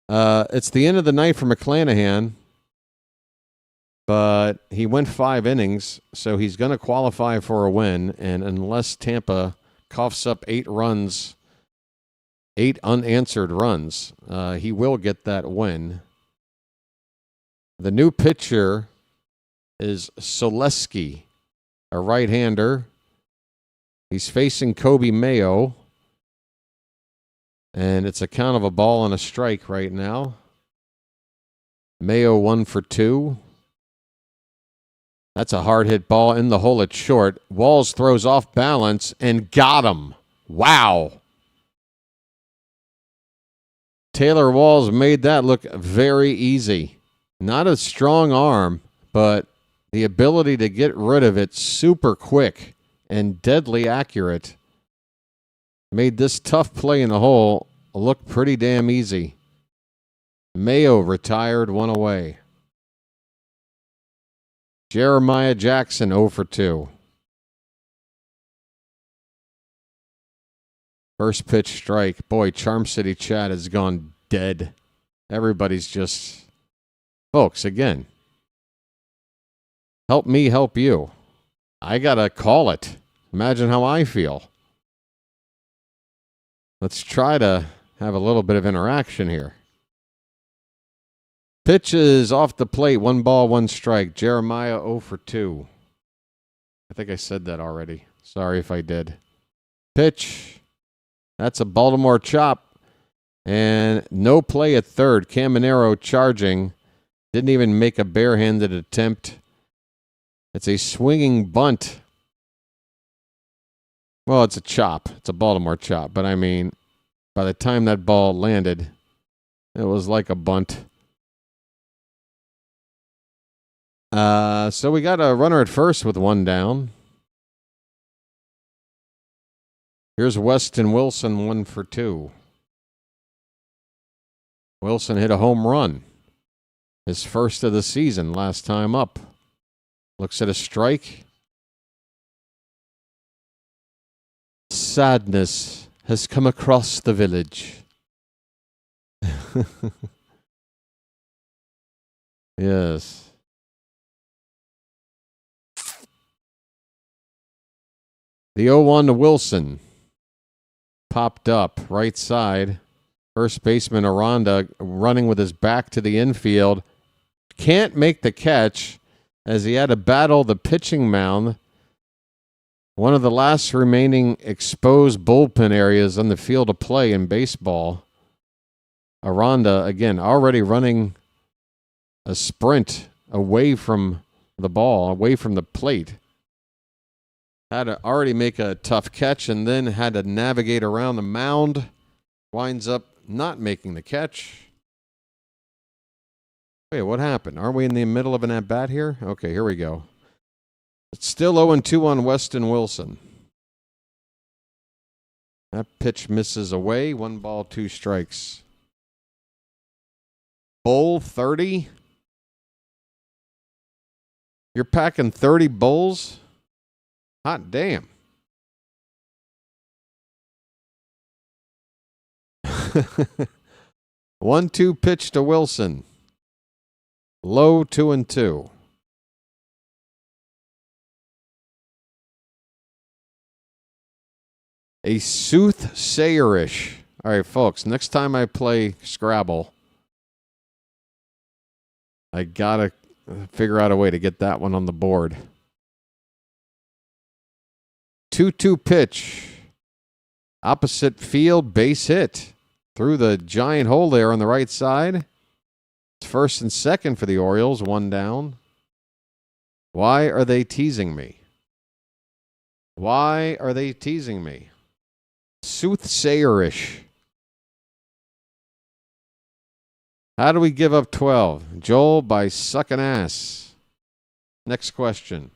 Speaker 8: It's the end of the night for McClanahan, but he went 5 innings, so he's going to qualify for a win. And unless Tampa coughs up 8 runs, 8 unanswered runs, he will get that win. The new pitcher is Soleski, a right-hander. He's facing Kobe Mayo. And it's a count of a ball and a strike right now. Mayo 1 for 2. That's a hard hit ball in the hole. It's short. Walls throws off balance and got him. Wow. Taylor Walls made that look very easy. Not a strong arm, but the ability to get rid of it super quick and deadly accurate made this tough play in the hole look pretty damn easy. Mayo retired, 1 away. Jeremiah Jackson 0 for 2. First pitch strike. Boy, Charm City chat has gone dead. Everybody's just... Folks, again, help me help you. I got to call it. Imagine how I feel. Let's try to have a little bit of interaction here. Pitches off the plate. 1 ball, 1 strike. Jeremiah 0 for 2. I think I said that already. Sorry if I did. Pitch. That's a Baltimore chop. And no play at third. Caminero charging. Didn't even make a barehanded attempt. It's a swinging bunt. Well, it's a chop. It's a Baltimore chop. But I mean, by the time that ball landed, it was like a bunt. So we got a runner at first with 1 down. Here's Weston Wilson 1 for 2. Wilson hit a home run. His first of the season last time up. Looks at a strike. Sadness has come across the village. Yes. The 0-1 to Wilson. Popped up, right side. First baseman Aranda running with his back to the infield. Can't make the catch as he had to battle the pitching mound. One of the last remaining exposed bullpen areas on the field of play in baseball. Aranda, again, already running a sprint away from the ball, away from the plate. Had to already make a tough catch and then had to navigate around the mound. Winds up not making the catch. Wait, what happened? Aren't we in the middle of an at-bat here? Okay, here we go. It's still 0-2 on Weston Wilson. That pitch misses away. 1 ball, 2 strikes. Bull 30. You're packing 30 bulls? Hot damn. 1-2 pitch to Wilson. Low 2-2. A soothsayerish. All right, folks, next time I play Scrabble, I got to figure out a way to get that one on the board. 2-2 pitch. Opposite field, base hit. Through the giant hole there on the right side. It's first and second for the Orioles, 1 down. Why are they teasing me? Why are they teasing me? Soothsayerish. How do we give up 12? Joel, by sucking ass. Next question.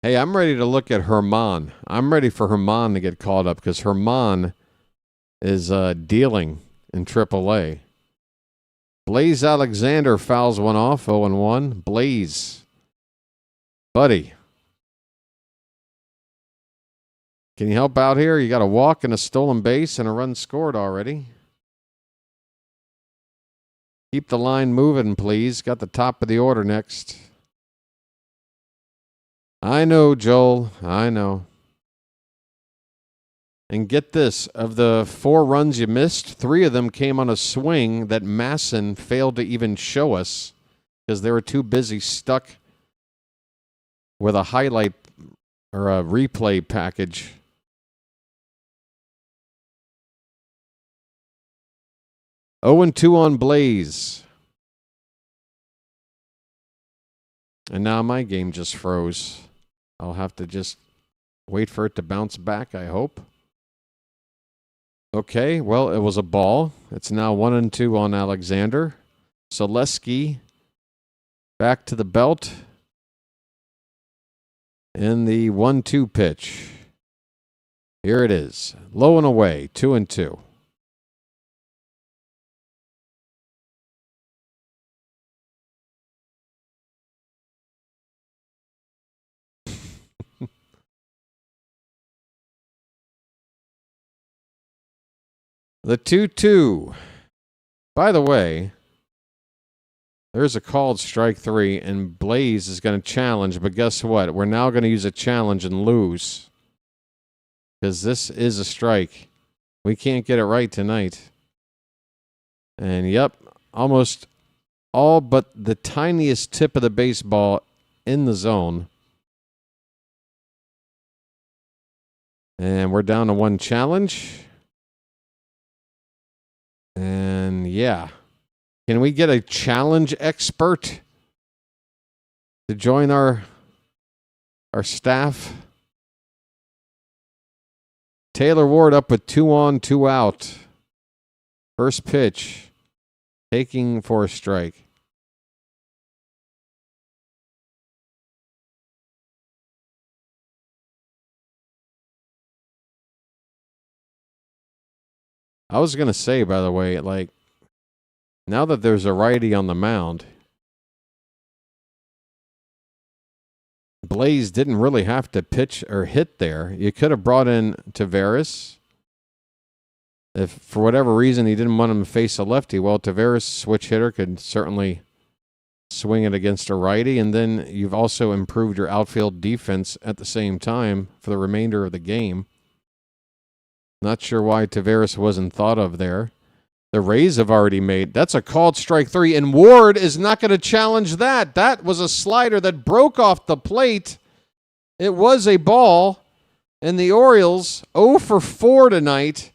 Speaker 8: Hey, I'm ready to look at Herman. I'm ready for Herman to get called up because Herman is dealing in AAA. Blaze Alexander fouls one off, 0-1. Blaze. Buddy. Can you help out here? You got a walk and a stolen base and a run scored already. Keep the line moving, please. Got the top of the order next. I know, Joel. I know. And get this. Of the 4 runs you missed, 3 of them came on a swing that Masson failed to even show us because they were too busy stuck with a highlight or a replay package. Oh and 2 on Blaze. And now my game just froze. I'll have to just wait for it to bounce back, I hope. Okay, well, it was a ball. It's now 1 and 2 on Alexander. Selesky back to the belt. In the 1-2 pitch. Here it is. Low and away, 2 and 2. The 2-2. By the way, there's a called strike 3, and Blaze is going to challenge, but guess what? We're now going to use a challenge and lose. Because this is a strike. We can't get it right tonight. And yep, almost all but the tiniest tip of the baseball in the zone. And we're down to 1 challenge. And yeah. Can we get a challenge expert to join our staff? Taylor Ward up with 2 on, 2 out. First pitch. Taking for a strike. I was going to say, by the way, like, now that there's a righty on the mound, Blaze didn't really have to pitch or hit there. You could have brought in Tavares. If for whatever reason he didn't want him to face a lefty, well, Tavares, switch hitter, could certainly swing it against a righty. And then you've also improved your outfield defense at the same time for the remainder of the game. Not sure why Tavares wasn't thought of there. The Rays have already made. That's a called strike 3, and Ward is not going to challenge that. That was a slider that broke off the plate. It was a ball, and the Orioles 0 for 4 tonight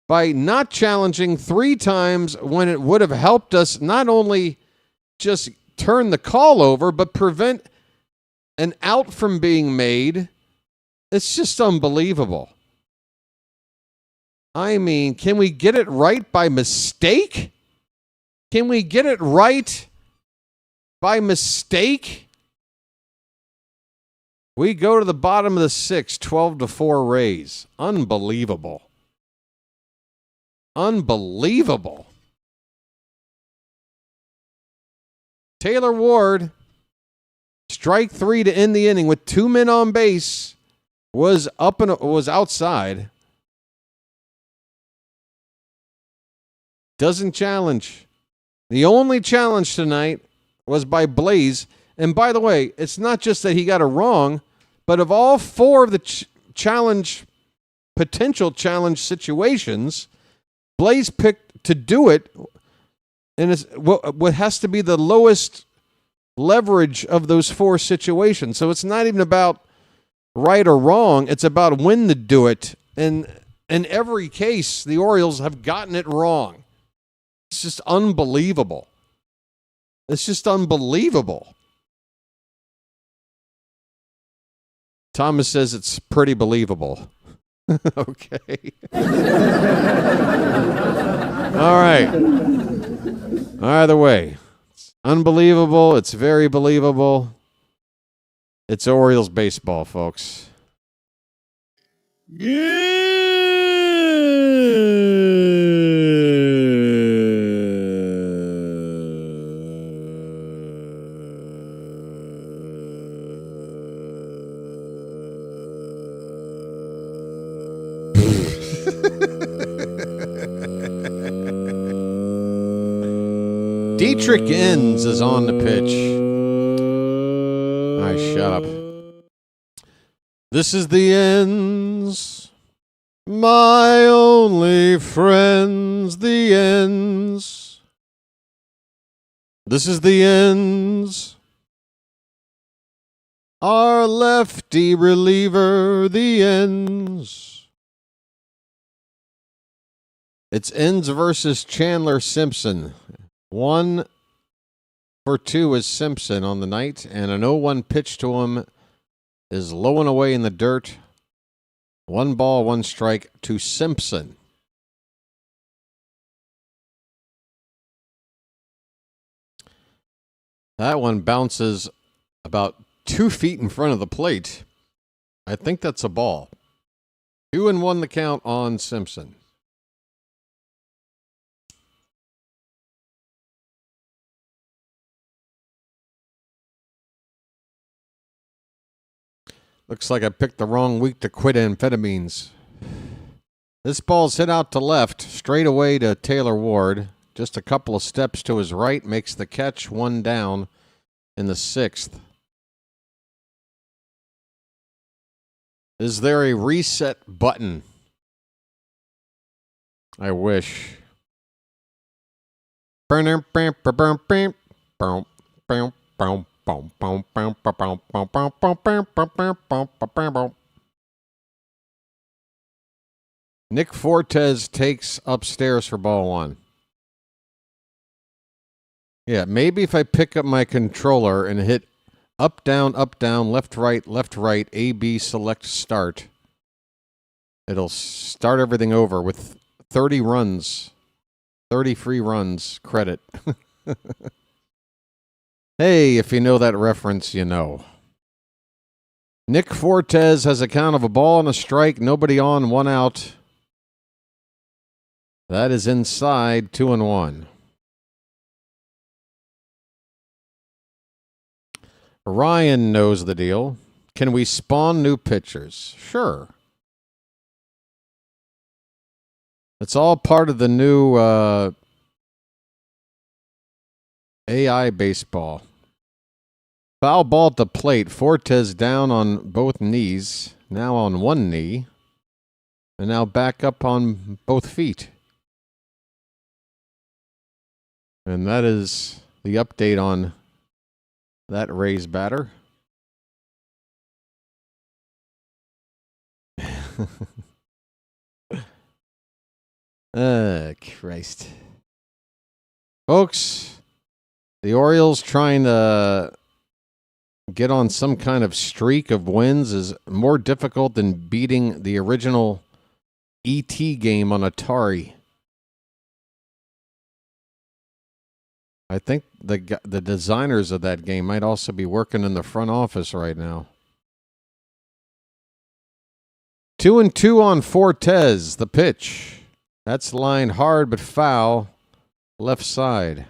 Speaker 8: by not challenging 3 times when it would have helped us not only just turn the call over, but prevent an out from being made. It's just unbelievable. I mean, can we get it right by mistake? Can we get it right by mistake? We go to the bottom of the 6th, 12-4 Rays. Unbelievable. Unbelievable. Taylor Ward, strike 3 to end the inning with 2 men on base, was outside. Doesn't challenge. The only challenge tonight was by Blaze. And by the way, it's not just that he got it wrong, but of all 4 of the potential challenge situations, Blaze picked to do it. And it's what has to be the lowest leverage of those 4 situations. So it's not even about right or wrong. It's about when to do it. And in every case, the Orioles have gotten it wrong. It's just unbelievable. It's just unbelievable. Thomas says it's pretty believable. Okay. All right. Either way, it's unbelievable. It's very believable. It's Orioles baseball, folks. Dietrich Enns is on the pitch. All right, shut up. This is the Enns, my only friends, the Enns. This is the Enns. Our lefty reliever, the ends. It's ends versus Chandler Simpson. 1 for 2 is Simpson on the night, and an 0-1 pitch to him is low and away in the dirt. 1 ball, 1 strike to Simpson. That one bounces about 2 feet in front of the plate. I think that's a ball. 2-1 the count on Simpson. Looks like I picked the wrong week to quit amphetamines. This ball's hit out to left, straight away to Taylor Ward. Just a couple of steps to his right, makes the catch, 1 down in the 6th. Is there a reset button? I wish. Nick Fortes takes upstairs for ball 1. Yeah, maybe if I pick up my controller and hit up, down, left, right, A, B, select, start, it'll start everything over with 30 runs, 30 free runs credit. Hey, if you know that reference, you know. Nick Fortes has a count of a ball and a strike, nobody on, 1 out. That is inside, 2-1. Ryan knows the deal. Can we spawn new pitchers? Sure. It's all part of the new AI baseball. Foul ball at the plate. Fortes down on both knees. Now on 1 knee. And now back up on both feet. And that is the update on that Rays batter. Christ. Folks, the Orioles trying to get on some kind of streak of wins is more difficult than beating the original E.T. game on Atari. I think the designers of that game might also be working in the front office right now. 2-2 on Fortes, the pitch. That's lined hard but foul, left side.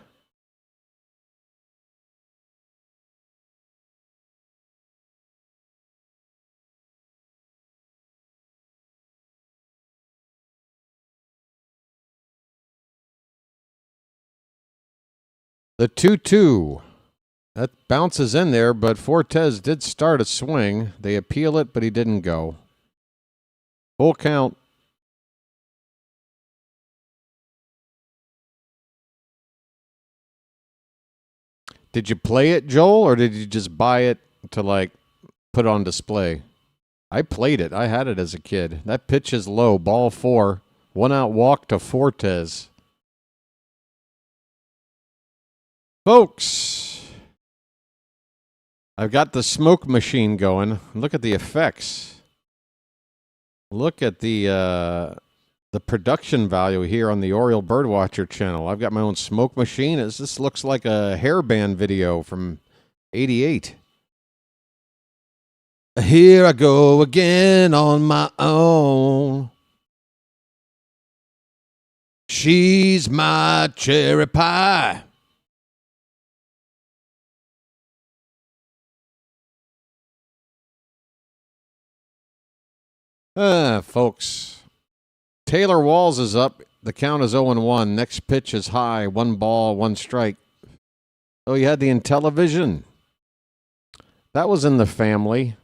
Speaker 8: The 2-2. That bounces in there, but Fortes did start a swing. They appeal it, but he didn't go. Full count. Did you play it, Joel, or did you just buy it to, like, put on display? I played it. I had it as a kid. That pitch is low. Ball 4. 1 out walk to Fortes. Folks, I've got the smoke machine going. Look at the effects. Look at the production value here on the Oriole BirdWatcher channel. I've got my own smoke machine. This looks like a hairband video from '88. Here I go again on my own. She's my cherry pie. Folks, Taylor Walls is up. The count is 0-1. Next pitch is high. 1 ball, 1 strike. Oh, you had the Intellivision. That was in the family.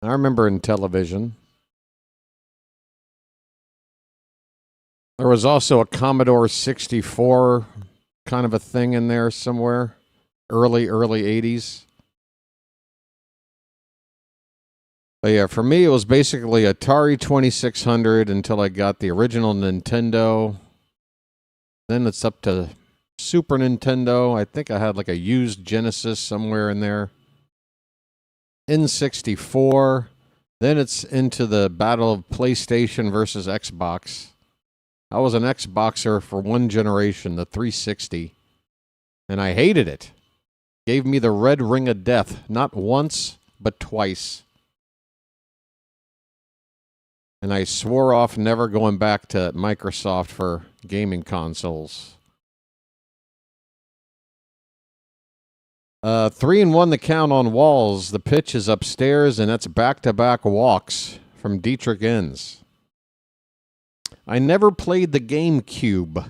Speaker 8: I remember Intellivision. There was also a Commodore 64 kind of a thing in there somewhere. Early 80s. But yeah, for me, it was basically Atari 2600 until I got the original Nintendo. Then it's up to Super Nintendo. I think I had like a used Genesis somewhere in there. N64. Then it's into the battle of PlayStation versus Xbox. I was an Xboxer for one generation, the 360. And I hated it. Gave me the red ring of death. Not once, but twice. And I swore off never going back to Microsoft for gaming consoles. 3-1 the count on walls. The pitch is upstairs, and that's back-to-back walks from Dietrich Enns. I never played the GameCube.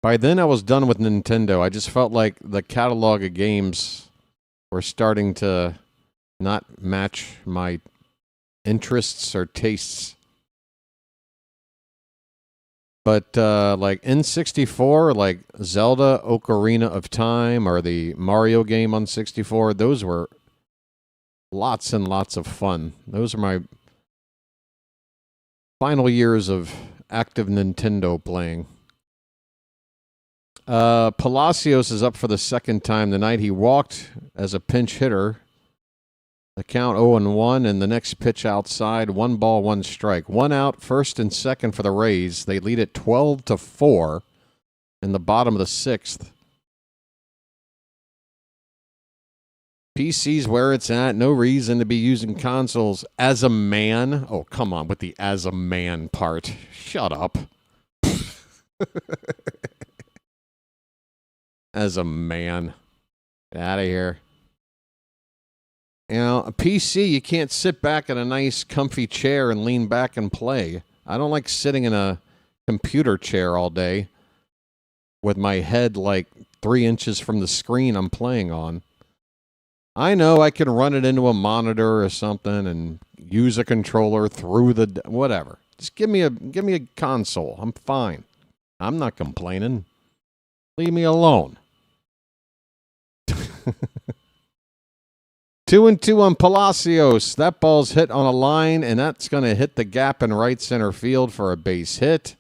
Speaker 8: By then, I was done with Nintendo. I just felt like the catalog of games were starting to not match my interests or tastes. But like N64, like Zelda Ocarina of Time or the Mario game on 64, those were lots and lots of fun. Those are my final years of active Nintendo playing. Palacios is up for the second time tonight. He walked as a pinch hitter. The count 0-1, and the next pitch outside, 1 ball, 1 strike. 1 out, first and second for the Rays. They lead it 12-4 in the bottom of the 6th. PC's where it's at. No reason to be using consoles as a man. Oh, come on with the as a man part. Shut up. As a man. Get out of here. You know, a PC, you can't sit back in a nice, comfy chair and lean back and play. I don't like sitting in a computer chair all day with my head like 3 inches from the screen I'm playing on. I know I can run it into a monitor or something and use a controller through the whatever. Just give me a console. I'm fine. I'm not complaining. Leave me alone. 2-2 on Palacios. That ball's hit on a line, and that's going to hit the gap in right center field for a base hit.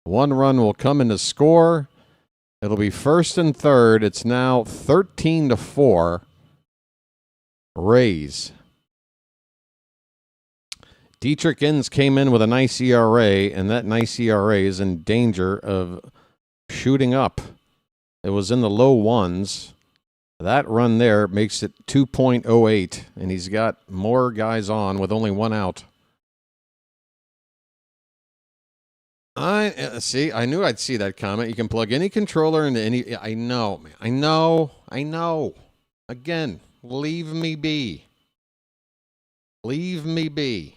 Speaker 8: 1 run will come in to score. It'll be first and third. It's now 13-4. Rays. Dietrich Enns came in with a nice ERA, and that nice ERA is in danger of shooting up. It was in the low ones. That run there makes it 2.08, and he's got more guys on with only 1 out. See, I knew I'd see that comment. You can plug any controller into any... I know, man. I know. Again, leave me be. Leave me be.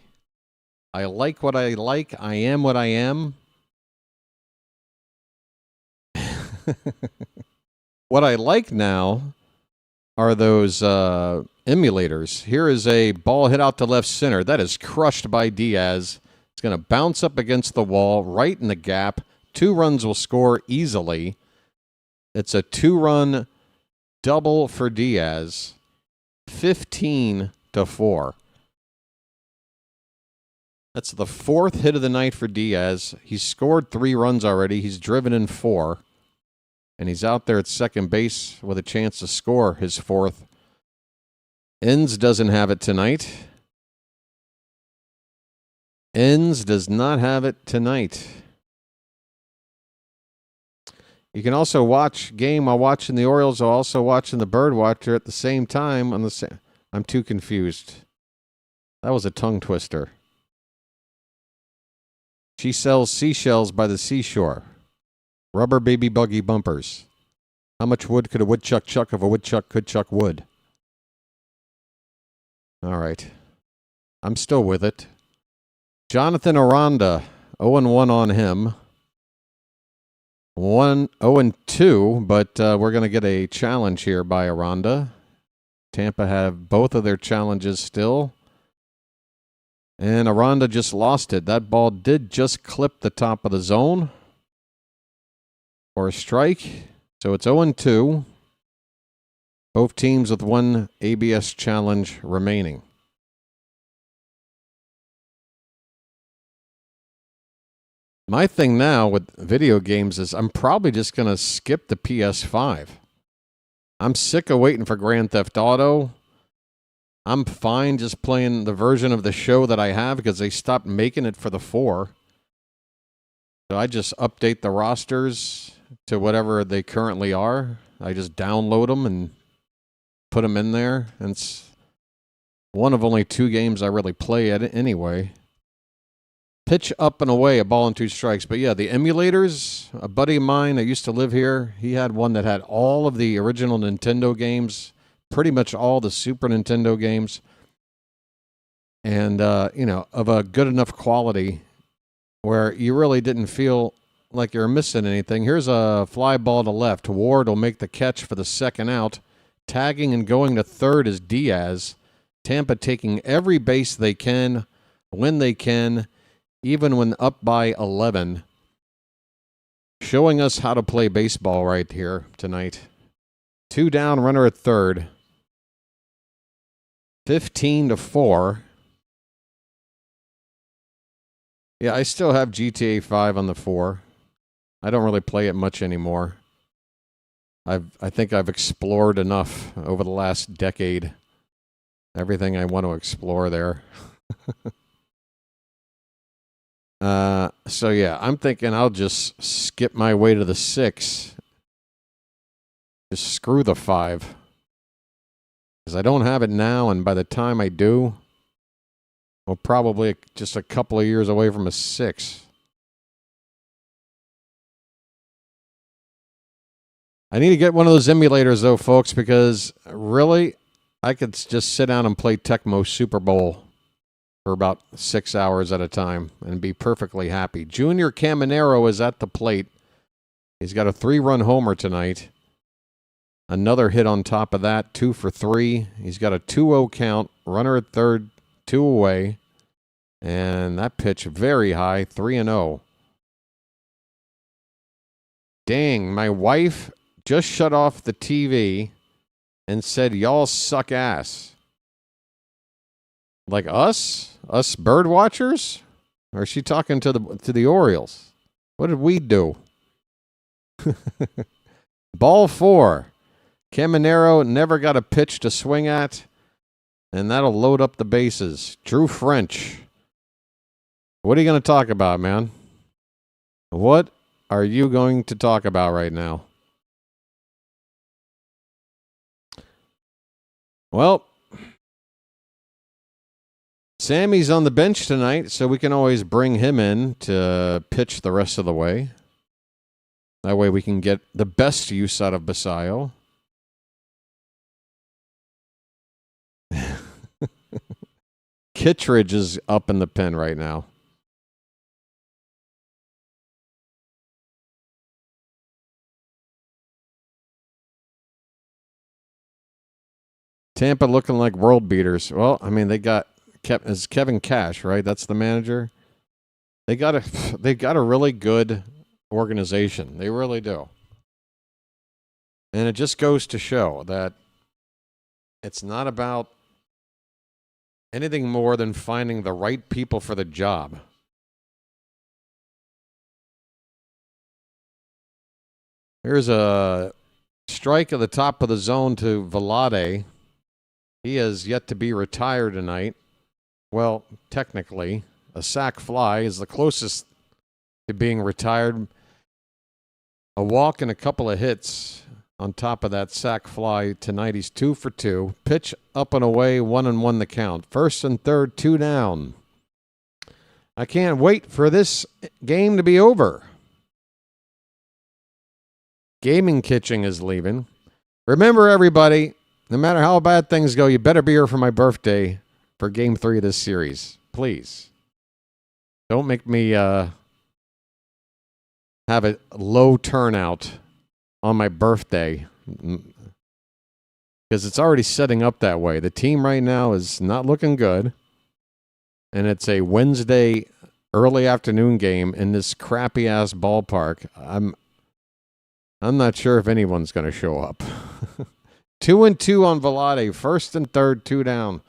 Speaker 8: I like what I like. I am what I am. What I like now are those emulators. Here is a ball hit out to left center. That is crushed by Diaz. It's going to bounce up against the wall, right in the gap. 2 runs will score easily. It's a 2-run double for Diaz. 15-4. That's the 4th hit of the night for Diaz. He's scored 3 runs already. He's driven in 4. And he's out there at second base with a chance to score his 4th. Enns doesn't have it tonight. Enns does not have it tonight. You can also watch game while watching the Orioles or also watching the BirdWatcher at the same time. I'm too confused. That was a tongue twister. She sells seashells by the seashore. Rubber baby buggy bumpers. How much wood could a woodchuck chuck if a woodchuck could chuck wood? All right. I'm still with it. Jonathan Aranda, 0-1 on him. 0-2, but we're going to get a challenge here by Aranda. Tampa have both of their challenges still. And Aranda just lost it. That ball did just clip the top of the zone for a strike. So it's 0-2. Both teams with 1 ABS challenge remaining. My thing now with video games is I'm probably just going to skip the PS5. I'm sick of waiting for Grand Theft Auto. I'm fine just playing the version of the show that I have because they stopped making it for the 4. So I just update the rosters to whatever they currently are. I just download them and put them in there. And it's one of only 2 games I really play at it anyway. Pitch up and away, a ball and 2 strikes. But yeah, the emulators, a buddy of mine that used to live here, he had one that had all of the original Nintendo games, pretty much all the Super Nintendo games, and, of a good enough quality where you really didn't feel like you're missing anything. Here's a fly ball to left. Ward will make the catch for the second out. Tagging and going to third is Diaz. Tampa taking every base they can, when they can, even when up by 11. Showing us how to play baseball right here tonight. 2 down, runner at third. 15-4. Yeah, I still have GTA 5 on the 4. I don't really play it much anymore. I think I've explored enough over the last decade. Everything I want to explore there. So yeah, I'm thinking I'll just skip my way to the 6. Just screw the 5. Because I don't have it now, and by the time I do, we're probably just a couple of years away from a 6. I need to get one of those emulators, though, folks, because really, I could just sit down and play Tecmo Super Bowl for about 6 hours at a time and be perfectly happy. Junior Caminero is at the plate. He's got a 3-run homer tonight. Another hit on top of that, 2 for 3. He's got a 2-0 count, runner at third, 2 away. And that pitch very high, 3-0. Dang, my wife just shut off the TV and said, "Y'all suck ass." Like us? Us bird watchers? Or is she talking to the Orioles? What did we do? Ball 4. Caminero never got a pitch to swing at, and that'll load up the bases. Drew French. What are you going to talk about, man? What are you going to talk about right now? Well, Sammy's on the bench tonight, so we can always bring him in to pitch the rest of the way. That way we can get the best use out of Basayo. Kittredge is up in the pen right now. Tampa looking like world beaters. Well, I mean, they got is Kevin Cash, right? That's the manager. They got a really good organization. They really do. And it just goes to show that it's not about anything more than finding the right people for the job. Here's a strike at the top of the zone to Vlade. He has yet to be retired tonight. Well, technically, a sac fly is the closest to being retired. A walk and a couple of hits on top of that sac fly tonight. He's 2 for 2. Pitch up and away, 1-1 the count. First and third, 2 down. I can't wait for this game to be over. Gaming Kitchen is leaving. Remember, everybody, no matter how bad things go, you better be here for my birthday for Game 3 of this series. Please. Don't make me have a low turnout on my birthday, because it's already setting up that way. The team right now is not looking good, and it's a Wednesday early afternoon game in this crappy-ass ballpark. I'm not sure if anyone's going to show up. 2-2 on Vlade. First and third, 2 down.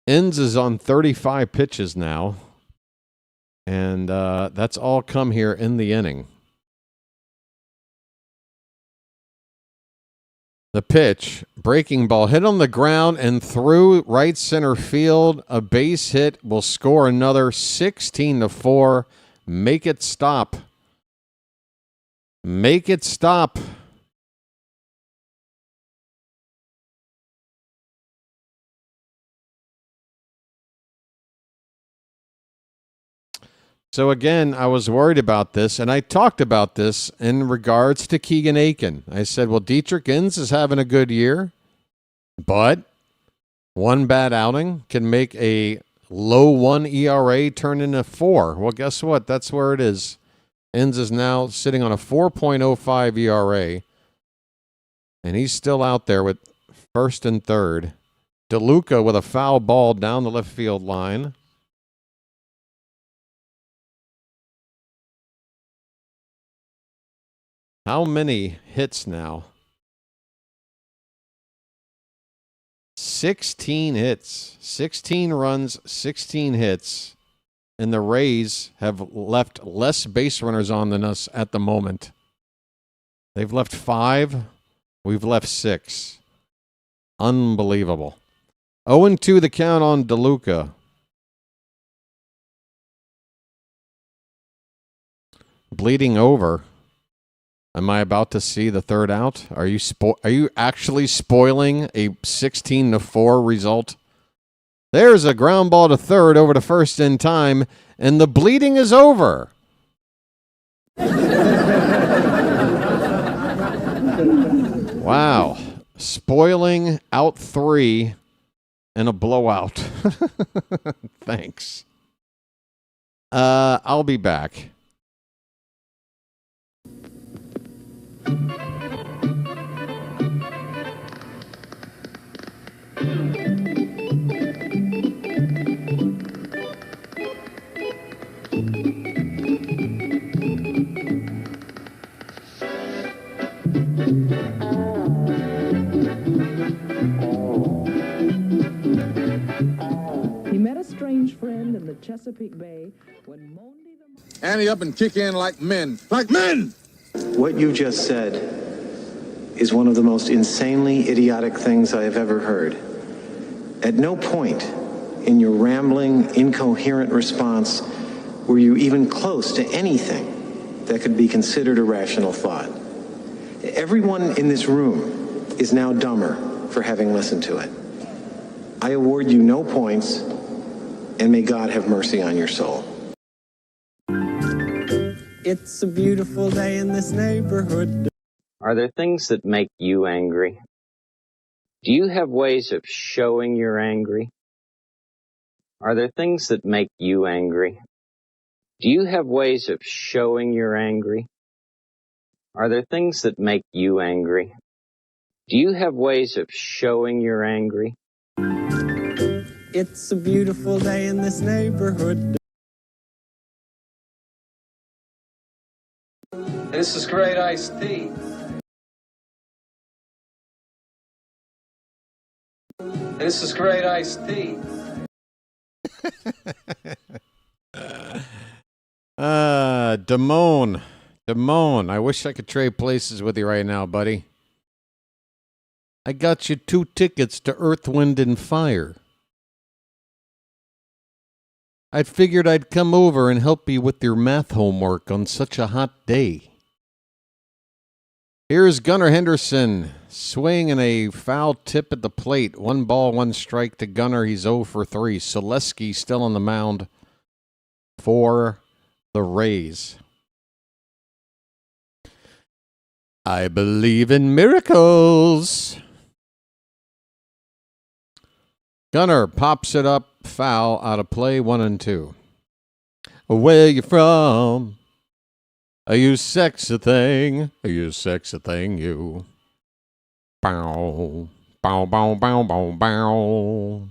Speaker 8: Inns is on 35 pitches now. And that's all come here in the inning. The pitch, breaking ball, hit on the ground and through right center field. A base hit will score another 16-4. Make it stop. Make it stop. So again, I was worried about this, and I talked about this in regards to Keegan Aiken. I said, well, Dietrich Inns is having a good year, but one bad outing can make a low 1 ERA turn into 4. Well, guess what? That's where it is. Inns is now sitting on a 4.05 ERA, and he's still out there with first and third. DeLuca with a foul ball down the left field line. How many hits now? 16 hits. 16 runs, 16 hits. And the Rays have left less base runners on than us at the moment. They've left 5. We've left 6. Unbelievable. 0-2 the count on DeLuca. Bleeding over. Am I about to see the third out? Are you actually spoiling a 16-4 result? There's a ground ball to third over to first in time, and the bleeding is over. Wow. Spoiling out 3 and a blowout. Thanks. I'll be back.
Speaker 18: He met a strange friend in the Chesapeake Bay when Monday the...
Speaker 19: Ante up and kick in like men. Like men!
Speaker 20: What you just said is one of the most insanely idiotic things I have ever heard. At no point in your rambling, incoherent response were you even close to anything that could be considered a rational thought. Everyone in this room is now dumber for having listened to it. I award you no points, and may God have mercy on your soul.
Speaker 21: It's a beautiful day in this neighborhood.
Speaker 22: Are there things that make you angry? Do you have ways of showing you're angry? Are there things that make you angry? Do you have ways of showing you're angry? Are there things that make you angry? Do you have ways of showing you're angry?
Speaker 21: It's a beautiful day in this neighborhood.
Speaker 23: This is great iced tea. This is great iced tea.
Speaker 8: Damone, I wish I could trade places with you right now, buddy. I got you 2 tickets to Earth, Wind, and Fire. I figured I'd come over and help you with your math homework on such a hot day. Here's Gunnar Henderson swinging a foul tip at the plate. 1 ball, 1 strike to Gunnar. He's 0 for 3. Selesky still on the mound for the Rays. I believe in miracles. Gunnar pops it up, foul, out of play, 1-2. Where you from? Are you sexy thing? Are you sexy thing, you? Bow, bow, bow, bow, bow, bow.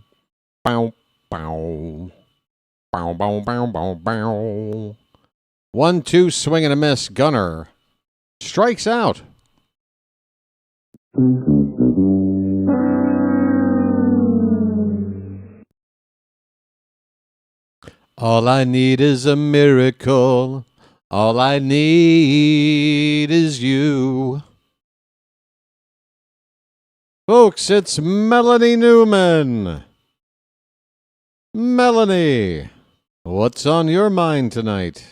Speaker 8: Bow, bow. Bow, bow, bow, bow, bow. 1-2, swing and a miss. Gunnar strikes out. All I need is a miracle. All I need is you. Folks, it's Melanie Newman. Melanie, what's on your mind tonight?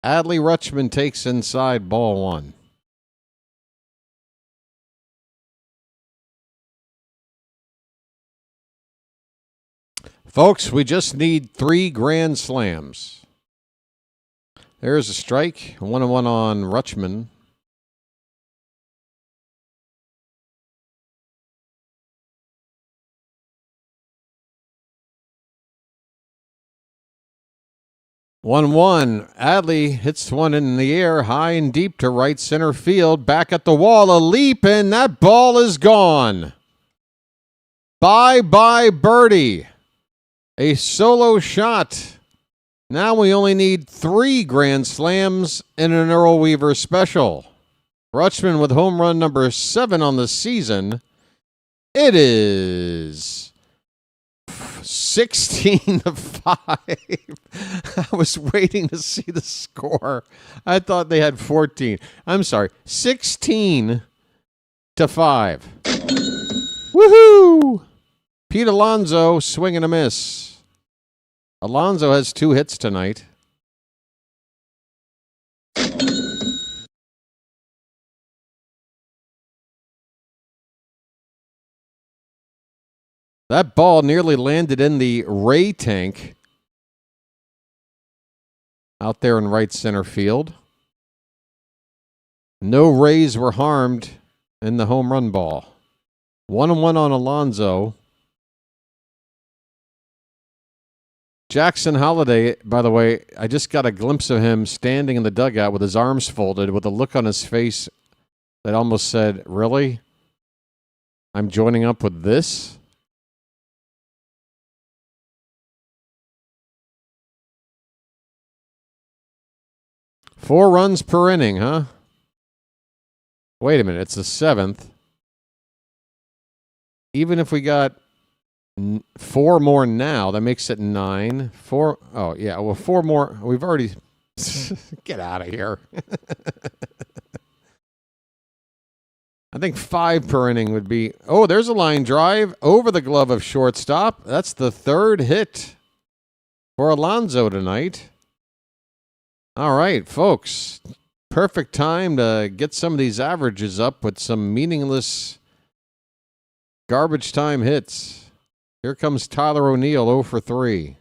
Speaker 8: Adley Rutschman takes inside ball one. Folks, we just need 3 grand slams. There's a strike. 1-1 on Rutschman. Adley hits one in the air, high and deep to right center field. Back at the wall, a leap, and that ball is gone. Bye-bye birdie. A solo shot. Now we only need 3 grand slams and an Earl Weaver special. Rutschman with home run number 7 on the season. It is 16-5. I was waiting to see the score. I thought they had 14. I'm sorry, 16-5. Woohoo! Pete Alonso, swing and a miss. Alonso has 2 hits tonight. That ball nearly landed in the Ray tank out there in right center field. No Rays were harmed in the home run ball. 1-1 on Alonso. Jackson Holliday, by the way, I just got a glimpse of him standing in the dugout with his arms folded with a look on his face that almost said, "Really? I'm joining up with this?" Four runs per inning, huh? Wait a minute, it's the 7th. Even if we got 4 more now, that makes it 9. 4, oh yeah, well 4 more, we've already, get out of here. I think 5 per inning would be, oh, there's a line drive over the glove of shortstop. That's the 3rd hit for Alonso tonight. All right, folks, perfect time to get some of these averages up with some meaningless garbage time hits. Here comes Tyler O'Neill, 0 for 3.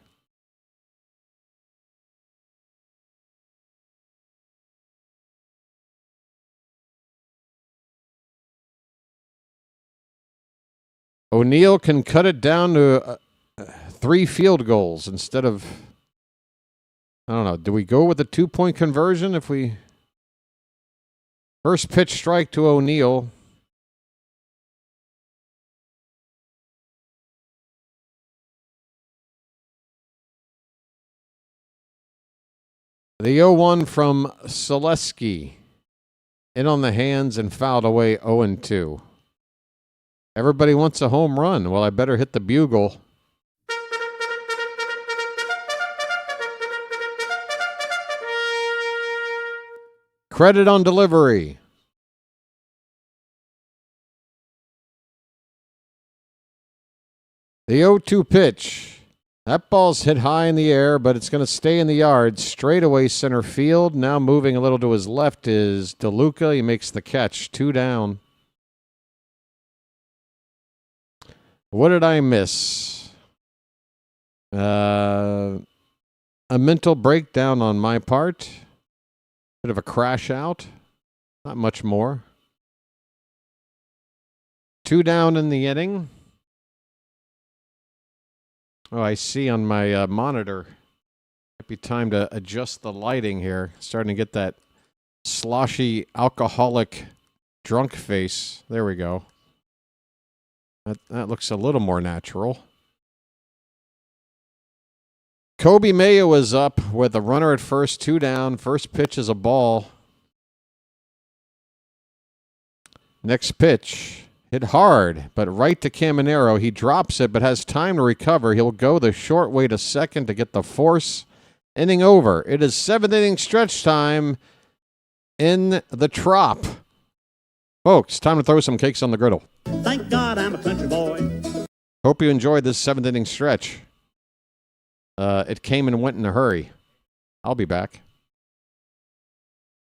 Speaker 8: O'Neill can cut it down to 3 field goals instead of, I don't know, do we go with the 2-point conversion if we... First pitch strike to O'Neill. The 0-1 from Selesky. In on the hands and fouled away 0-2. Everybody wants a home run. Well, I better hit the bugle. Credit on delivery. The 0-2 pitch. That ball's hit high in the air, but it's going to stay in the yard. Straightaway center field. Now moving a little to his left is DeLuca. He makes the catch. 2 down. What did I miss? A mental breakdown on my part. Bit of a crash out. Not much more. 2 down in the inning. Oh, I see on my monitor. Might be time to adjust the lighting here. Starting to get that sloshy, alcoholic, drunk face. There we go. That looks a little more natural. Kobe Mayo is up with a runner at first, 2 down. First pitch is a ball. Next pitch Hit hard, but right to Caminero. He drops it, but has time to recover. He'll go the short way to second to get the force. Inning over. It is 7th inning stretch time in the Trop. Folks, time to throw some cakes on the griddle.
Speaker 21: Thank God I'm a country boy.
Speaker 8: Hope you enjoyed this 7th inning stretch. It came and went in a hurry. I'll be back.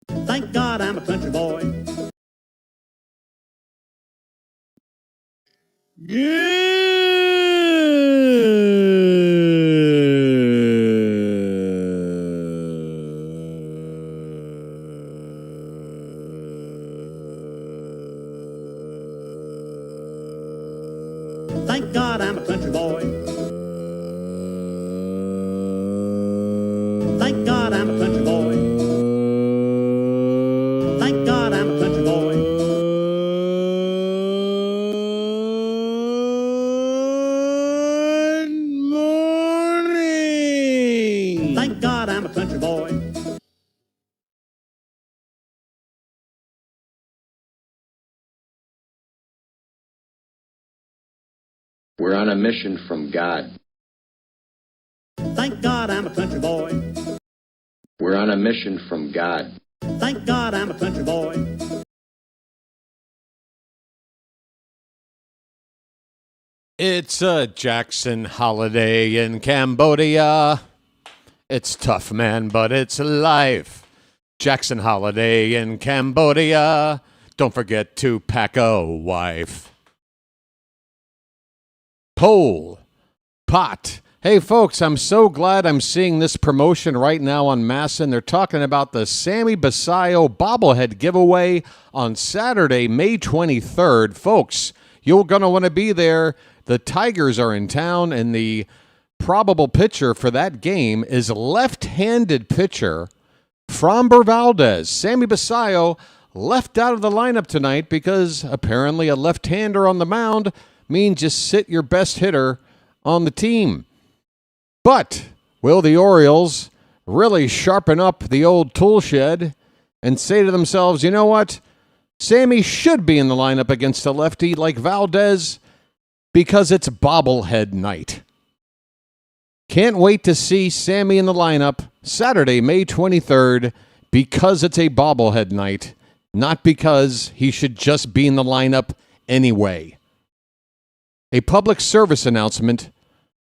Speaker 21: Thank God I'm a country boy. Thank God I'm a country boy. Thank God I'm a country boy. Thank God I'm a country boy. Good morning. Thank God I'm a country boy.
Speaker 1: We're on a mission from God.
Speaker 21: Thank God I'm a country boy.
Speaker 1: We're on a mission from God.
Speaker 21: Thank God I'm a country boy.
Speaker 8: It's a Jackson holiday in Cambodia. It's tough, man, but it's life. Jackson holiday in Cambodia. Don't forget to pack a wife. Pole. Pot. Hey, folks, I'm so glad I'm seeing this promotion right now on Masson. They're talking about the Sammy Basayo bobblehead giveaway on Saturday, May 23rd. Folks, you're going to want to be there. The Tigers are in town, and the probable pitcher for that game is left-handed pitcher Framber Valdez. Sammy Basayo left out of the lineup tonight because apparently a left-hander on the mound means just sit your best hitter on the team. But will the Orioles really sharpen up the old tool shed and say to themselves, you know what? Sammy should be in the lineup against a lefty like Valdez because it's bobblehead night. Can't wait to see Sammy in the lineup Saturday, May 23rd, because it's a bobblehead night, not because he should just be in the lineup anyway. A public service announcement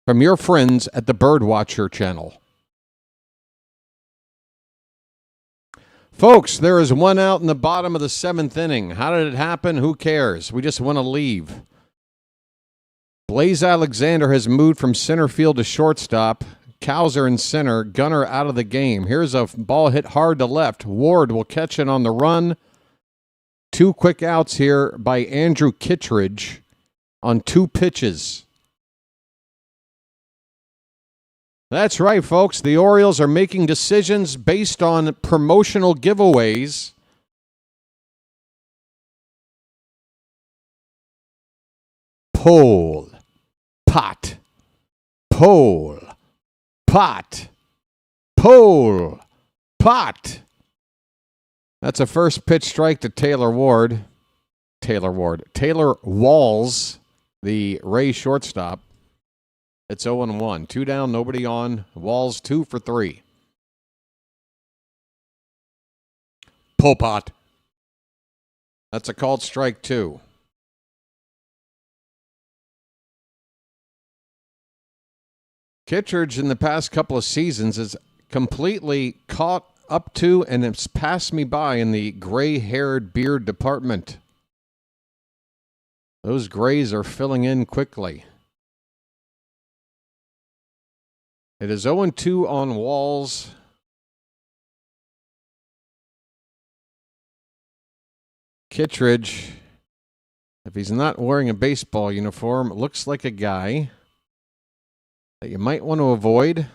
Speaker 8: from your friends at the BirdWatcher Channel. Folks, there is one out in the bottom of the 7th inning. How did it happen? Who cares? We just want to leave. Blaze Alexander has moved from center field to shortstop. Cowser in center. Gunner out of the game. Here's a ball hit hard to left. Ward will catch it on the run. 2 quick outs here by Andrew Kittredge on 2 pitches. That's right, folks. The Orioles are making decisions based on promotional giveaways. Pole. Pot. Pole. Pot. Pole. Pot. That's a first pitch strike to Taylor Walls, the Ray shortstop. It's 0-1. 2 down, nobody on. Walls 2 for 3. Pole pot. That's a called strike 2. Kittredge in the past couple of seasons has completely caught up to and has passed me by in the gray-haired beard department. Those grays are filling in quickly. It is 0-2 on Walls. Kittredge, if he's not wearing a baseball uniform, looks like a guy that you might want to avoid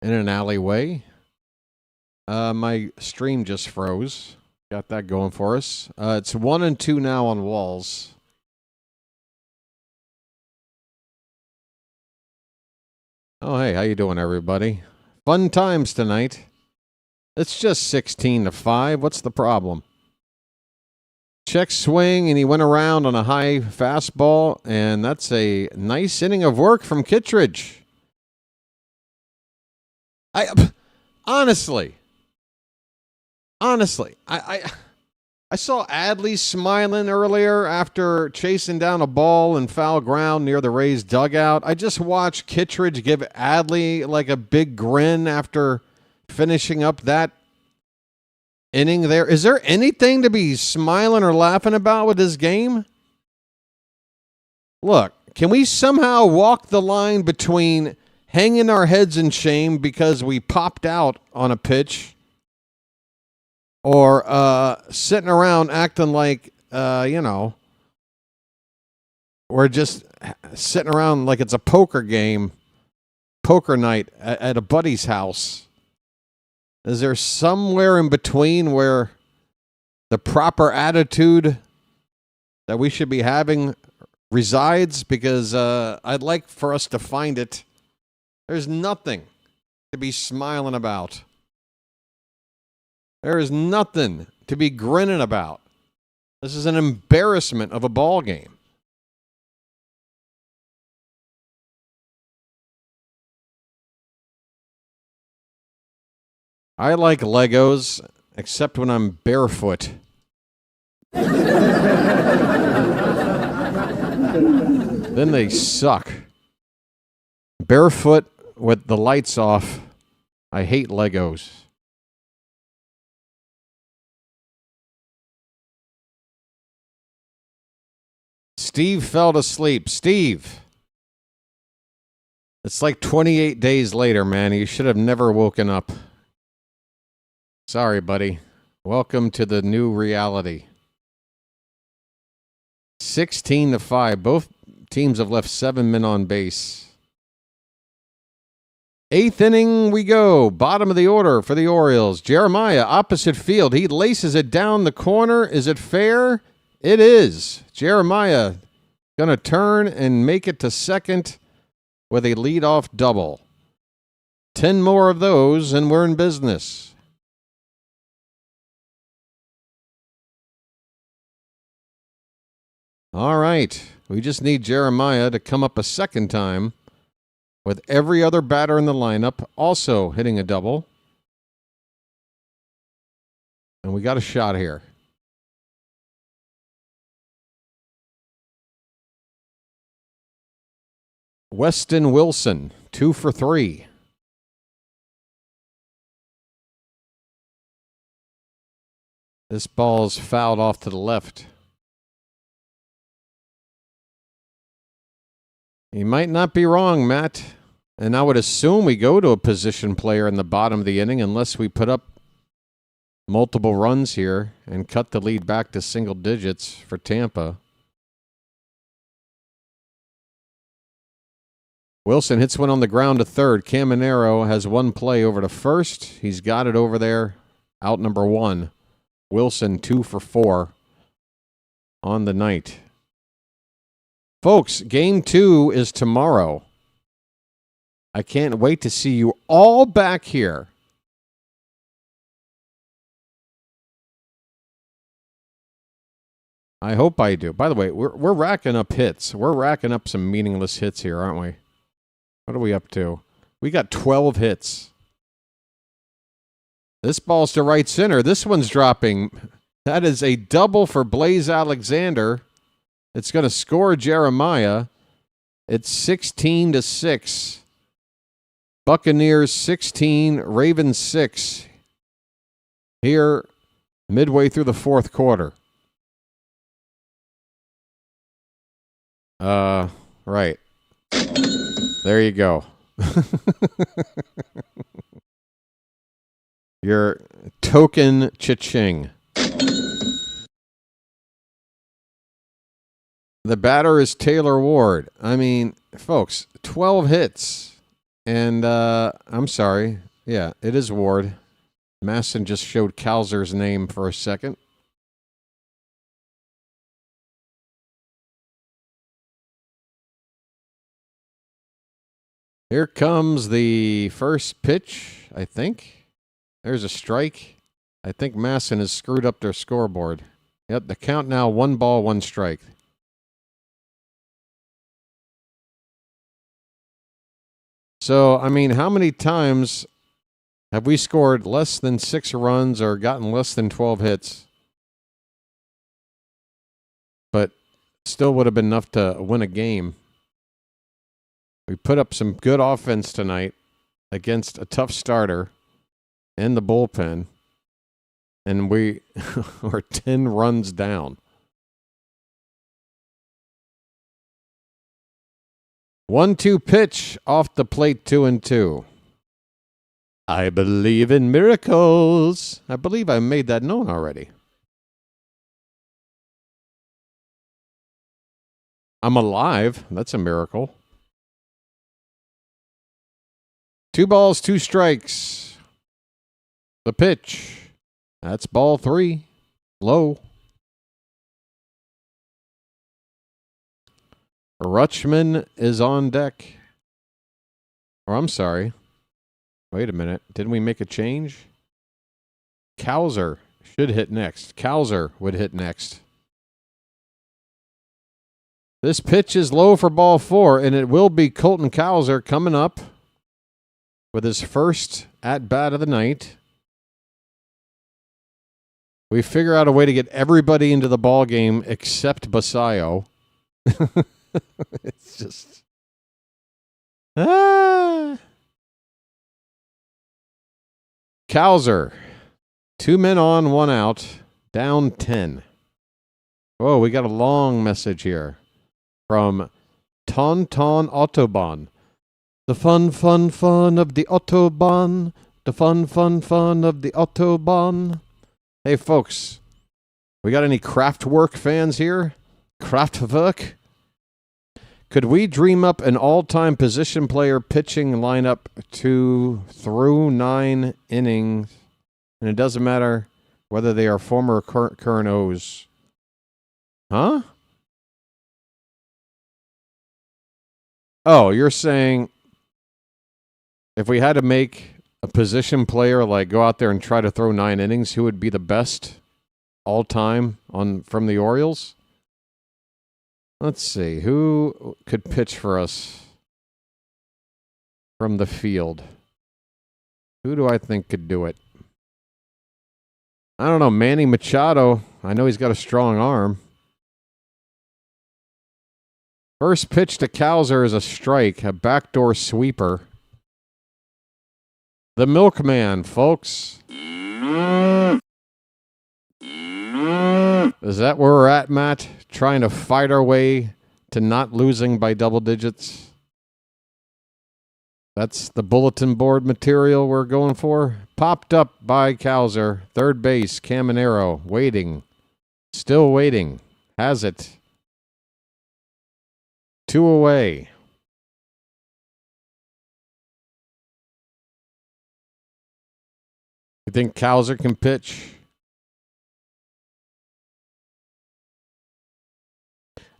Speaker 8: in an alleyway. My stream just froze. Got that going for us. It's 1-2 now on Walls. Oh, hey, how you doing, everybody? Fun times tonight. It's just 16-5. What's the problem? Check swing, and he went around on a high fastball, and that's a nice inning of work from Kittredge. Honestly, I saw Adley smiling earlier after chasing down a ball in foul ground near the Rays dugout. I just watched Kittredge give Adley like a big grin after finishing up that inning there. Is there anything to be smiling or laughing about with this game? Look, can we somehow walk the line between hanging our heads in shame because we popped out on a pitch or sitting around acting like, we're just sitting around like it's a poker game, poker night at a buddy's house? Is there somewhere in between where the proper attitude that we should be having resides? Because I'd like for us to find it. There's nothing to be smiling about. There is nothing to be grinning about. This is an embarrassment of a ball game. I like Legos, except when I'm barefoot. Then they suck. Barefoot with the lights off. I hate Legos. Steve fell asleep. Steve. It's like 28 days later, man. You should have never woken up. Sorry, buddy. Welcome to the new reality. 16-5. Both teams have left 7 men on base. 8th inning we go. Bottom of the order for the Orioles. Jeremiah, opposite field. He laces it down the corner. Is it fair? It is. Jeremiah going to turn and make it to second with a leadoff double. 10 more of those and we're in business. All right. We just need Jeremiah to come up a second time with every other batter in the lineup also hitting a double. And we got a shot here. Weston Wilson, 2 for 3. This ball's fouled off to the left. You might not be wrong, Matt. And I would assume we go to a position player in the bottom of the inning unless we put up multiple runs here and cut the lead back to single digits for Tampa. Wilson hits one on the ground to third. Caminero has one play over to first. He's got it over there. Out number 1. Wilson 2 for 4 on the night. Folks, game 2 is tomorrow. I can't wait to see you all back here. I hope I do. By the way, we're racking up hits. We're racking up some meaningless hits here, aren't we? What are we up to? We got 12 hits. This ball's to right center. This one's dropping. That is a double for Blaze Alexander. It's going to score Jeremiah. It's 16-6. Buccaneers 16, Ravens 6. Here, midway through the fourth quarter. Right. There you go. Your token cha-ching. The batter is Taylor Ward. I mean, folks, 12 hits. And I'm sorry. Yeah, it is Ward. Masson just showed Kalzer's name for a second. Here comes the first pitch, I think. There's a strike. I think Masson has screwed up their scoreboard. Yep, the count now 1 ball, 1 strike. So, I mean, how many times have we scored less than 6 runs or gotten less than 12 hits? But still would have been enough to win a game. We put up some good offense tonight against a tough starter and the bullpen, and we are 10 runs down. 1-2 pitch off the plate, 2-2. I believe in miracles. I believe I made that known already. I'm alive. That's a miracle. 2 balls, 2 strikes. The pitch. That's ball 3. Low. Rutschman is on deck. Or I'm sorry. Wait a minute. Didn't we make a change? Cowser should hit next. Cowser would hit next. This pitch is low for ball 4, and it will be Colton Cowser coming up with his first at-bat of the night. We figure out a way to get everybody into the ball game except Basayo. It's just... Cowser. 2 men on, 1 out. Down 10. Whoa, we got a long message here from Tauntaun Autobahn. The fun, fun, fun of the Autobahn. The fun, fun, fun of the Autobahn. Hey, folks. We got any Kraftwerk fans here? Kraftwerk? Could we dream up an all-time position player pitching lineup through 9 innings? And it doesn't matter whether they are former or current O's. Huh? Oh, you're saying if we had to make a position player like go out there and try to throw 9 innings, who would be the best all-time from the Orioles? Let's see. Who could pitch for us from the field? Who do I think could do it? I don't know. Manny Machado. I know he's got a strong arm. First pitch to Cowser is a strike, a backdoor sweeper. The Milkman, folks. Is that where we're at, Matt? Trying to fight our way to not losing by double digits? That's the bulletin board material we're going for. Popped up by Cowser. Third base, Caminero. Waiting. Still waiting. Has it. 2 away. You think Cowser can pitch?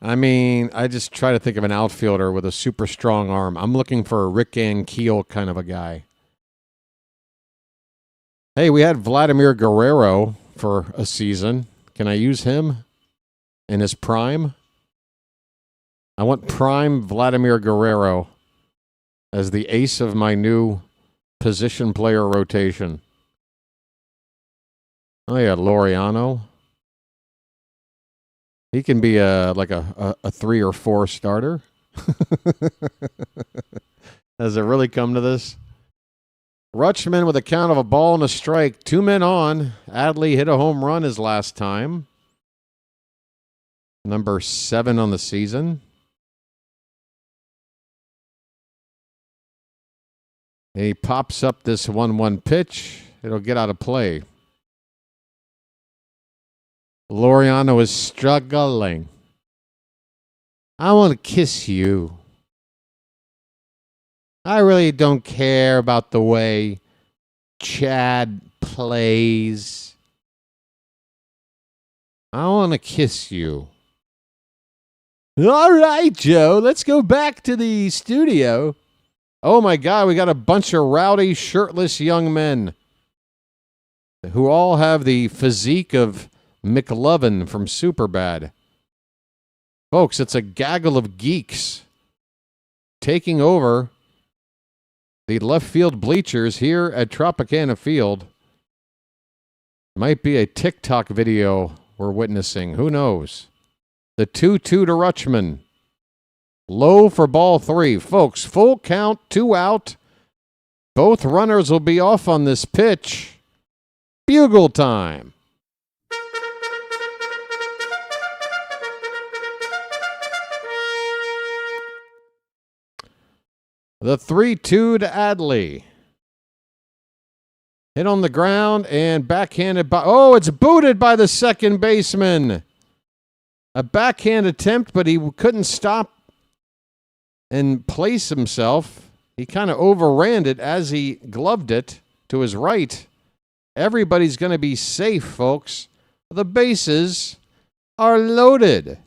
Speaker 8: I mean, I just try to think of an outfielder with a super strong arm. I'm looking for a Rick Ankiel kind of a guy. Hey, we had Vladimir Guerrero for a season. Can I use him in his prime? I want prime Vladimir Guerrero as the ace of my new position player rotation. Oh, yeah, Laureano. He can be like a 3 or 4 starter. Does it really come to this? Rutschman with a count of a ball and a strike. 2 men on. Adley hit a home run his last time. Number 7 on the season. And he pops up this 1-1 pitch. It'll get out of play. Laureano is struggling. I want to kiss you. I really don't care about the way Chad plays. I want to kiss you. All right, Joe, let's go back to the studio. Oh, my God, we got a bunch of rowdy, shirtless young men who all have the physique of McLovin from Superbad. Folks, it's a gaggle of geeks taking over the left field bleachers here at Tropicana Field. Might be a TikTok video we're witnessing. Who knows? The 2-2 to Rutschman. Low for ball 3. Folks, full count, 2 out. Both runners will be off on this pitch. Bugle time. The 3-2 to Adley. Hit on the ground and backhanded by... Oh, it's booted by the second baseman. A backhand attempt, but he couldn't stop and place himself. He kind of overran it as he gloved it to his right. Everybody's going to be safe, folks. The bases are loaded.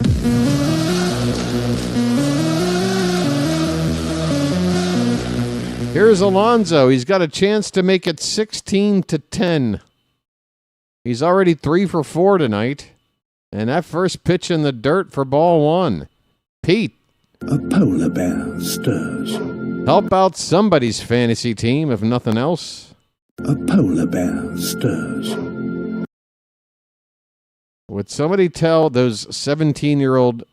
Speaker 8: Here's Alonso. He's got a chance to make it 16-10. He's already 3 for 4 tonight. And that first pitch in the dirt for ball 1. Pete.
Speaker 9: A polar bear stirs.
Speaker 8: Help out somebody's fantasy team, if nothing else.
Speaker 9: A polar bear stirs.
Speaker 8: Would somebody tell those 17-year-old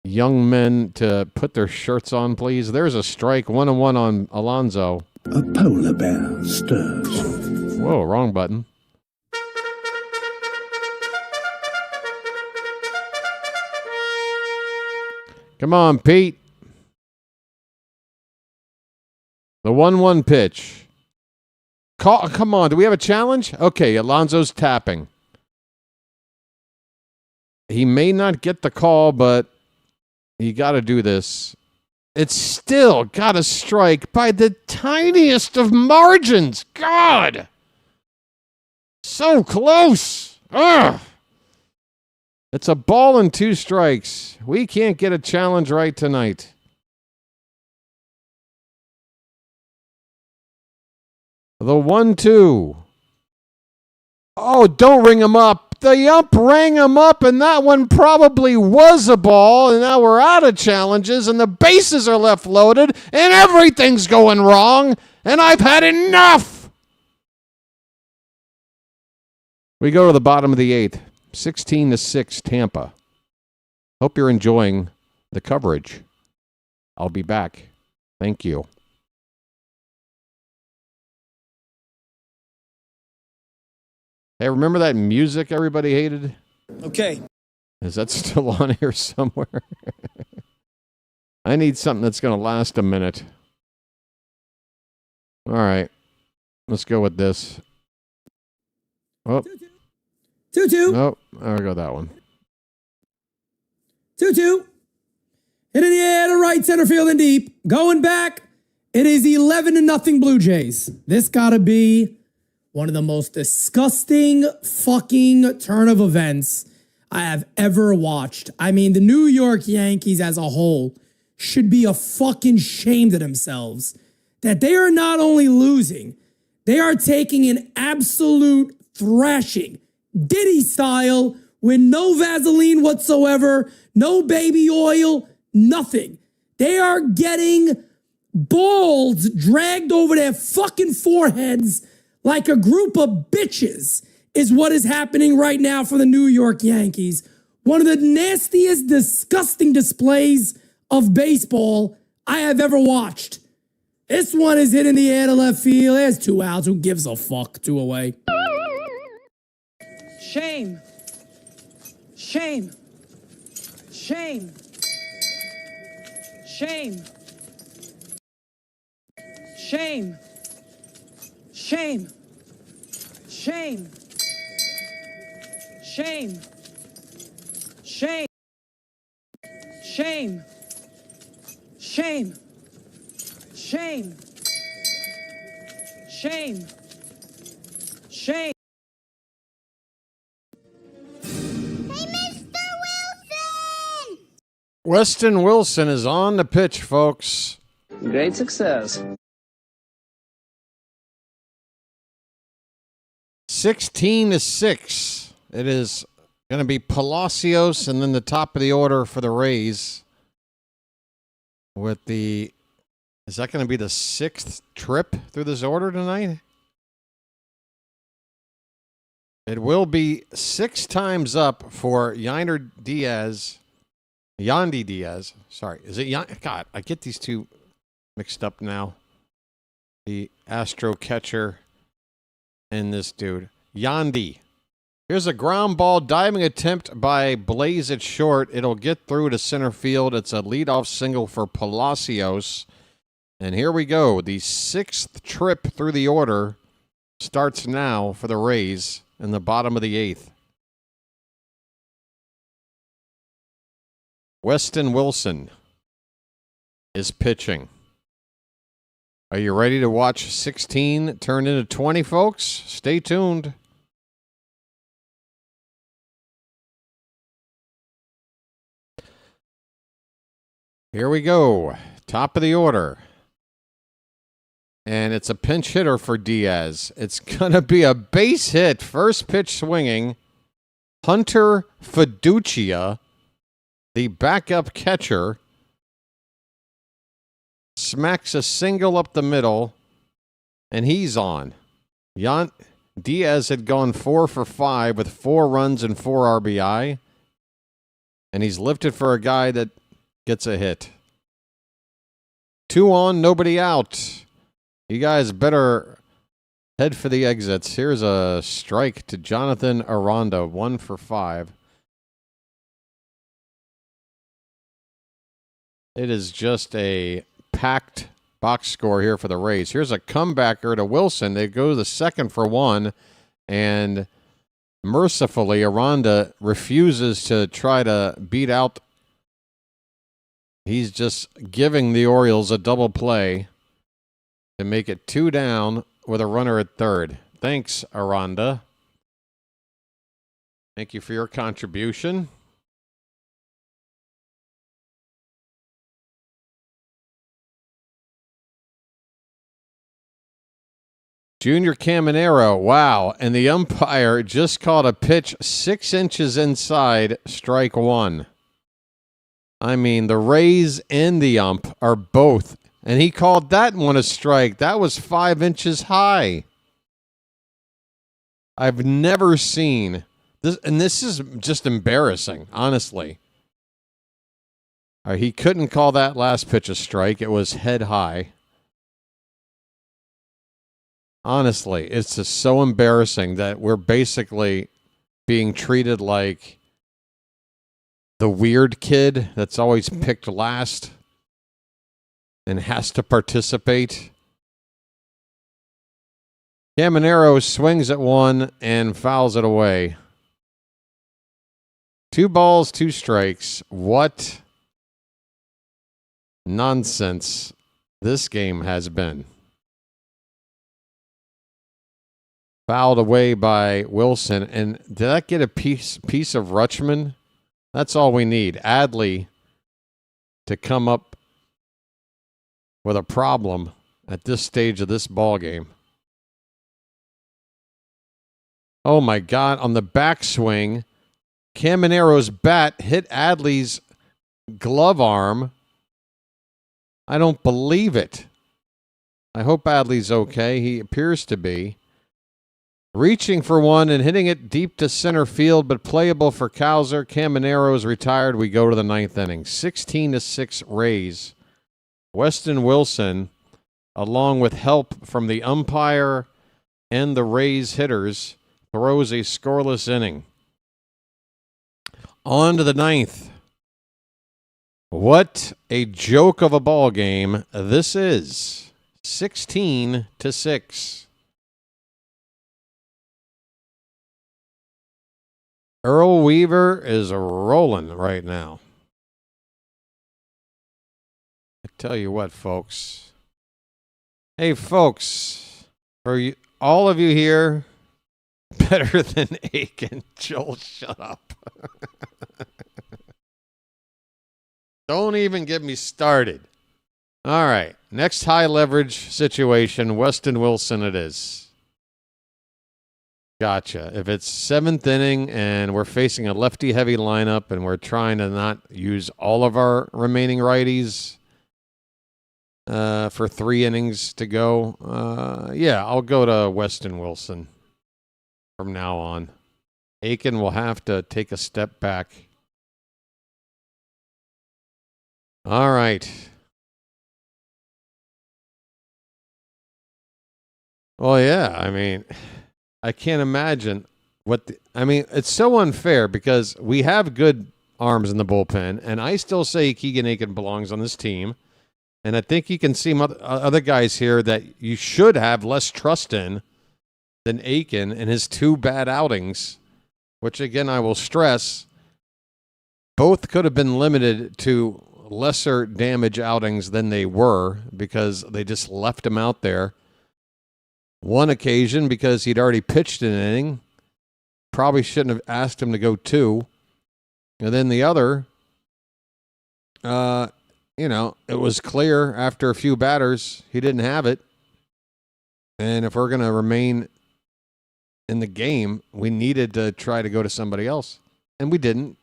Speaker 8: young men to put their shirts on, please? There's a strike, 1-1 on Alonso.
Speaker 9: A polar bear stirs.
Speaker 8: Whoa, wrong button. Come on, Pete. The 1-1 pitch. Come on, do we have a challenge? Okay, Alonso's tapping. He may not get the call, but you got to do this. It's still got a strike by the tiniest of margins. God! So close! Ugh! It's a ball and 2 strikes. We can't get a challenge right tonight. The 1-2. Oh, don't ring him up. The ump rang him up, and that one probably was a ball, and now we're out of challenges, and the bases are left loaded, and everything's going wrong, and I've had enough. We go to the bottom of the 8th. 16-6 Tampa. Hope you're enjoying the coverage. I'll be back. Thank you. Hey, remember that music everybody hated?
Speaker 7: Okay.
Speaker 8: Is that still on here somewhere? I need something that's going to last a minute. All right. Let's go with this. Oh.
Speaker 7: 2-2.
Speaker 8: Nope. I'll go that one.
Speaker 7: 2-2. Hit in the air to right center field and deep. Going back. It is 11-0 Blue Jays. This gotta be one of the most disgusting fucking turn of events I have ever watched. I mean, the New York Yankees as a whole should be a fucking shame to themselves that they are not only losing, they are taking an absolute thrashing, Diddy style, with no Vaseline whatsoever, no baby oil, nothing. They are getting balls dragged over their fucking foreheads like a group of bitches is what is happening right now for the New York Yankees. One of the nastiest, disgusting displays of baseball I have ever watched. This one is hit in the air to left field. There's 2 outs. Who gives a fuck? 2 away. Shame. Shame. Shame. Shame. Shame. Shame. Shame. Shame. Shame. Shame. Shame. Shame. Shame. Shame.
Speaker 8: Weston Wilson is on the pitch, folks.
Speaker 23: Great success.
Speaker 8: 16-6 It is going to be Palacios and then the top of the order for the Rays. Is that going to be the 6th trip through this order tonight? It will be 6 times up for Yandy Diaz. Sorry, is it God, I get these two mixed up now. The Astro catcher and this dude. Yandy. Here's a ground ball diving attempt by Blaze at short. It'll get through to center field. It's a leadoff single for Palacios. And here we go. The 6th trip through the order starts now for the Rays in the bottom of the 8th. Weston Wilson is pitching. Are you ready to watch 16 turn into 20, folks? Stay tuned. Here we go. Top of the order. And it's a pinch hitter for Diaz. It's going to be a base hit. First pitch swinging. Hunter Fiducia, the backup catcher, smacks a single up the middle, and he's on. Diaz had gone 4 for 5 with 4 runs and 4 RBI, and he's lifted for a guy that gets a hit. 2 on, nobody out. You guys better head for the exits. Here's a strike to Jonathan Aranda, 1 for 5. It is just a packed box score here for the Rays. Here's a comebacker to Wilson. They go to the second for 1, and mercifully, Aranda refuses to try to beat out. He's just giving the Orioles a double play to make it 2 down with a runner at third. Thanks, Aranda. Thank you for your contribution. Junior Caminero, wow. And the umpire just called a pitch 6 inches inside, strike 1. I mean, the Rays and the ump are both. And he called that one a strike. That was 5 inches high. I've never seen this. And this is just embarrassing, honestly. He couldn't call that last pitch a strike. It was head high. Honestly, it's just so embarrassing that we're basically being treated like the weird kid that's always picked last and has to participate. Caminero swings at 1 and fouls it away. 2 balls, 2 strikes. What nonsense this game has been. Fouled away by Wilson. And did that get a piece of Rutschman? That's all we need. Adley to come up with a problem at this stage of this ball game. Oh my God, on the backswing, Caminero's bat hit Adley's glove arm. I don't believe it. I hope Adley's okay. He appears to be. Reaching for one and hitting it deep to center field, but playable for Cowser. Caminero's retired. We go to the 9th inning. 16-6 Rays. Weston Wilson, along with help from the umpire and the Rays hitters, throws a scoreless inning. On to the 9th. What a joke of a ball game this is. 16-6. Earl Weaver is rolling right now. I tell you what, folks. Hey, folks, for you, all of you here, better than Aiken. Joel, shut up. Don't even get me started. All right, next high leverage situation, Weston Wilson it is. Gotcha. If it's 7th inning and we're facing a lefty-heavy lineup and we're trying to not use all of our remaining righties for 3 innings to go, yeah, I'll go to Weston Wilson from now on. Aiken will have to take a step back. All right. Well, yeah, I mean, I can't imagine it's so unfair because we have good arms in the bullpen, and I still say Keegan Aiken belongs on this team. And I think you can see other guys here that you should have less trust in than Aiken in his 2 bad outings, which, again, I will stress, both could have been limited to lesser damage outings than they were because they just left him out there. One occasion because he'd already pitched an inning, probably shouldn't have asked him to go 2. And then the other, it was clear after a few batters he didn't have it. And if we're going to remain in the game, we needed to try to go to somebody else. And we didn't.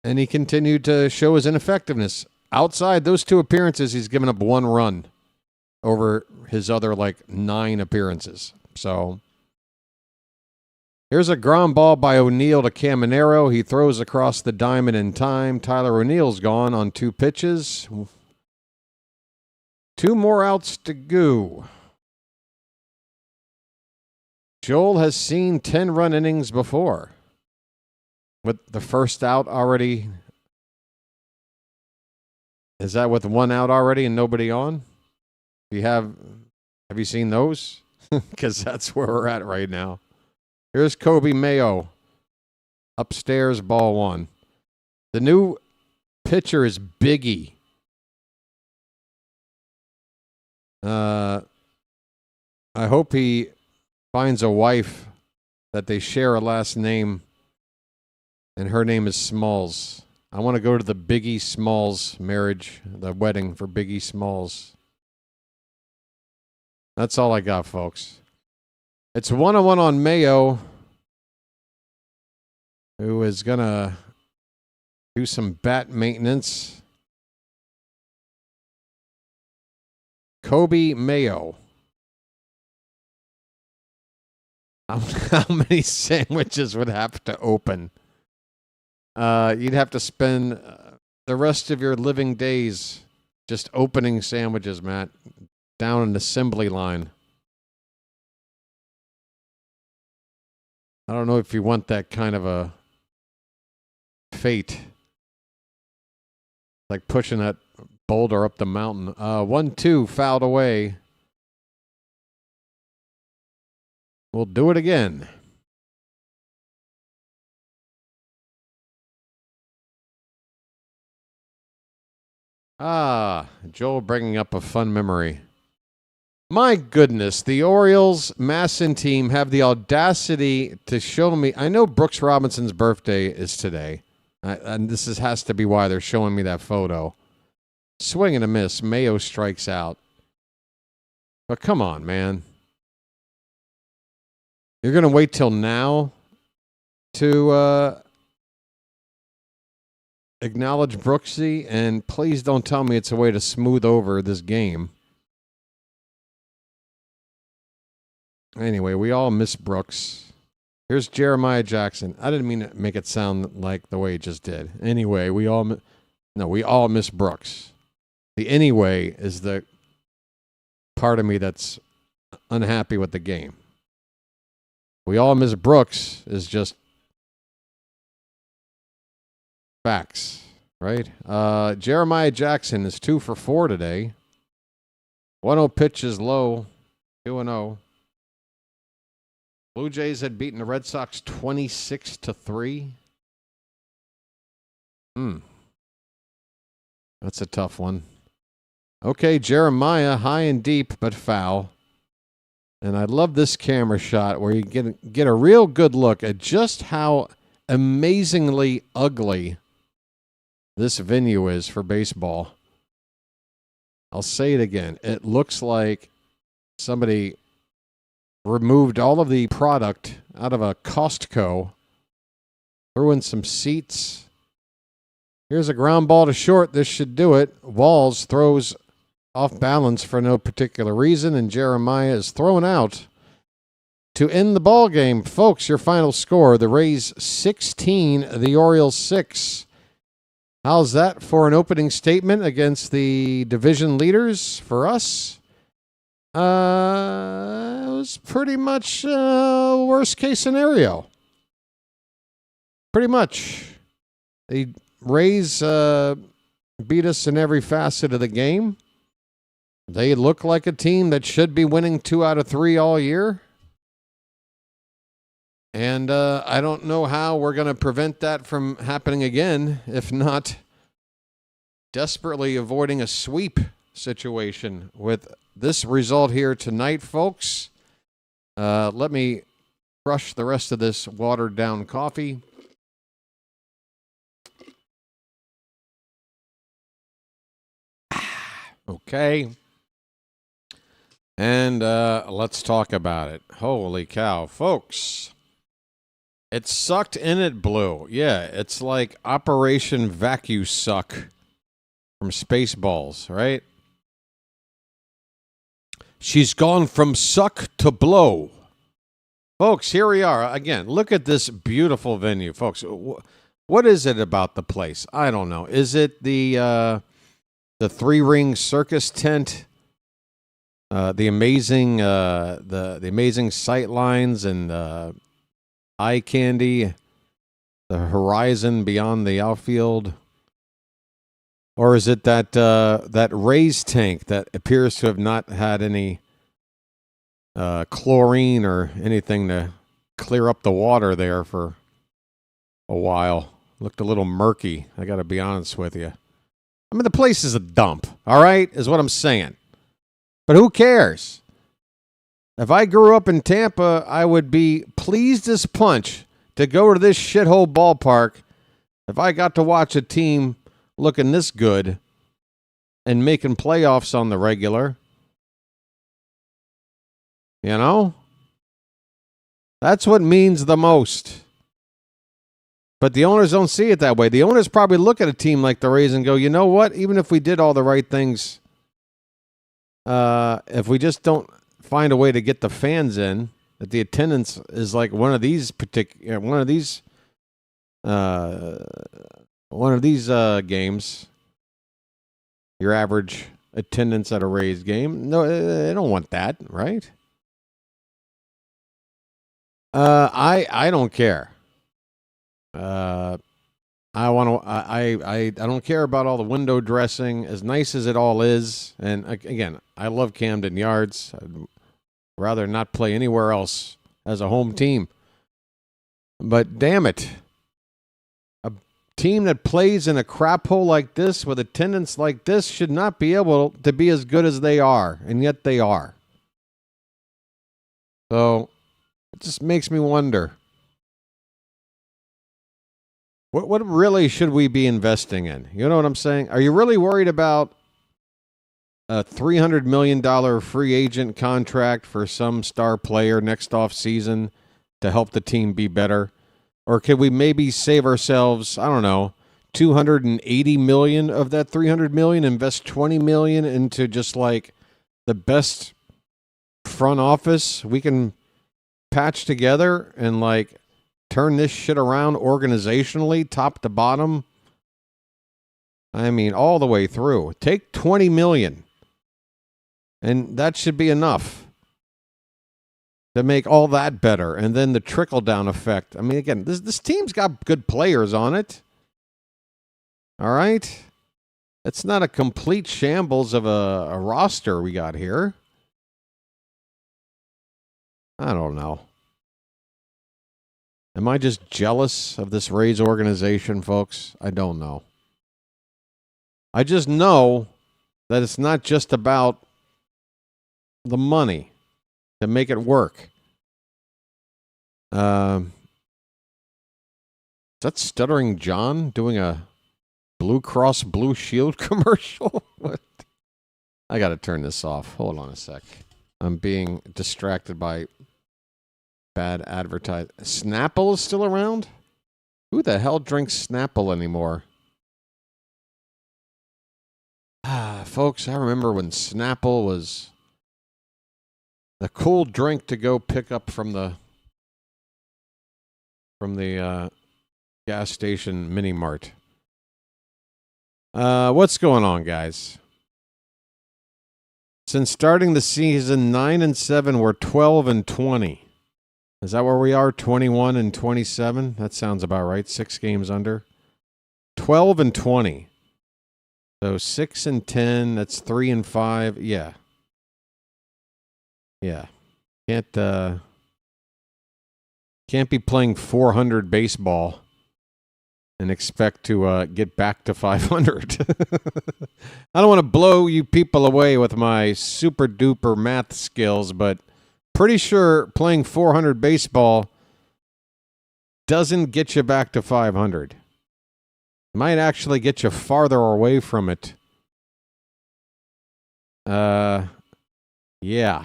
Speaker 8: And he continued to show his ineffectiveness. Outside those 2 appearances, he's given up 1 run over his other 9 appearances. So here's a ground ball by O'Neill to Caminero. He throws across the diamond in time. Tyler O'Neill's gone on 2 pitches. 2 more outs to go. Joel has seen 10-run innings before. With the first out already. Is that with 1 out already and nobody on? Have you seen those? Because that's where we're at right now. Here's Kobe Mayo. Upstairs, ball 1. The new pitcher is Biggie. I hope he finds a wife that they share a last name, and her name is Smalls. I want to go to the Biggie Smalls marriage, the wedding for Biggie Smalls. That's all I got, folks. It's 1-1 on Mayo, who is going to do some bat maintenance. Kobe Mayo. How many sandwiches would have to open? You'd have to spend the rest of your living days just opening sandwiches, Matt. Down an assembly line. I don't know if you want that kind of a fate. Like pushing that boulder up the mountain. 1-2 fouled away. We'll do it again. Joel bringing up a fun memory. My goodness, the Orioles Masson team have the audacity to show me. I know Brooks Robinson's birthday is today, and this has to be why they're showing me that photo. Swing and a miss. Mayo strikes out. But come on, man. You're going to wait till now to acknowledge Brooksy, and please don't tell me it's a way to smooth over this game. Anyway, we all miss Brooks. Here's Jeremiah Jackson. I didn't mean to make it sound like the way it just did. Anyway, we all miss Brooks. The anyway is the part of me that's unhappy with the game. We all miss Brooks is just facts, right? Jeremiah Jackson is 2 for 4 today. 1-0 pitch is low. 2-0. Blue Jays had beaten the Red Sox 26-3. That's a tough one. Okay, Jeremiah, high and deep, but foul. And I love this camera shot where you get a real good look at just how amazingly ugly this venue is for baseball. I'll say it again. It looks like somebody removed all of the product out of a Costco, threw in some seats. Here's a ground ball to short. This should do it. Walls throws off balance for no particular reason, and Jeremiah is thrown out to end the ball game. Folks, your final score, the Rays 16, the Orioles 6. How's that for an opening statement against the division leaders for us? It was pretty much worst case scenario. Pretty much. The Rays beat us in every facet of the game. They look like a team that should be winning 2 out of 3 all year. And I don't know how we're going to prevent that from happening again, if not desperately avoiding a sweep situation with this result here tonight, folks. Let me crush the rest of this watered-down coffee. Okay. And let's talk about it. Holy cow, folks. It sucked and it blew. Yeah, it's like Operation Vacuum Suck from Spaceballs, right? She's gone from suck to blow. Folks, here we are. Again, look at this beautiful venue. Folks, what is it about the place? I don't know. Is it the 3-ring circus tent? The amazing the amazing sight lines and eye candy, the horizon beyond the outfield, or is it that Rays tank that appears to have not had any chlorine or anything to clear up the water there for a while? Looked a little murky. I got to be honest with you. I mean, the place is a dump. All right, is what I'm saying. But who cares? If I grew up in Tampa, I would be pleased as punch to go to this shithole ballpark if I got to watch a team looking this good and making playoffs on the regular. You know? That's what means the most. But the owners don't see it that way. The owners probably look at a team like the Rays and go, you know what? Even if we did all the right things, if we just don't find a way to get the fans in, that the attendance is like one of these games, your average attendance at a Rays game. No, they don't want that, right? I don't care. I don't care about all the window dressing, as nice as it all is. And again, I love Camden Yards. I'd rather not play anywhere else as a home team. But damn it, a team that plays in a crap hole like this with attendance like this should not be able to be as good as they are, and yet they are. So it just makes me wonder. What really should we be investing in? You know what I'm saying? Are you really worried about a $300 million free agent contract for some star player next off season to help the team be better? Or could we maybe save ourselves, I don't know, $280 million of that $300 million, invest $20 million into just like the best front office we can patch together and like turn this shit around organizationally, top to bottom? I mean, all the way through. Take $20 million, and that should be enough to make all that better. And then the trickle-down effect. I mean, again, this team's got good players on it. All right? It's not a complete shambles of a roster we got here. I don't know. Am I just jealous of this Rays organization, folks? I don't know. I just know that it's not just about the money to make it work. Is that Stuttering John doing a Blue Cross Blue Shield commercial? What? I got to turn this off. Hold on a sec. I'm being distracted by bad advertising. Snapple is still around? Who the hell drinks Snapple anymore? Folks, I remember when Snapple was the cool drink to go pick up from the gas station mini mart. What's going on, guys? Since starting the season, 9-7, we're 12-20. Is that where we are? 21-27? That sounds about right. 6 games under. 12-20. So 6-10. That's 3-5. Yeah. Yeah. Can't be playing 400 baseball and expect to get back to 500. I don't want to blow you people away with my super duper math skills, but pretty sure playing 400 baseball doesn't get you back to 500. Might actually get you farther away from it. Yeah.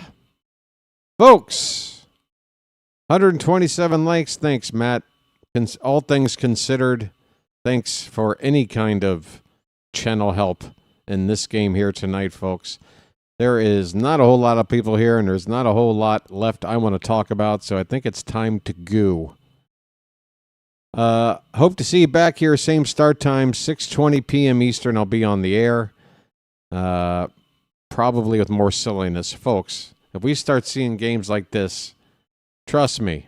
Speaker 8: Folks, 127 likes. Thanks, Matt. All things considered, thanks for any kind of channel help in this game here tonight, folks. There is not a whole lot of people here, and there's not a whole lot left I want to talk about, so I think it's time to go. Hope to see you back here, same start time, 6:20 p.m. Eastern. I'll be on the air, probably with more silliness. Folks, if we start seeing games like this, trust me,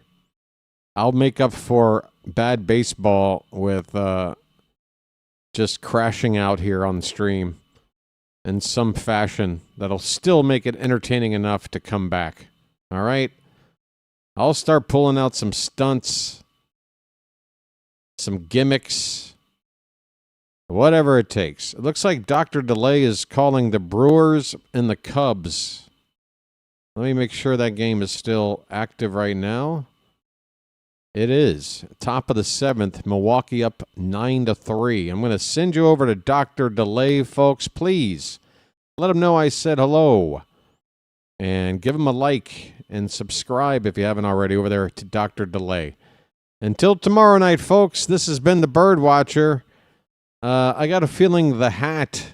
Speaker 8: I'll make up for bad baseball with just crashing out here on the stream in some fashion that'll still make it entertaining enough to come back. All right? I'll start pulling out some stunts, some gimmicks, whatever it takes. It looks like Dr. Delay is calling the Brewers and the Cubs. Let me make sure that game is still active right now. It is. Top of the 7th, Milwaukee up 9-3. I'm going to send you over to Dr. Delay, folks. Please let him know I said hello. And give him a like and subscribe if you haven't already over there to Dr. Delay. Until tomorrow night, folks, this has been the BirdWatcher. I got a feeling the hat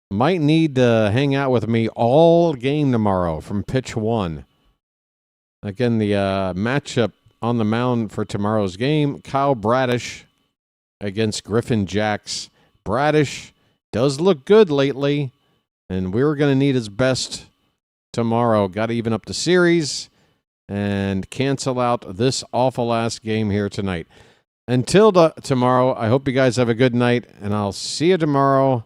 Speaker 8: might need to hang out with me all game tomorrow from pitch 1. Again, the matchup on the mound for tomorrow's game, Kyle Bradish against Griffin Jacks. Bradish does look good lately, and we're going to need his best tomorrow. Got to even up the series and cancel out this awful ass game here tonight. Until tomorrow, I hope you guys have a good night, and I'll see you tomorrow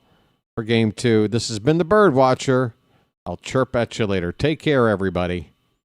Speaker 8: for Game 2. This has been the BirdWatcher. I'll chirp at you later. Take care, everybody.